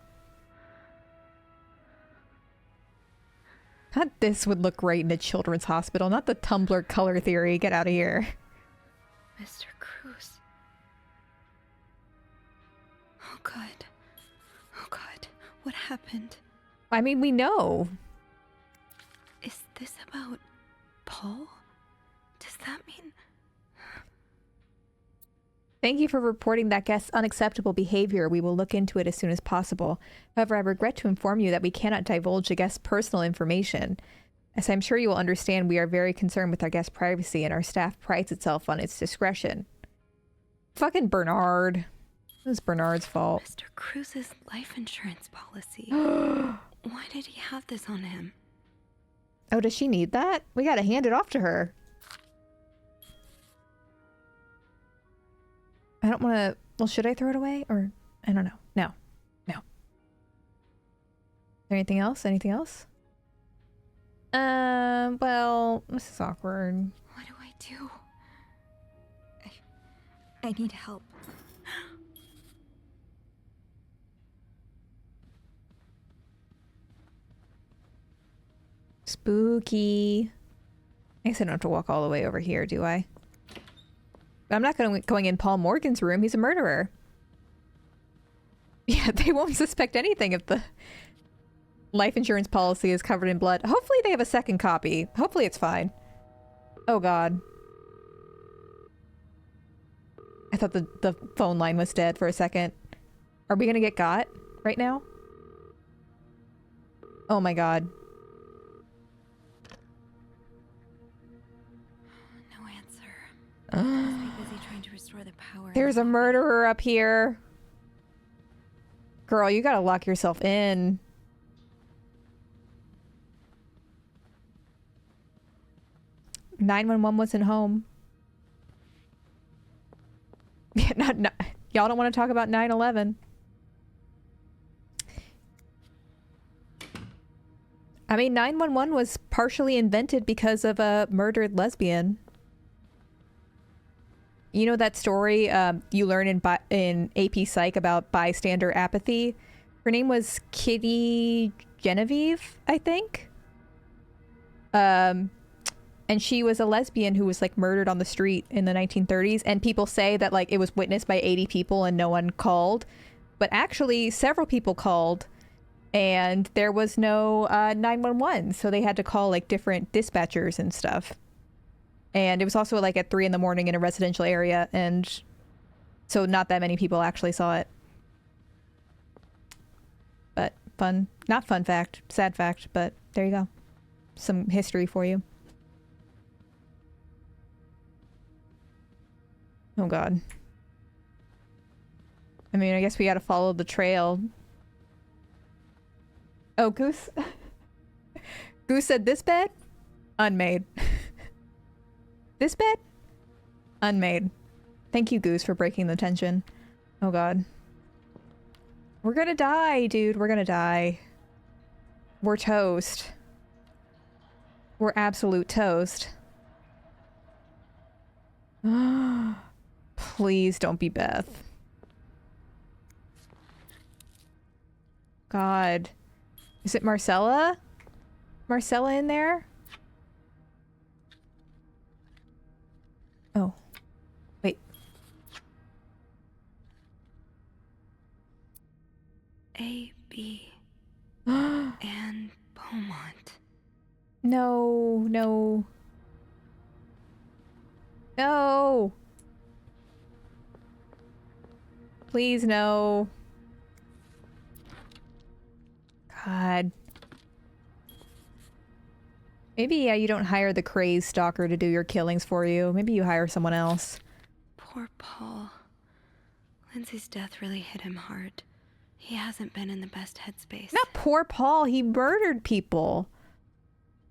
Thought this would look great in a children's hospital, not the Tumblr color theory. Get out of here. Mr. Cruz. Oh god. Oh god. What happened? I mean, we know. Is this about Paul? Does that mean... Thank you for reporting that guest's unacceptable behavior. We will look into it as soon as possible. However, I regret to inform you that we cannot divulge a guest's personal information. As I'm sure you will understand, we are very concerned with our guest's privacy, and our staff prides itself on its discretion. Fucking Bernard. It was Bernard's fault. Mr. Cruz's life insurance policy. Why did he have this on him? Oh, does she need that? We gotta hand it off to her. I don't want to... Well, should I throw it away? Or... I don't know. No. No. Is there anything else? Anything else? Well, this is awkward. What do I do? I need help. Spooky. I guess I don't have to walk all the way over here, do I? I'm not going in Paul Morgan's room. He's a murderer. Yeah, they won't suspect anything if the life insurance policy is covered in blood. Hopefully they have a second copy. Hopefully it's fine. Oh god. I thought the phone line was dead for a second. Are we gonna get got right now? Oh my god. No answer. I must be busy trying to restore the power. There's a murderer up here. Girl, you gotta lock yourself in. "911 wasn't home." Yeah, not y'all don't want to talk about 9/11. I mean, 911 was partially invented because of a murdered lesbian. You know that story you learn in AP Psych about bystander apathy? Her name was Kitty Genevieve, I think. And she was a lesbian who was like murdered on the street in the 1930s. And people say that like it was witnessed by 80 people and no one called. But actually several people called and there was no 911. So they had to call like different dispatchers and stuff. And it was also like at 3 in the morning in a residential area. And so not that many people actually saw it. But fun, not fun fact, sad fact, but there you go. Some history for you. Oh god. I mean, I guess we gotta follow the trail. Oh, Goose. Goose said this bed? Unmade. This bed? Unmade. Thank you, Goose, for breaking the tension. Oh god. We're gonna die, dude. We're gonna die. We're toast. We're absolute toast. Please don't be Beth. God. Is it Marcella? Marcella in there? Oh. Wait. A, B, and Beaumont. No, no. No! Please, no. God. Maybe, yeah, you don't hire the crazed stalker to do your killings for you. Maybe you hire someone else. Poor Paul. Lindsay's death really hit him hard. He hasn't been in the best headspace. Not poor Paul, he murdered people.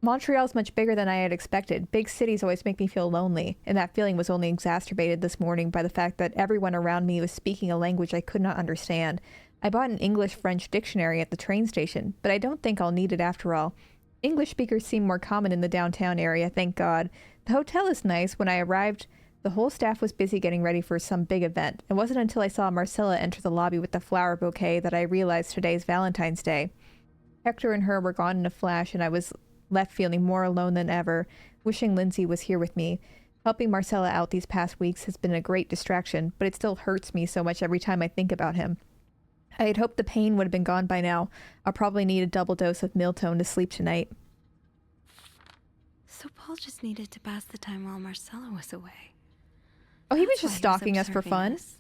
Montreal's much bigger than I had expected. Big cities always make me feel lonely, and that feeling was only exacerbated this morning by the fact that everyone around me was speaking a language I could not understand. I bought an English-French dictionary at the train station, but I don't think I'll need it after all. English speakers seem more common in the downtown area, thank God. The hotel is nice. When I arrived, the whole staff was busy getting ready for some big event. It wasn't until I saw Marcella enter the lobby with the flower bouquet that I realized today's Valentine's Day. Hector and her were gone in a flash, and I was left feeling more alone than ever, wishing Lindsay was here with me. Helping Marcella out these past weeks has been a great distraction, but it still hurts me so much every time I think about him. I had hoped the pain would have been gone by now. I'll probably need a double dose of Miltone to sleep tonight. So Paul just needed to pass the time while Marcella was away. Oh, he was That's just why stalking us for observing fun? us.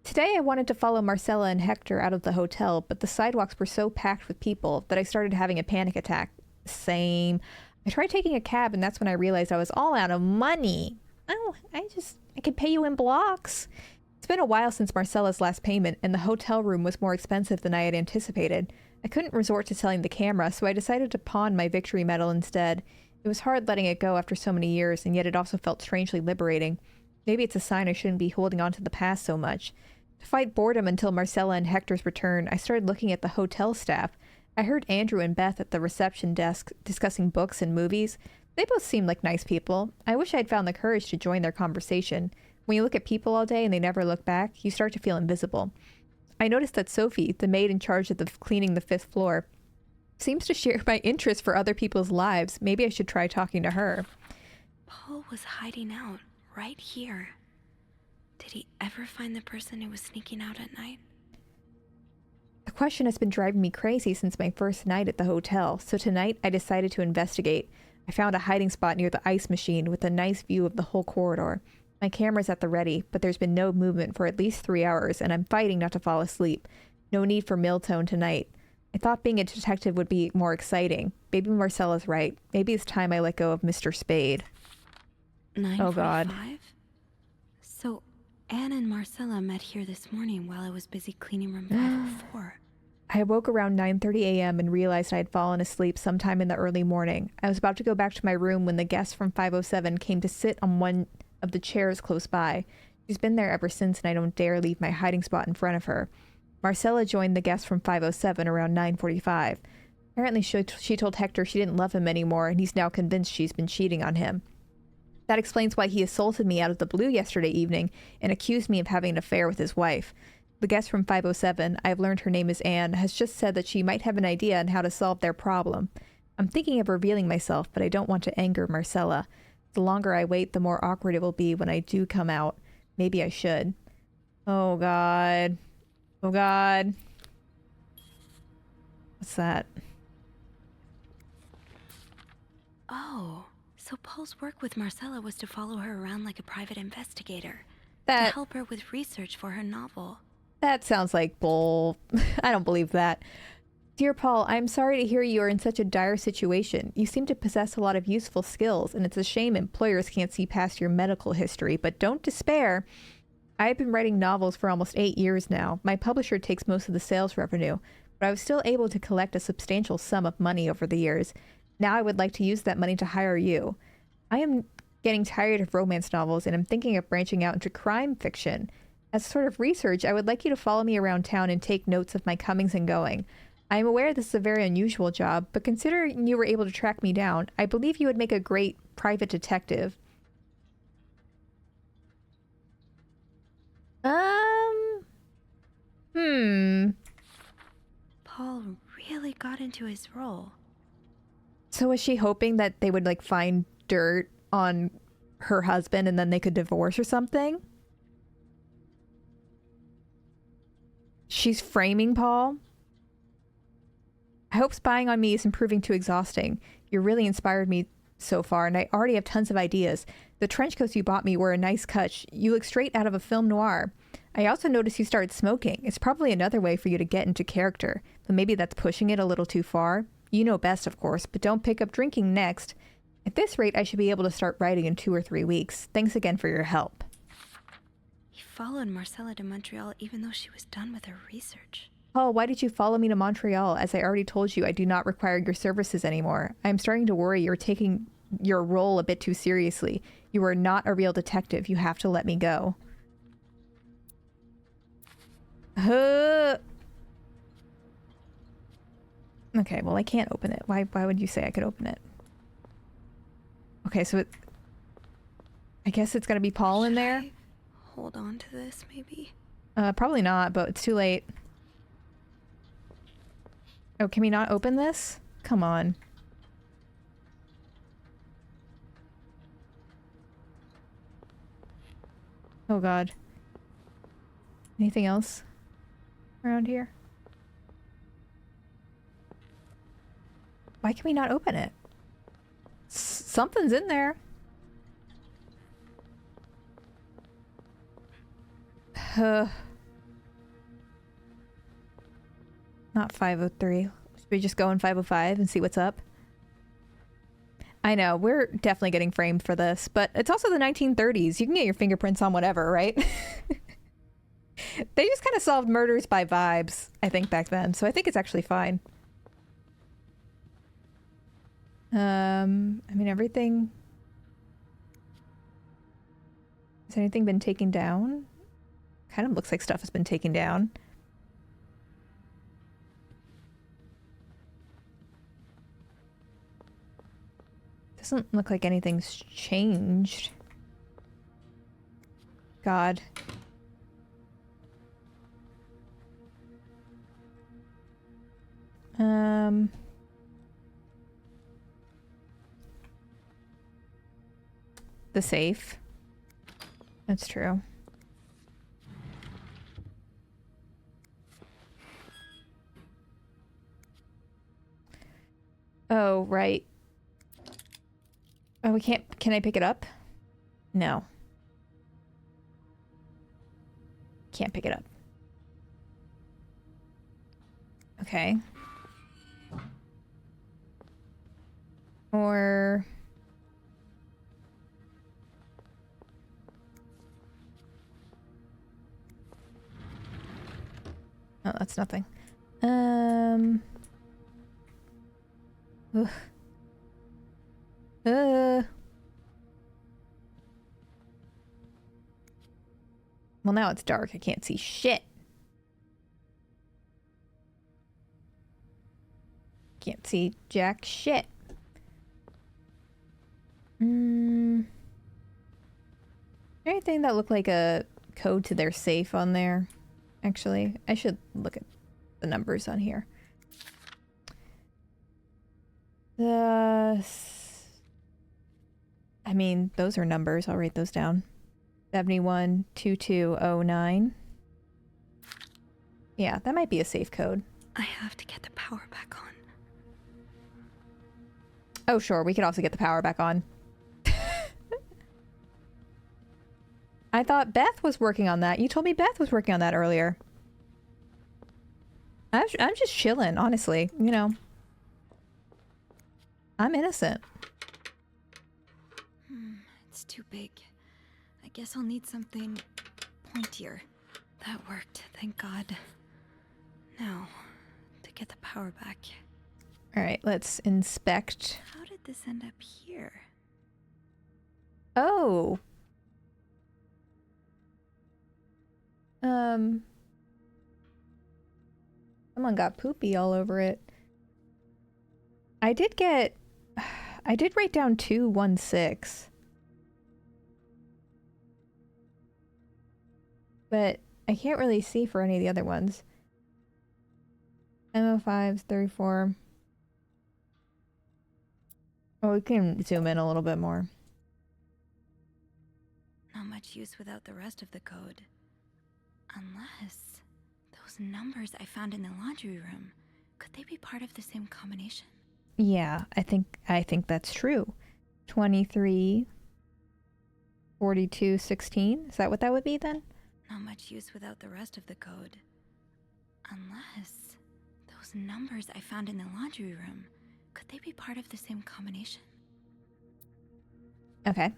Today I wanted to follow Marcella and Hector out of the hotel, but the sidewalks were so packed with people that I started having a panic attack. Same. I tried taking a cab, and that's when I realized I was all out of money. Oh, I could pay you in blocks. It's been a while since Marcella's last payment, and the hotel room was more expensive than I had anticipated. I couldn't resort to selling the camera, so I decided to pawn my victory medal instead. It was hard letting it go after so many years, and yet it also felt strangely liberating. Maybe it's a sign I shouldn't be holding on to the past so much. To fight boredom until Marcella and Hector's return, I started looking at the hotel staff. I heard Andrew and Beth at the reception desk discussing books and movies. They both seemed like nice people. I wish I'd found the courage to join their conversation. When you look at people all day and they never look back, you start to feel invisible. I noticed that Sophie, the maid in charge of cleaning the 5th floor, seems to share my interest for other people's lives. Maybe I should try talking to her. Paul was hiding out right here. Did he ever find the person who was sneaking out at night? The question has been driving me crazy since my first night at the hotel, so tonight I decided to investigate. I found a hiding spot near the ice machine with a nice view of the whole corridor. My camera's at the ready, but there's been no movement for at least 3 hours, and I'm fighting not to fall asleep. No need for Miltone tonight. I thought being a detective would be more exciting. Maybe Marcella's right. Maybe it's time I let go of Mr. Spade. 9:45? Oh God. So Anne and Marcella met here this morning while I was busy cleaning room 504. I awoke around 9:30 a.m. and realized I had fallen asleep sometime in the early morning. I was about to go back to my room when the guest from 507 came to sit on one of the chairs close by. She's been there ever since, and I don't dare leave my hiding spot in front of her. Marcella joined the guest from 507 around 9:45. Apparently she told Hector she didn't love him anymore, and he's now convinced she's been cheating on him. That explains why he assaulted me out of the blue yesterday evening and accused me of having an affair with his wife. The guest from 507, I've learned her name is Anne, has just said that she might have an idea on how to solve their problem. I'm thinking of revealing myself, but I don't want to anger Marcella. The longer I wait, the more awkward it will be when I do come out. Maybe I should. Oh God. Oh God. What's that? Oh, so Paul's work with Marcella was to follow her around like a private investigator. To That help her with research for her novel. That sounds like bull. I don't believe that. Dear Paul, I'm sorry to hear you are in such a dire situation. You seem to possess a lot of useful skills, and it's a shame employers can't see past your medical history, but don't despair. I've been writing novels for almost 8 years now. My publisher takes most of the sales revenue, but I was still able to collect a substantial sum of money over the years. Now I would like to use that money to hire you. I am getting tired of romance novels, and I'm thinking of branching out into crime fiction. As sort of research, I would like you to follow me around town and take notes of my comings and going. I am aware this is a very unusual job, but considering you were able to track me down, I believe you would make a great private detective. Paul really got into his role. So was she hoping that they would like find dirt on her husband and then they could divorce or something? She's framing Paul. I hope spying on me isn't proving too exhausting. You really inspired me so far, and I already have tons of ideas. The trench coats you bought me were a nice touch. You look straight out of a film noir. I also noticed you started smoking. It's probably another way for you to get into character, but maybe that's pushing it a little too far. You know best, of course, but don't pick up drinking next. At this rate, I should be able to start writing in 2 or 3 weeks. Thanks again for your help. He followed Marcella to Montreal even though she was done with her research. Paul, why did you follow me to Montreal? As I already told you, I do not require your services anymore. I am starting to worry you're taking your role a bit too seriously. You are not a real detective. You have to let me go. Okay, well, I can't open it. Why would you say I could open it? Okay, so I guess it's gonna be Paul in there. I hold on to this, maybe? Probably not, but it's too late. Oh, can we not open this? Come on. Oh god. Anything else around here? Why can we not open it? Something's in there. Not 503. Should we just go in 505 and see what's up? I know, we're definitely getting framed for this, but it's also the 1930s. You can get your fingerprints on whatever, right? They just kind of solved murders by vibes, I think, back then, so I think it's actually fine. I mean, everything... Has anything been taken down? Kind of looks like stuff has been taken down. Doesn't look like anything's changed. God. The safe. That's true. Oh, right. Oh, we can't... Can I pick it up? No. Can't pick it up. Okay. Or... Oh, that's nothing. Ugh. Well, now it's dark. I can't see shit. Can't see jack shit. Anything that looked like a code to their safe on there? Actually, I should look at the numbers on here. I mean, those are numbers. I'll write those down. 712209. Yeah, that might be a safe code. I have to get the power back on. Oh, sure. We could also get the power back on. I thought Beth was working on that. You told me Beth was working on that earlier. I'm just chilling, honestly. You know. I'm innocent. It's too big. I guess I'll need something pointier. That worked, thank God. Now, to get the power back. Alright, let's inspect. How did this end up here? Oh. Someone got poopy all over it. I did write down 216. But I can't really see for any of the other ones. MO5's 34. Oh, we can zoom in a little bit more. Not much use without the rest of the code. Unless those numbers I found in the laundry room, could they be part of the same combination? Yeah, I think that's true. 23, 42, 16. Is that what that would be then? Not much use without the rest of the code. Unless those numbers I found in the laundry room, could they be part of the same combination? Okay.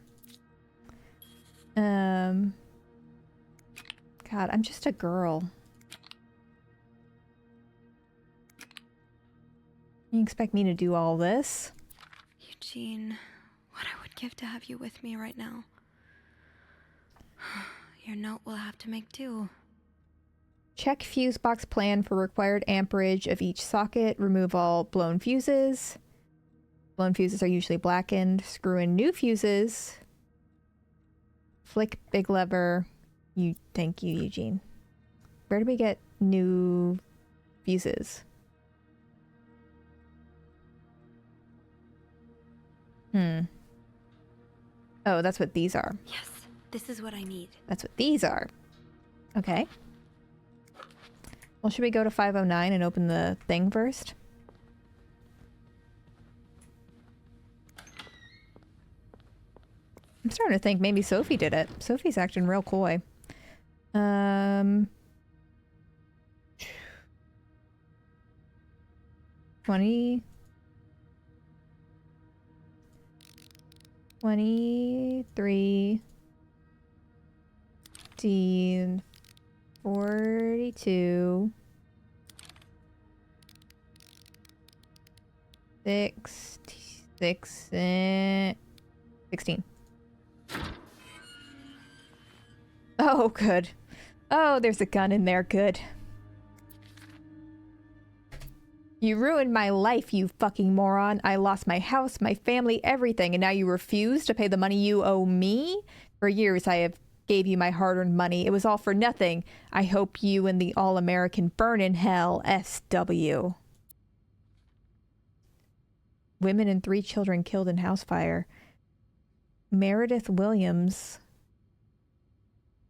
God, I'm just a girl. You expect me to do all this? Eugene, what I would give to have you with me right now. Your note will have to make do. Check fuse box plan for required amperage of each socket. Remove all blown fuses. Blown fuses are usually blackened. Screw in new fuses. Flick big lever. Thank you, Eugene. Where do we get new fuses? Oh, that's what these are. Yes, this is what I need. That's what these are. Okay. Well, should we go to 509 and open the thing first? I'm starting to think maybe Sophie did it. Sophie's acting real coy. 20... 23... 15... 42... 16. Oh, good. Oh, there's a gun in there. Good. You ruined my life, you fucking moron. I lost my house, my family, everything, and now you refuse to pay the money you owe me? For years, I have gave you my hard-earned money. It was all for nothing. I hope you and the All-American burn in hell, SW. Women and 3 children killed in house fire. Meredith Williams.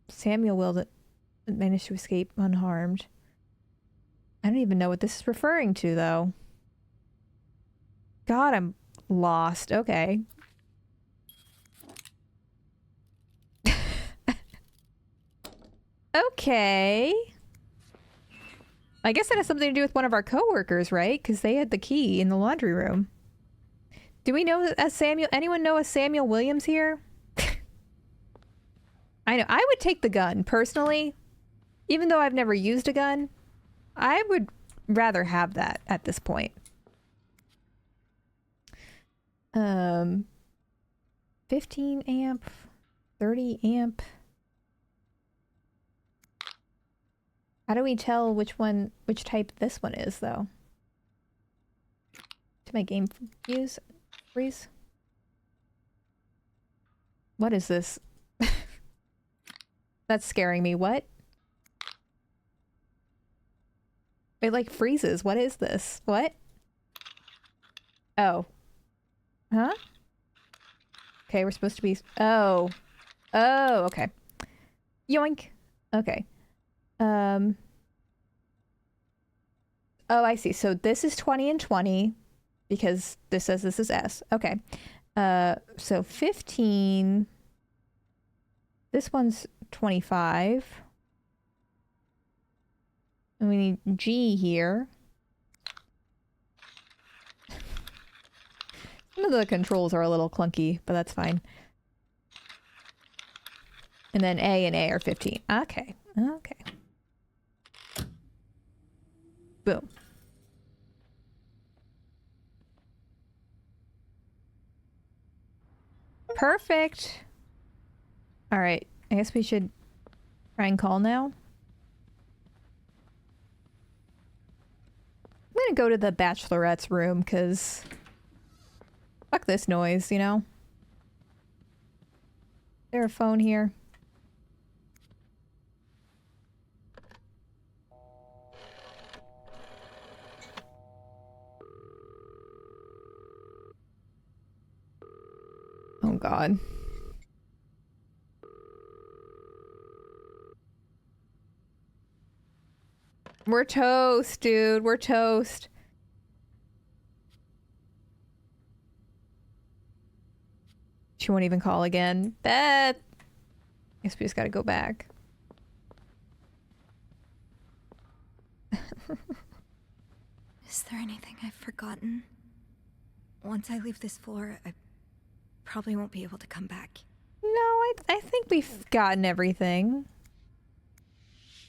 Samuel Will managed to escape unharmed. I don't even know what this is referring to, though. God, I'm lost. Okay. Okay. I guess that has something to do with one of our coworkers, right? Because they had the key in the laundry room. Do we know a Samuel? Anyone know a Samuel Williams here? I know. I would take the gun, personally. Even though I've never used a gun, I would rather have that at this point. 15 amp, 30 amp. How do we tell which type this one is, though? To my game freeze? What is this? That's scaring me. What? It like freezes. What is this? What? Oh. Huh? Okay, we're supposed to be... Oh. Oh, okay. Yoink. Okay. Oh, I see. So this is 20 and 20 because this says this is S. Okay. So 15. This one's 25. And we need G here. Some of the controls are a little clunky, but that's fine. And then A and A are 15. Okay. Okay. Boom. Perfect. All right. I guess we should try and call now. gonna go to the bachelorette's room, because fuck this noise, you know? Is there a phone here? Oh god. We're toast, dude. We're toast. She won't even call again. Beth! Guess we just gotta go back. Is there anything I've forgotten? Once I leave this floor, I probably won't be able to come back. No, I think we've gotten everything.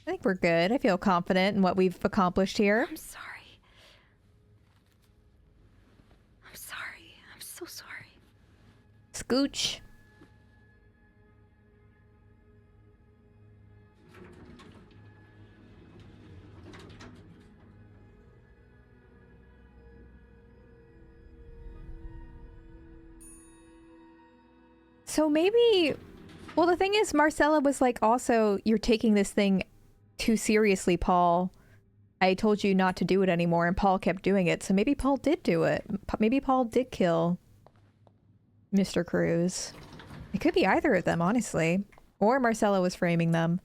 I think we're good. I feel confident in what we've accomplished here. I'm sorry. I'm sorry. I'm so sorry. Scooch. So maybe, well, the thing is, Marcella was like, also, you're taking this thing too seriously, Paul. I told you not to do it anymore, and Paul kept doing it. So maybe Paul did do it. Maybe Paul did kill Mr. Cruz. It could be either of them, honestly. Or Marcella was framing them.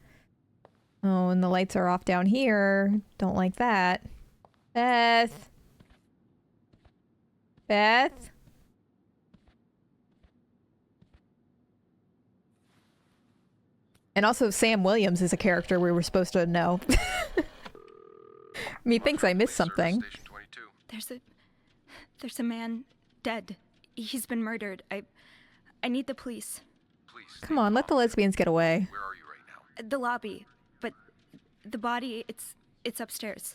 Oh, and the lights are off down here. Don't like that. Beth. Beth? And also, Sam Williams is a character we were supposed to know. Methinks I missed something. There's a man dead. He's been murdered. I need the police. Please. Come on, let the lesbians get away. Where are you right now? The lobby, but the body, it's upstairs.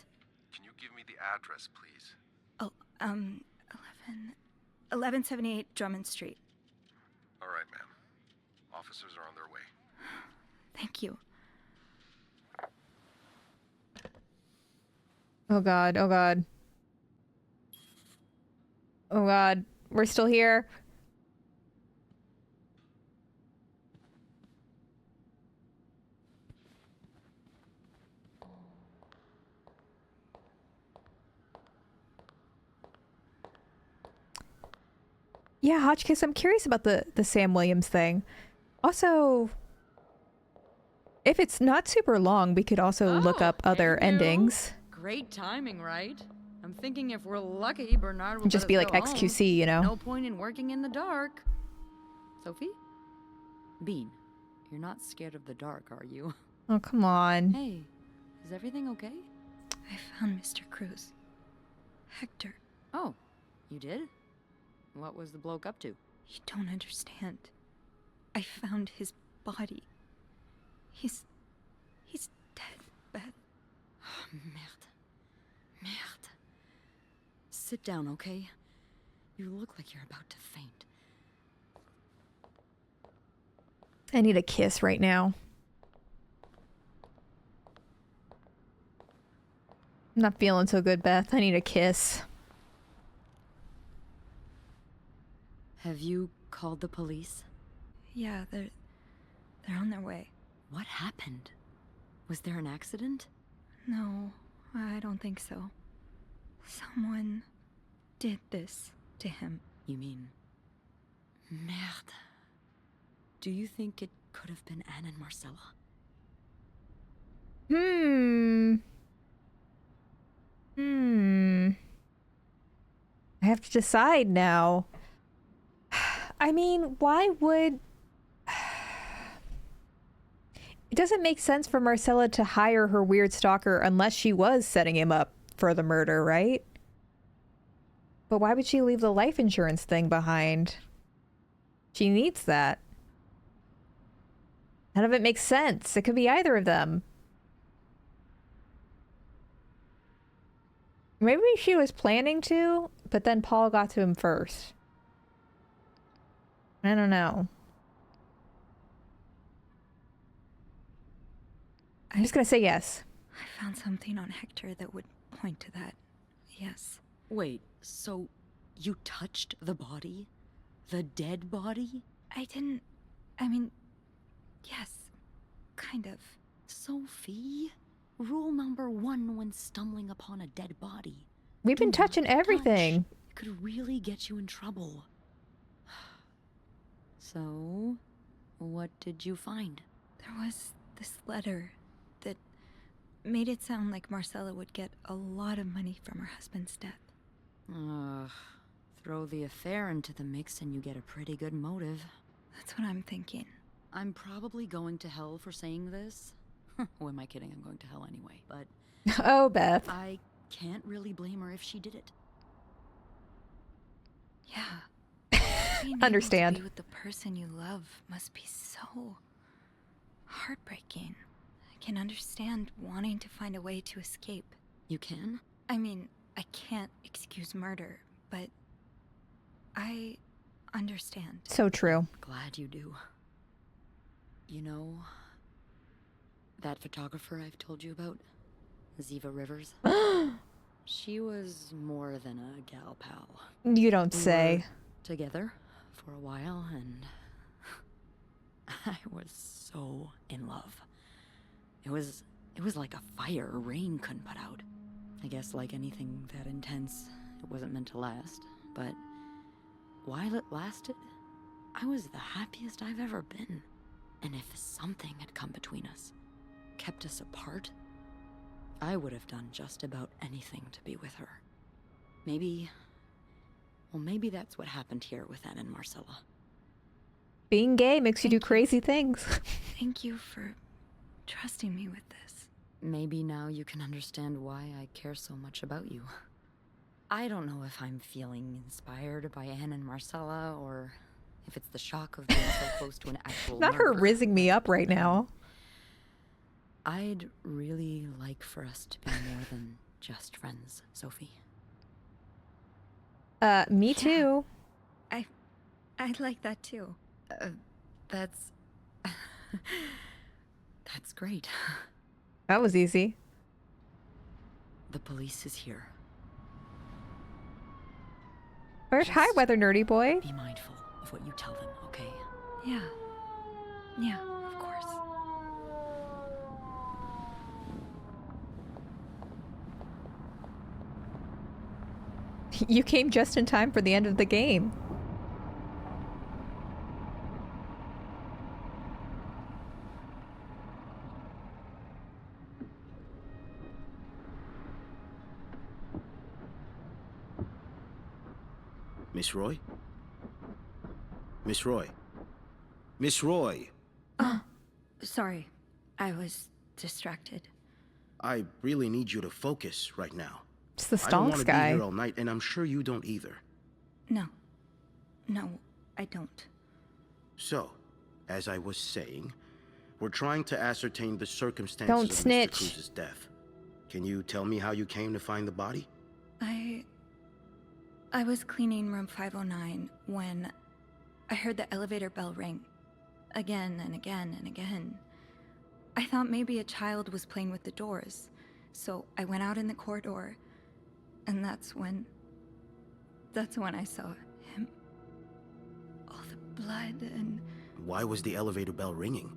Can you give me the address, please? Oh, 1178 Drummond Street. All right, ma'am. Officers are on their way. Thank you. Oh god, oh god. Oh god, we're still here. Yeah, Hotchkiss, I'm curious about the Sam Williams thing. Also, if it's not super long, we could also look up other endings. Great timing, right? I'm thinking if we're lucky, Bernard will Just let be us like go XQC, home. you know? No point in working in the dark. Sophie? Bean, you're not scared of the dark, are you? Oh, come on. Hey, is everything okay? I found Mr. Cruz. Hector. Oh, you did? What was the bloke up to? You don't understand. I found his body. He's dead, Beth. Oh, merde. Merde. Sit down, okay? You look like you're about to faint. I need a kiss right now. I'm not feeling so good, Beth. I need a kiss. Have you called the police? Yeah, they're on their way. What happened? Was there an accident? No, I don't think so. Someone did this to him. You mean... Merde. Do you think it could have been Anne and Marcella? I have to decide now. I mean, why would... It doesn't make sense for Marcella to hire her weird stalker unless she was setting him up for the murder, right? But why would she leave the life insurance thing behind? She needs that. None of it makes sense. It could be either of them. Maybe she was planning to, but then Paul got to him first. I don't know. I'm just gonna say yes. I found something on Hector that would point to that. yes. Wait, so you touched the body? The dead body? I mean, yes, kind of. Sophie, rule number 1 when stumbling upon a dead body. We've been Do not touching everything. touch. It could really get you in trouble. So, what did you find? There was this letter that made it sound like Marcella would get a lot of money from her husband's death. Ugh. Throw the affair into the mix and you get a pretty good motive. That's what I'm thinking. I'm probably going to hell for saying this. Who am I kidding? I'm going to hell anyway. But Oh, Beth. I can't really blame her if she did it. Yeah. Being Understand. able to be with the person you love must be so heartbreaking. I can understand wanting to find a way to escape. You can? I mean, I can't excuse murder, but I understand. So true. Glad you do. You know, that photographer I've told you about, Ziva Rivers? She was more than a gal pal. You don't We say. were together for a while, and I was so in love. It was like a fire rain couldn't put out. I guess like anything that intense, it wasn't meant to last, but while it lasted, I was the happiest I've ever been. And if something had come between us, kept us apart, I would have done just about anything to be with her. Maybe that's what happened here with Anne and Marcella. Being gay makes you do crazy things. Thank you for trusting me with this. Maybe now you can understand why I care so much about you. I don't know if I'm feeling inspired by Anne and Marcella, or if it's the shock of being so close to an actual Not her murder. rizzing me up right now. I'd really like for us to be more than just friends, Sophie. Me too. I'd like that too. That's... That's great. That was easy. The police is here. Where's hi, weather nerdy boy? Be mindful of what you tell them, okay? Yeah. Yeah, of course. You came just in time for the end of the game. Miss Roy? Miss Roy? Miss Roy! Sorry, I was distracted. I really need you to focus right now. It's the I don't want stonks to be guy. here all night, and I'm sure you don't either. No, I don't. So, as I was saying, we're trying to ascertain the circumstances Don't of snitch. Mr. Cruz's death. Can you tell me how you came to find the body? I was cleaning room 509 when I heard the elevator bell ring. Again and again and again. I thought maybe a child was playing with the doors, so I went out in the corridor, and that's when I saw him. All the blood and... Why was the elevator bell ringing?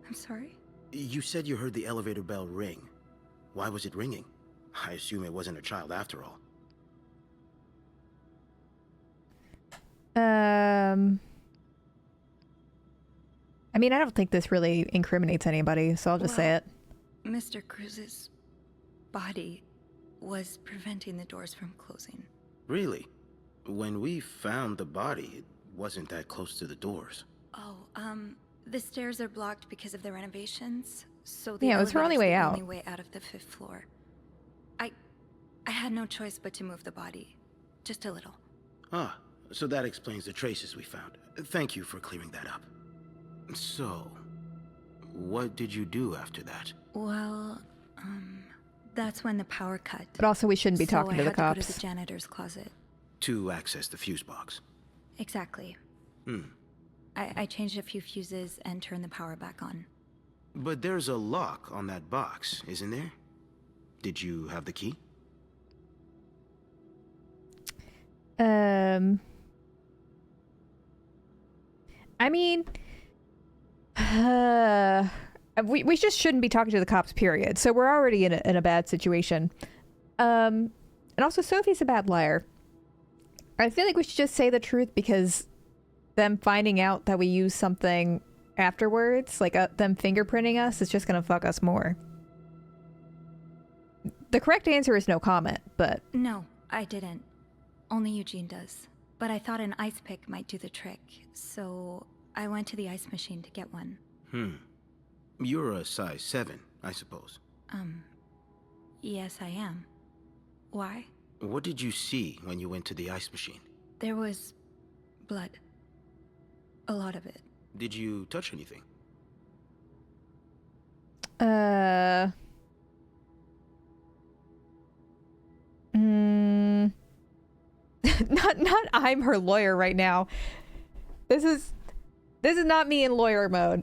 I'm sorry? You said you heard the elevator bell ring. Why was it ringing? I assume it wasn't a child after all. I mean, I don't think this really incriminates anybody, so I'll just say it. Mr. Cruz's body was preventing the doors from closing. Really? When we found the body, it wasn't that close to the doors. Oh, the stairs are blocked because of the renovations, so the Yeah, it was her only way out. only way out of the 5th floor. I had no choice but to move the body. Just a little. Ah, so that explains the traces we found. Thank you for clearing that up. So, what did you do after that? Well, that's when the power cut. But also, we shouldn't be talking to the So I had to go cops. to the janitor's closet. To access the fuse box. Exactly. Hmm. I changed a few fuses and turned the power back on. But there's a lock on that box, isn't there? Did you have the key? I mean, we just shouldn't be talking to the cops, period. So we're already in a bad situation. And also Sophie's a bad liar. I feel like we should just say the truth because them finding out that we use something afterwards, like them fingerprinting us, is just gonna fuck us more. The correct answer is no comment, but... No, I didn't. Only Eugene does. But I thought an ice pick might do the trick, so I went to the ice machine to get one. You're a size 7, I suppose. Yes, I am. Why? What did you see when you went to the ice machine? There was blood. A lot of it. Did you touch anything? Not I'm her lawyer right now. This is not me in lawyer mode.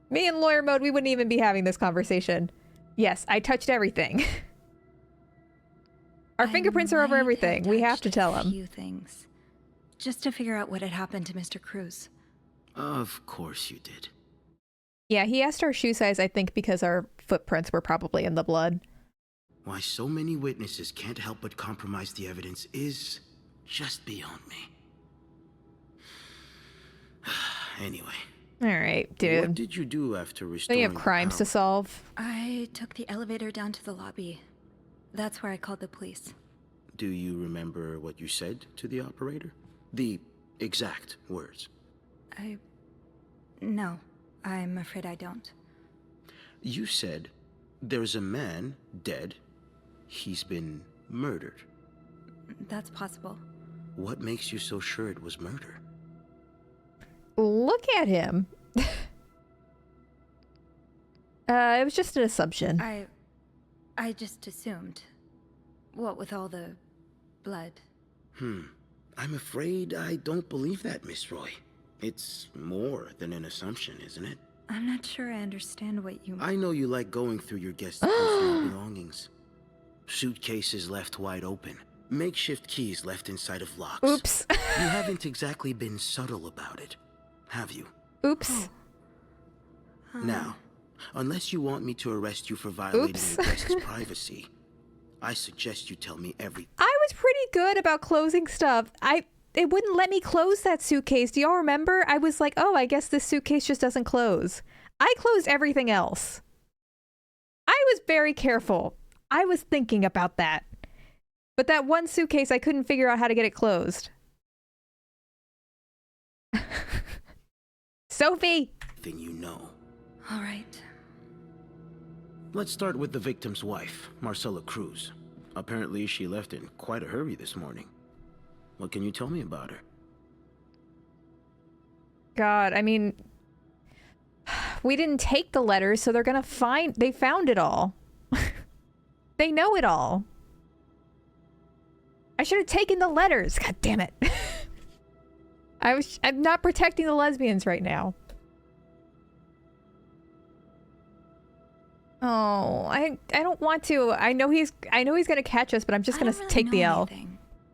Me in lawyer mode, we wouldn't even be having this conversation. Yes, I touched everything. Our fingerprints are over everything. We have to tell him. A few things. Just to figure out what had happened to Mr. Cruz. Of course you did. Yeah, he asked our shoe size, I think, because our footprints were probably in the blood. Why so many witnesses can't help but compromise the evidence is just beyond me. Anyway. Alright, dude. What did you do after Don't restoring you have crimes to solve? I took the elevator down to the lobby. That's where I called the police. Do you remember what you said to the operator? The exact words. No, I'm afraid I don't. You said, there's a man dead. He's been murdered. That's possible. What makes you so sure it was murder? Look at him. It was just an assumption. I just assumed. What with all the blood. I'm afraid I don't believe that, Miss Roy. It's more than an assumption, isn't it? I'm not sure I understand what you mean. I know you like going through your guests' personal belongings. Suitcases left wide open. Makeshift keys left inside of locks. Oops. You haven't exactly been subtle about it, have you? Oops. Now, unless you want me to arrest you for violating Oops. your guest's privacy, I suggest you tell me everything. I was pretty good about closing stuff. It wouldn't let me close that suitcase. Do y'all remember? I was like, oh, I guess this suitcase just doesn't close. I closed everything else. I was very careful. I was thinking about that. But that one suitcase, I couldn't figure out how to get it closed. Sophie! Thing you know. All right. Let's start with the victim's wife, Marcela Cruz. Apparently she left in quite a hurry this morning. What can you tell me about her? God, I mean, we didn't take the letters, so they're gonna they found it all. They know it all. I should have taken the letters. God damn it. I'm not protecting the lesbians right now. Oh, I don't want to. I know he's gonna catch us, but I'm just gonna take the L.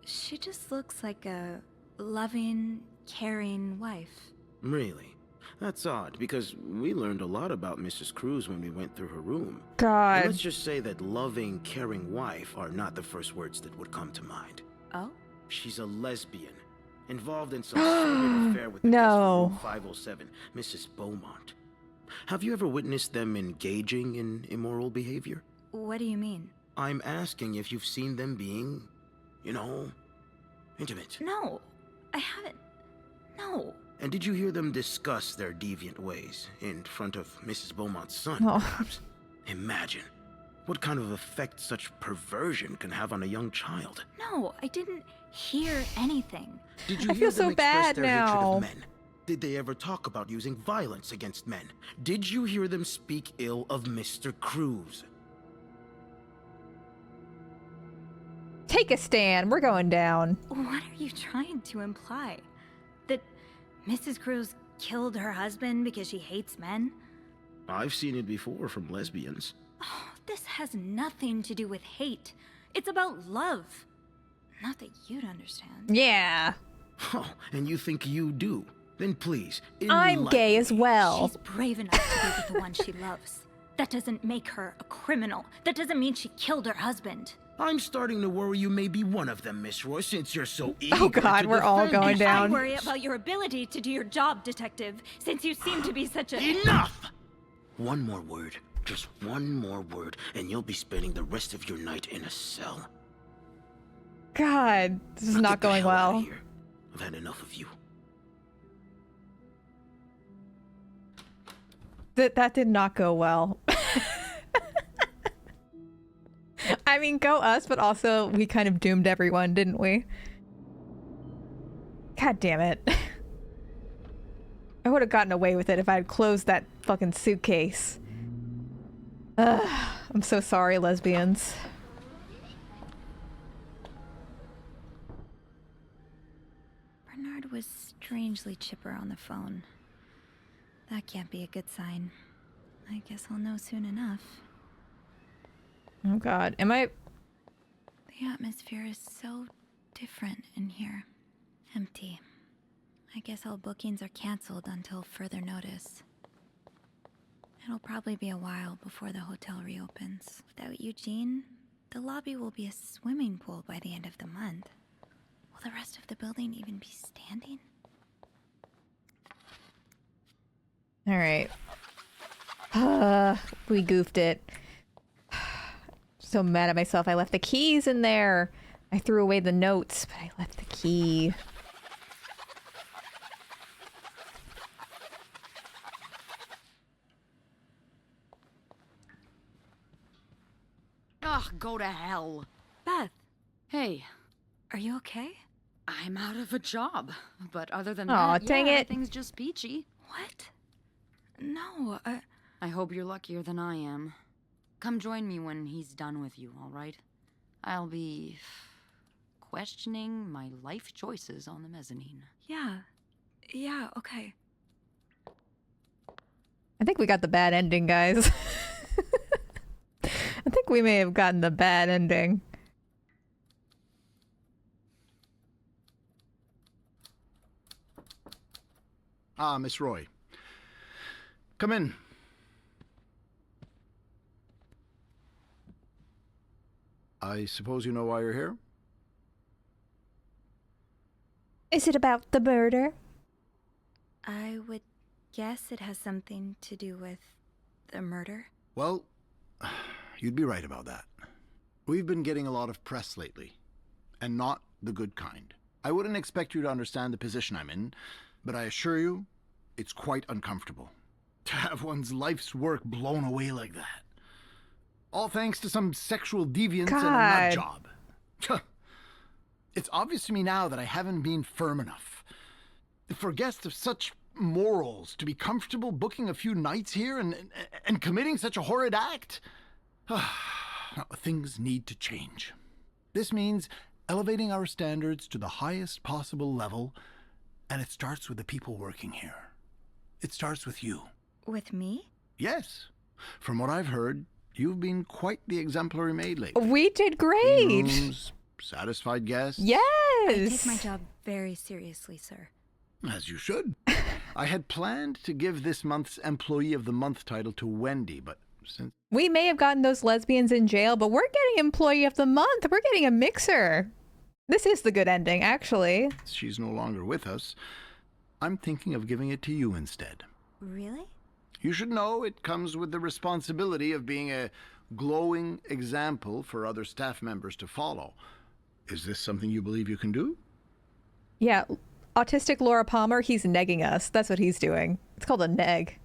She just looks like a loving, caring wife. Really? That's odd, because we learned a lot about Mrs. Cruz when we went through her room. God. And let's just say that loving, caring wife are not the first words that would come to mind. Oh? She's a lesbian, involved in some sordid affair with the guest from room 507, Mrs. Beaumont. Have you ever witnessed them engaging in immoral behavior? What do you mean? I'm asking if you've seen them being, you know, intimate. No, I haven't. No. And did you hear them discuss their deviant ways in front of Mrs. Beaumont's son, perhaps? Imagine what kind of effect such perversion can have on a young child. No, I didn't hear anything. Did you I hear feel so them express bad their now. hatred of men? Did they ever talk about using violence against men? Did you hear them speak ill of Mr. Cruz? Take a stand. We're going down. What are you trying to imply? That Mrs. Cruz killed her husband because she hates men? I've seen it before from lesbians. Oh, this has nothing to do with hate. It's about love. Not that you'd understand. Yeah. Oh, and you think you do? Then please, I'm gay enlighten as me. well. She's brave enough to be with the one she loves. That doesn't make her a criminal. That doesn't mean she killed her husband. I'm starting to worry you may be one of them, Miss Roy, since you're so eager Oh God, to we're all defend going yourself. I down. worry about your ability to do your job, detective, since you seem to be such a... Enough! One more word, just one more word, and you'll be spending the rest of your night in a cell. God, this is Now not get the going hell outta well. here. I've had enough of you. That did not go well. I mean, go us, but also we kind of doomed everyone, didn't we? God damn it. I would have gotten away with it if I had closed that fucking suitcase. Ugh, I'm so sorry, lesbians. Bernard was strangely chipper on the phone. That can't be a good sign. I guess I'll know soon enough. Oh God, am I... The atmosphere is so different in here. Empty. I guess all bookings are canceled until further notice. It'll probably be a while before the hotel reopens. Without Eugene, the lobby will be a swimming pool by the end of the month. Will the rest of the building even be standing? All right. We goofed it. So mad at myself. I left the keys in there. I threw away the notes, but I left the key. Ugh, go to hell. Beth, Hey, are you okay? I'm out of a job. But other than Aw, that, dang yeah, it. everything's just peachy. What? No, I hope you're luckier than I am. Come join me when he's done with you, all right? I'll be questioning my life choices on the mezzanine. yeah, okay. I think we got the bad ending, guys. I think we may have gotten the bad ending. Ah, Miss Roy. Come in. I suppose you know why you're here? Is it about the murder? I would guess it has something to do with the murder. Well, you'd be right about that. We've been getting a lot of press lately, and not the good kind. I wouldn't expect you to understand the position I'm in, but I assure you, it's quite uncomfortable. To have one's life's work blown away like that. All thanks to some sexual deviance and a nut job. It's obvious to me now that I haven't been firm enough. For guests of such morals to be comfortable booking a few nights here and committing such a horrid act? Things need to change. This means elevating our standards to the highest possible level, and it starts with the people working here. It starts with you. With me? Yes. From what I've heard, you've been quite the exemplary maid lately. We did Clean great. rooms, satisfied guests. Yes. I take my job very seriously, sir. As you should. I had planned to give this month's Employee of the Month title to Wendy, but since... We may have gotten those lesbians in jail, but we're getting Employee of the Month. We're getting a mixer. This is the good ending, actually. she's no longer with us, I'm thinking of giving it to you instead. Really? You should know it comes with the responsibility of being a glowing example for other staff members to follow. Is this something you believe you can do? Yeah, autistic Laura Palmer, he's negging us. That's what he's doing. It's called a neg.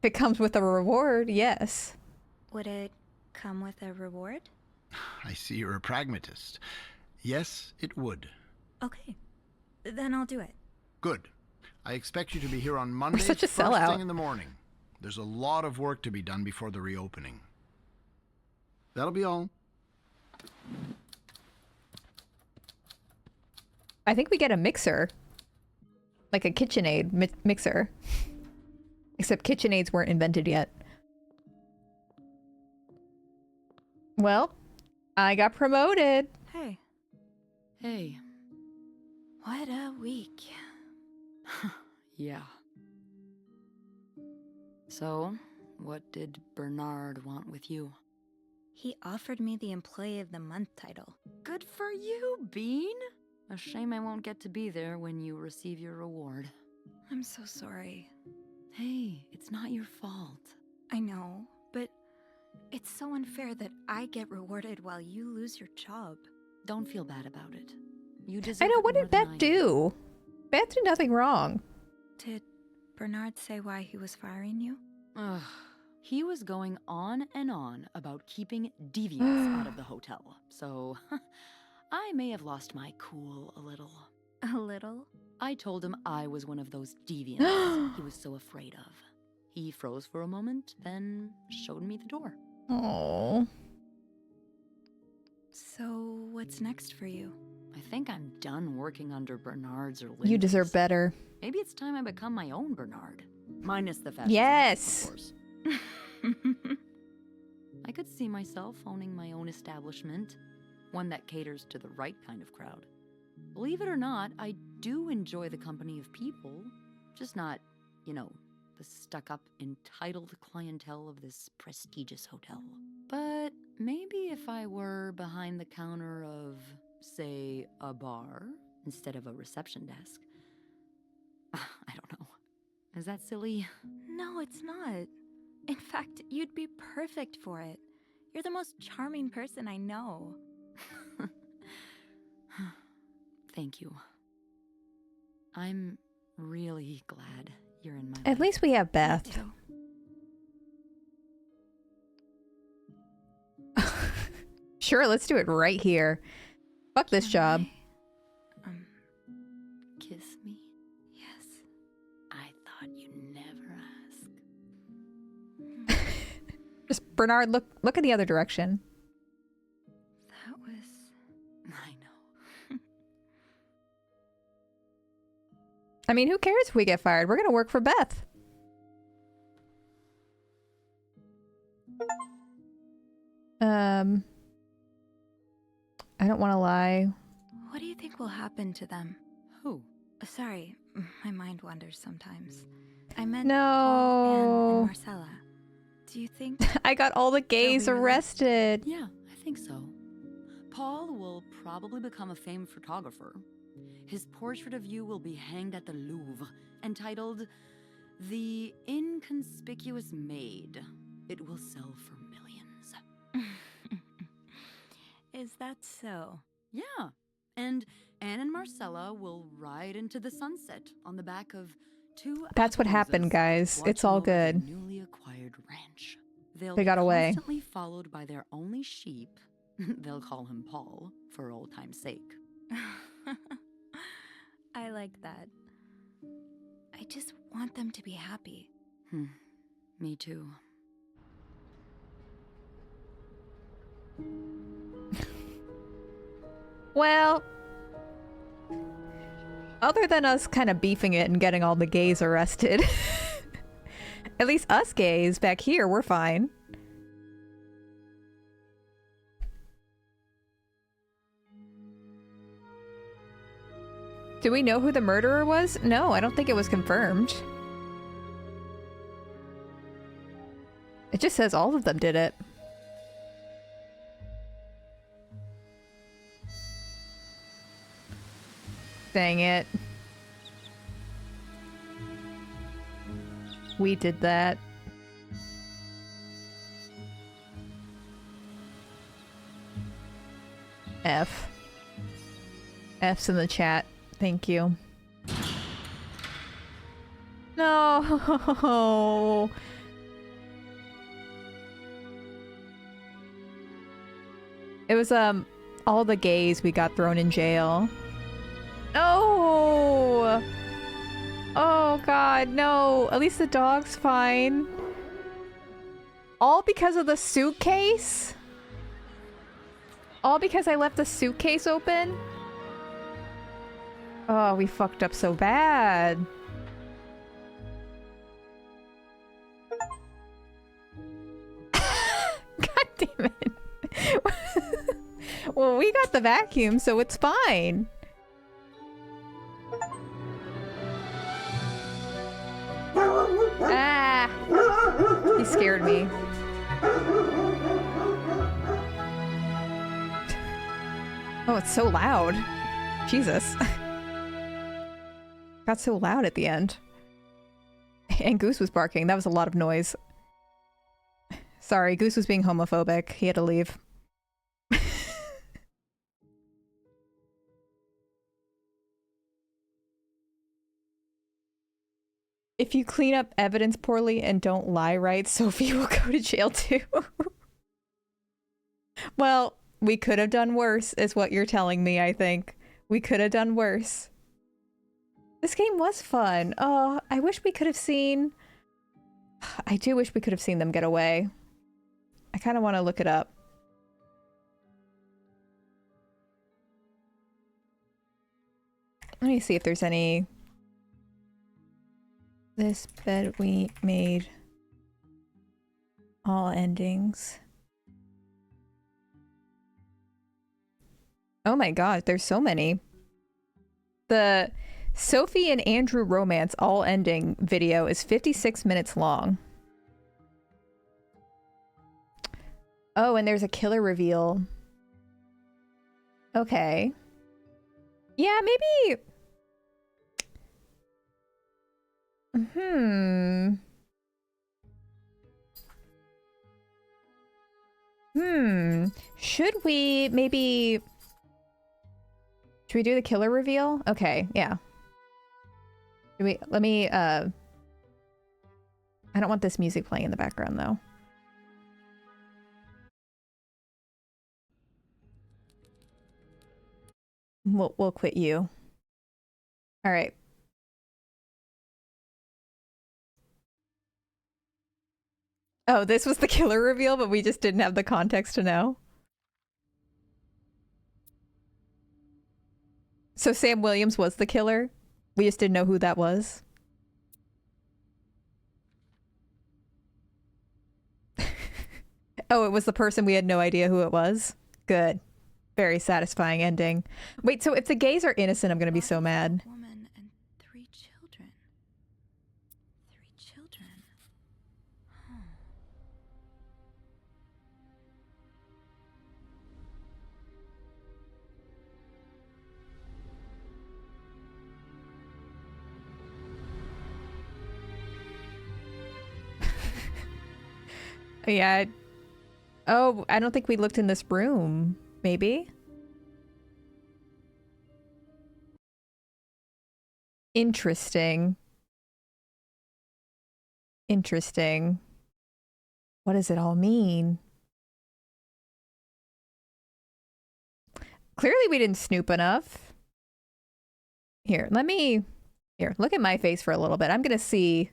If it comes with a reward, yes. Would it come with a reward? I see you're a pragmatist. Yes, it would. Okay. Then I'll do it. Good. I expect you to be here on Monday, such a first sellout. thing in the morning. There's a lot of work to be done before the reopening. That'll be all. I think we get a mixer. Like a KitchenAid mixer. Except KitchenAids weren't invented yet. Well, I got promoted. Hey. Hey. What a week. Yeah. So, what did Bernard want with you? He offered me the Employee of the Month title. Good for you, Bean! A shame I won't get to be there when you receive your reward. I'm so sorry. Hey, it's not your fault. I know, but it's so unfair that I get rewarded while you lose your job. Don't feel bad about it. You deserve I know, it what more did than Beth I do? Beth did nothing wrong. Did Bernard say why he was firing you? Ugh. He was going on and on about keeping deviants out of the hotel, so I may have lost my cool a little. A little? I told him I was one of those deviants he was so afraid of. He froze for a moment, then showed me the door. Oh. So, what's next for you? I think I'm done working under Bernard's or Linda's. You deserve better. Maybe it's time I become my own Bernard. Minus the fashion, Yes. of course. I could see myself owning my own establishment, one that caters to the right kind of crowd. Believe it or not, I do enjoy the company of people, just not, you know, the stuck-up, entitled clientele of this prestigious hotel. But maybe if I were behind the counter of, say, a bar, instead of a reception desk. I don't know. Is that silly? No, it's not. In fact, you'd be perfect for it. You're the most charming person I know. Thank you. I'm really glad you're in my life. At least we have Beth. Me too. Sure, let's do it right here. Fuck this job. Kiss me? Yes. I thought you'd never ask. Just Bernard, look in the other direction. That was... I know. I mean, who cares if we get fired? We're gonna work for Beth. I don't want to lie. What do you think will happen to them? Who? Sorry, my mind wanders sometimes. I meant No. Paul, Anne, and Marcella. Do you think... I got all the gays They'll be arrested. Yeah, I think so. Paul will probably become a famed photographer. His portrait of you will be hanged at the Louvre, entitled The Inconspicuous Maid. It will sell for millions. Is that so? Yeah, and Anne and Marcella will ride into the sunset on the back of two. That's what happened, guys. It's all watching over good. their newly acquired ranch. They'll They be got away. Constantly followed by their only sheep. They'll call him Paul for old time's sake. I like that. I just want them to be happy. Me too. Well, other than us kind of beefing it and getting all the gays arrested, at least us gays back here, we're fine. Do we know who the murderer was? No, I don't think it was confirmed. It just says all of them did it. Dang it. We did that. F. F's in the chat. Thank you. No. It was all the gays we got thrown in jail. No. Oh god, no. At least the dog's fine. All because of the suitcase? All because I left the suitcase open? Oh, we fucked up so bad. God damn it. Well, we got the vacuum, so it's fine. Ah! He scared me. Oh, it's so loud. Jesus. Got so loud at the end. And Goose was barking. That was a lot of noise. Sorry, Goose was being homophobic. He had to leave. If you clean up evidence poorly and don't lie right, Sophie will go to jail too. Well, we could have done worse, is what you're telling me, I think. We could have done worse. This game was fun. Oh, I wish we could have seen... I do wish we could have seen them get away. I kind of want to look it up. Let me see if there's any... This bed we made. All endings. Oh my god, there's so many. The Sophie and Andrew romance all ending video is 56 minutes long. Oh, and there's a killer reveal. Okay. Yeah, maybe... Should we maybe... Should we do the killer reveal? Okay, yeah. Let me, I don't want this music playing in the background, though. We'll quit you. All right. Oh, this was the killer reveal, but we just didn't have the context to know. So Sam Williams was the killer? We just didn't know who that was? Oh, it was the person we had no idea who it was? Good. Very satisfying ending. Wait, so if the gays are innocent, I'm gonna be so mad. Woman and 3 children. 3 children. Yeah. Oh, I don't think we looked in this room. Maybe? Interesting. Interesting. What does it all mean? Clearly we didn't snoop enough. Here, let me... Here, look at my face for a little bit. I'm gonna see...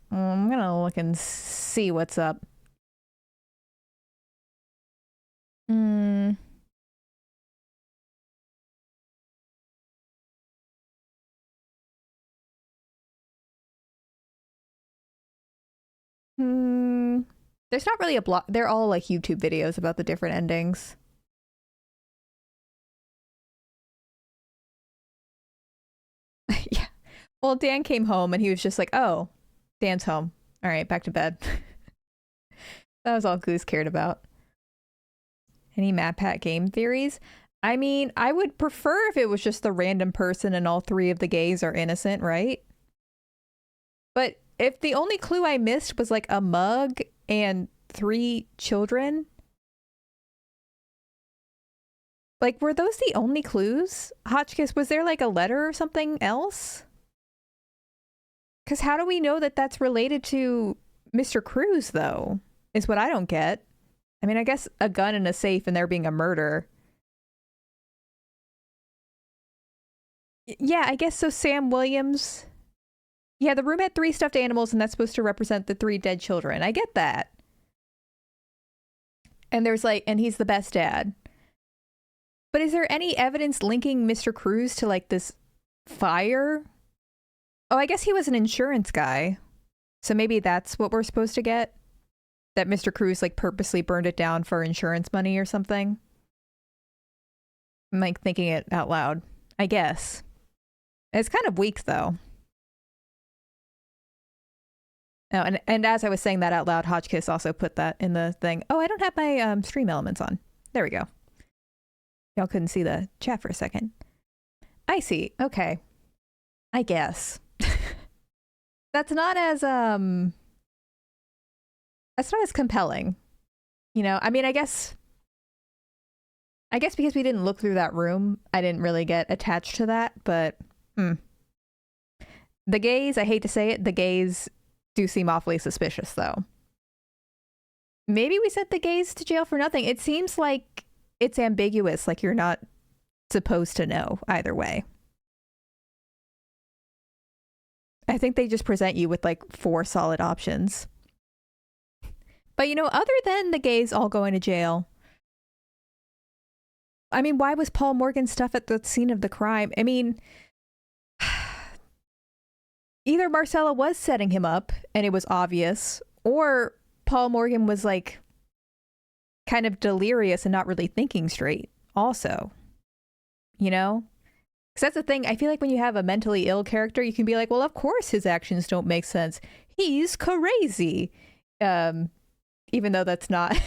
I'm gonna look and see what's up. There's not really a block. They're all like YouTube videos about the different endings. Yeah. Well, Dan came home and he was just like, oh, Dan's home. All right, back to bed. That was all Goose cared about. Any MatPat game theories? I mean, I would prefer if it was just the random person and all 3 of the gays are innocent, right? But if the only clue I missed was like a mug and 3 children, like, were those the only clues? Hotchkiss, was there like a letter or something else? Because how do we know that that's related to Mr. Cruz, though? Is what I don't get. I mean, I guess a gun in a safe and there being a murder. Yeah, I guess so. Sam Williams. Yeah, the room had 3 stuffed animals and that's supposed to represent the 3 dead children. I get that. And there's like, and he's the best dad. But is there any evidence linking Mr. Cruz to like this fire? Oh, I guess he was an insurance guy. So maybe that's what we're supposed to get? That Mr. Cruz like purposely burned it down for insurance money or something? I'm like thinking it out loud, I guess. It's kind of weak though. Oh, and as I was saying that out loud, Hotchkiss also put that in the thing. Oh, I don't have my stream elements on. There we go. Y'all couldn't see the chat for a second. I see. Okay. I guess. That's not as compelling. You know, I mean, I guess because we didn't look through that room, I didn't really get attached to that, but the gays, I hate to say it, the gays do seem awfully suspicious though. Maybe we sent the gays to jail for nothing. It seems like it's ambiguous, like you're not supposed to know either way. I think they just present you with like 4 solid options. But you know, other than the gays all going to jail, I mean, why was Paul Morgan's stuff at the scene of the crime? I mean, either Marcella was setting him up and it was obvious, or Paul Morgan was like kind of delirious and not really thinking straight also, you know? Because that's the thing. I feel like when you have a mentally ill character, you can be like, well, of course his actions don't make sense. He's crazy. Even though that's not,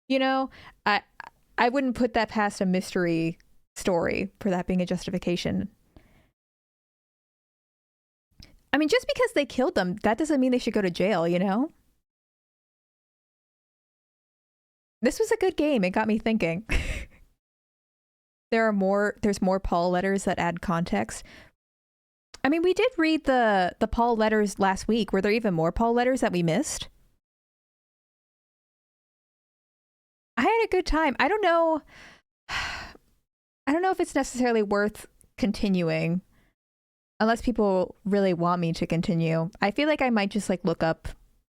you know, I wouldn't put that past a mystery story for that being a justification. I mean, just because they killed them, that doesn't mean they should go to jail, you know? This was a good game. It got me thinking. There's more Paul letters that add context. I mean, we did read the Paul letters last week. Were there even more Paul letters that we missed? I had a good time. I don't know if it's necessarily worth continuing unless people really want me to continue. I feel like I might just like look up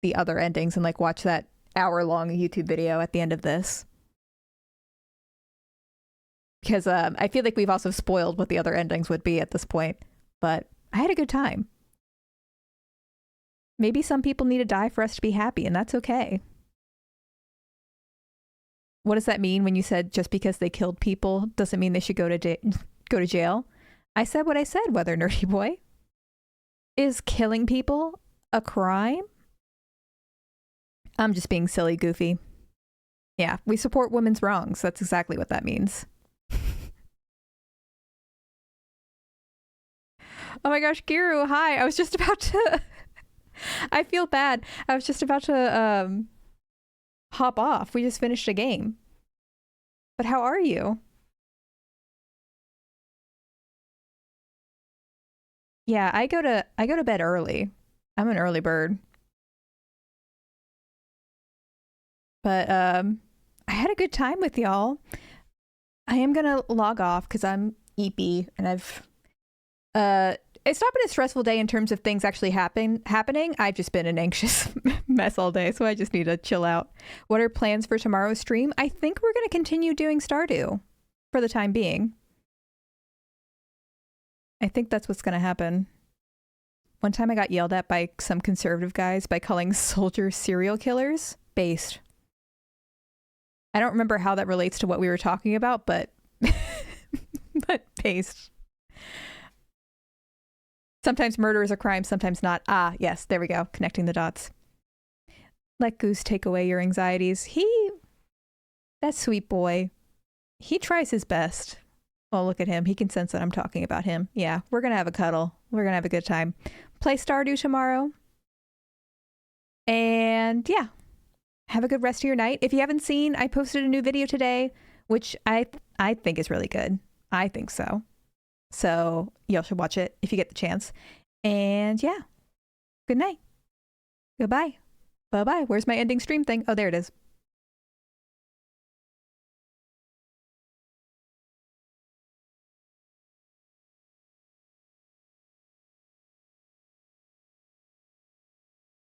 the other endings and like watch that hour-long YouTube video at the end of this. Because I feel like we've also spoiled what the other endings would be at this point. But I had a good time. Maybe some people need to die for us to be happy, and that's okay. What does that mean when you said just because they killed people doesn't mean they should go to jail? I said what I said, Weather Nerdy Boy. Is killing people a crime? I'm just being silly, goofy. Yeah, we support women's wrongs. That's exactly what that means. Oh my gosh, Giru, hi. I was just about to... I feel bad. I was just about to hop off. We just finished a game. But how are you? Yeah, I go to bed early. I'm an early bird. But I had a good time with y'all. I am gonna log off because I'm eepy and it's not been a stressful day in terms of things actually happening. I've just been an anxious mess all day, so I just need to chill out. What are plans for tomorrow's stream? I think we're going to continue doing Stardew for the time being. I think that's what's going to happen. One time I got yelled at by some conservative guys by calling soldiers serial killers. Based. I don't remember how that relates to what we were talking about, but based. Sometimes murder is a crime, sometimes not. Ah, yes, there we go. Connecting the dots. Let Goose take away your anxieties. That sweet boy, he tries his best. Oh, look at him. He can sense that I'm talking about him. Yeah, we're going to have a cuddle. We're going to have a good time. Play Stardew tomorrow. And yeah, have a good rest of your night. If you haven't seen, I posted a new video today, which I think is really good. I think so. So y'all should watch it if you get the chance. And yeah, good night. Goodbye. Bye-bye. Where's my ending stream thing? Oh, there it is.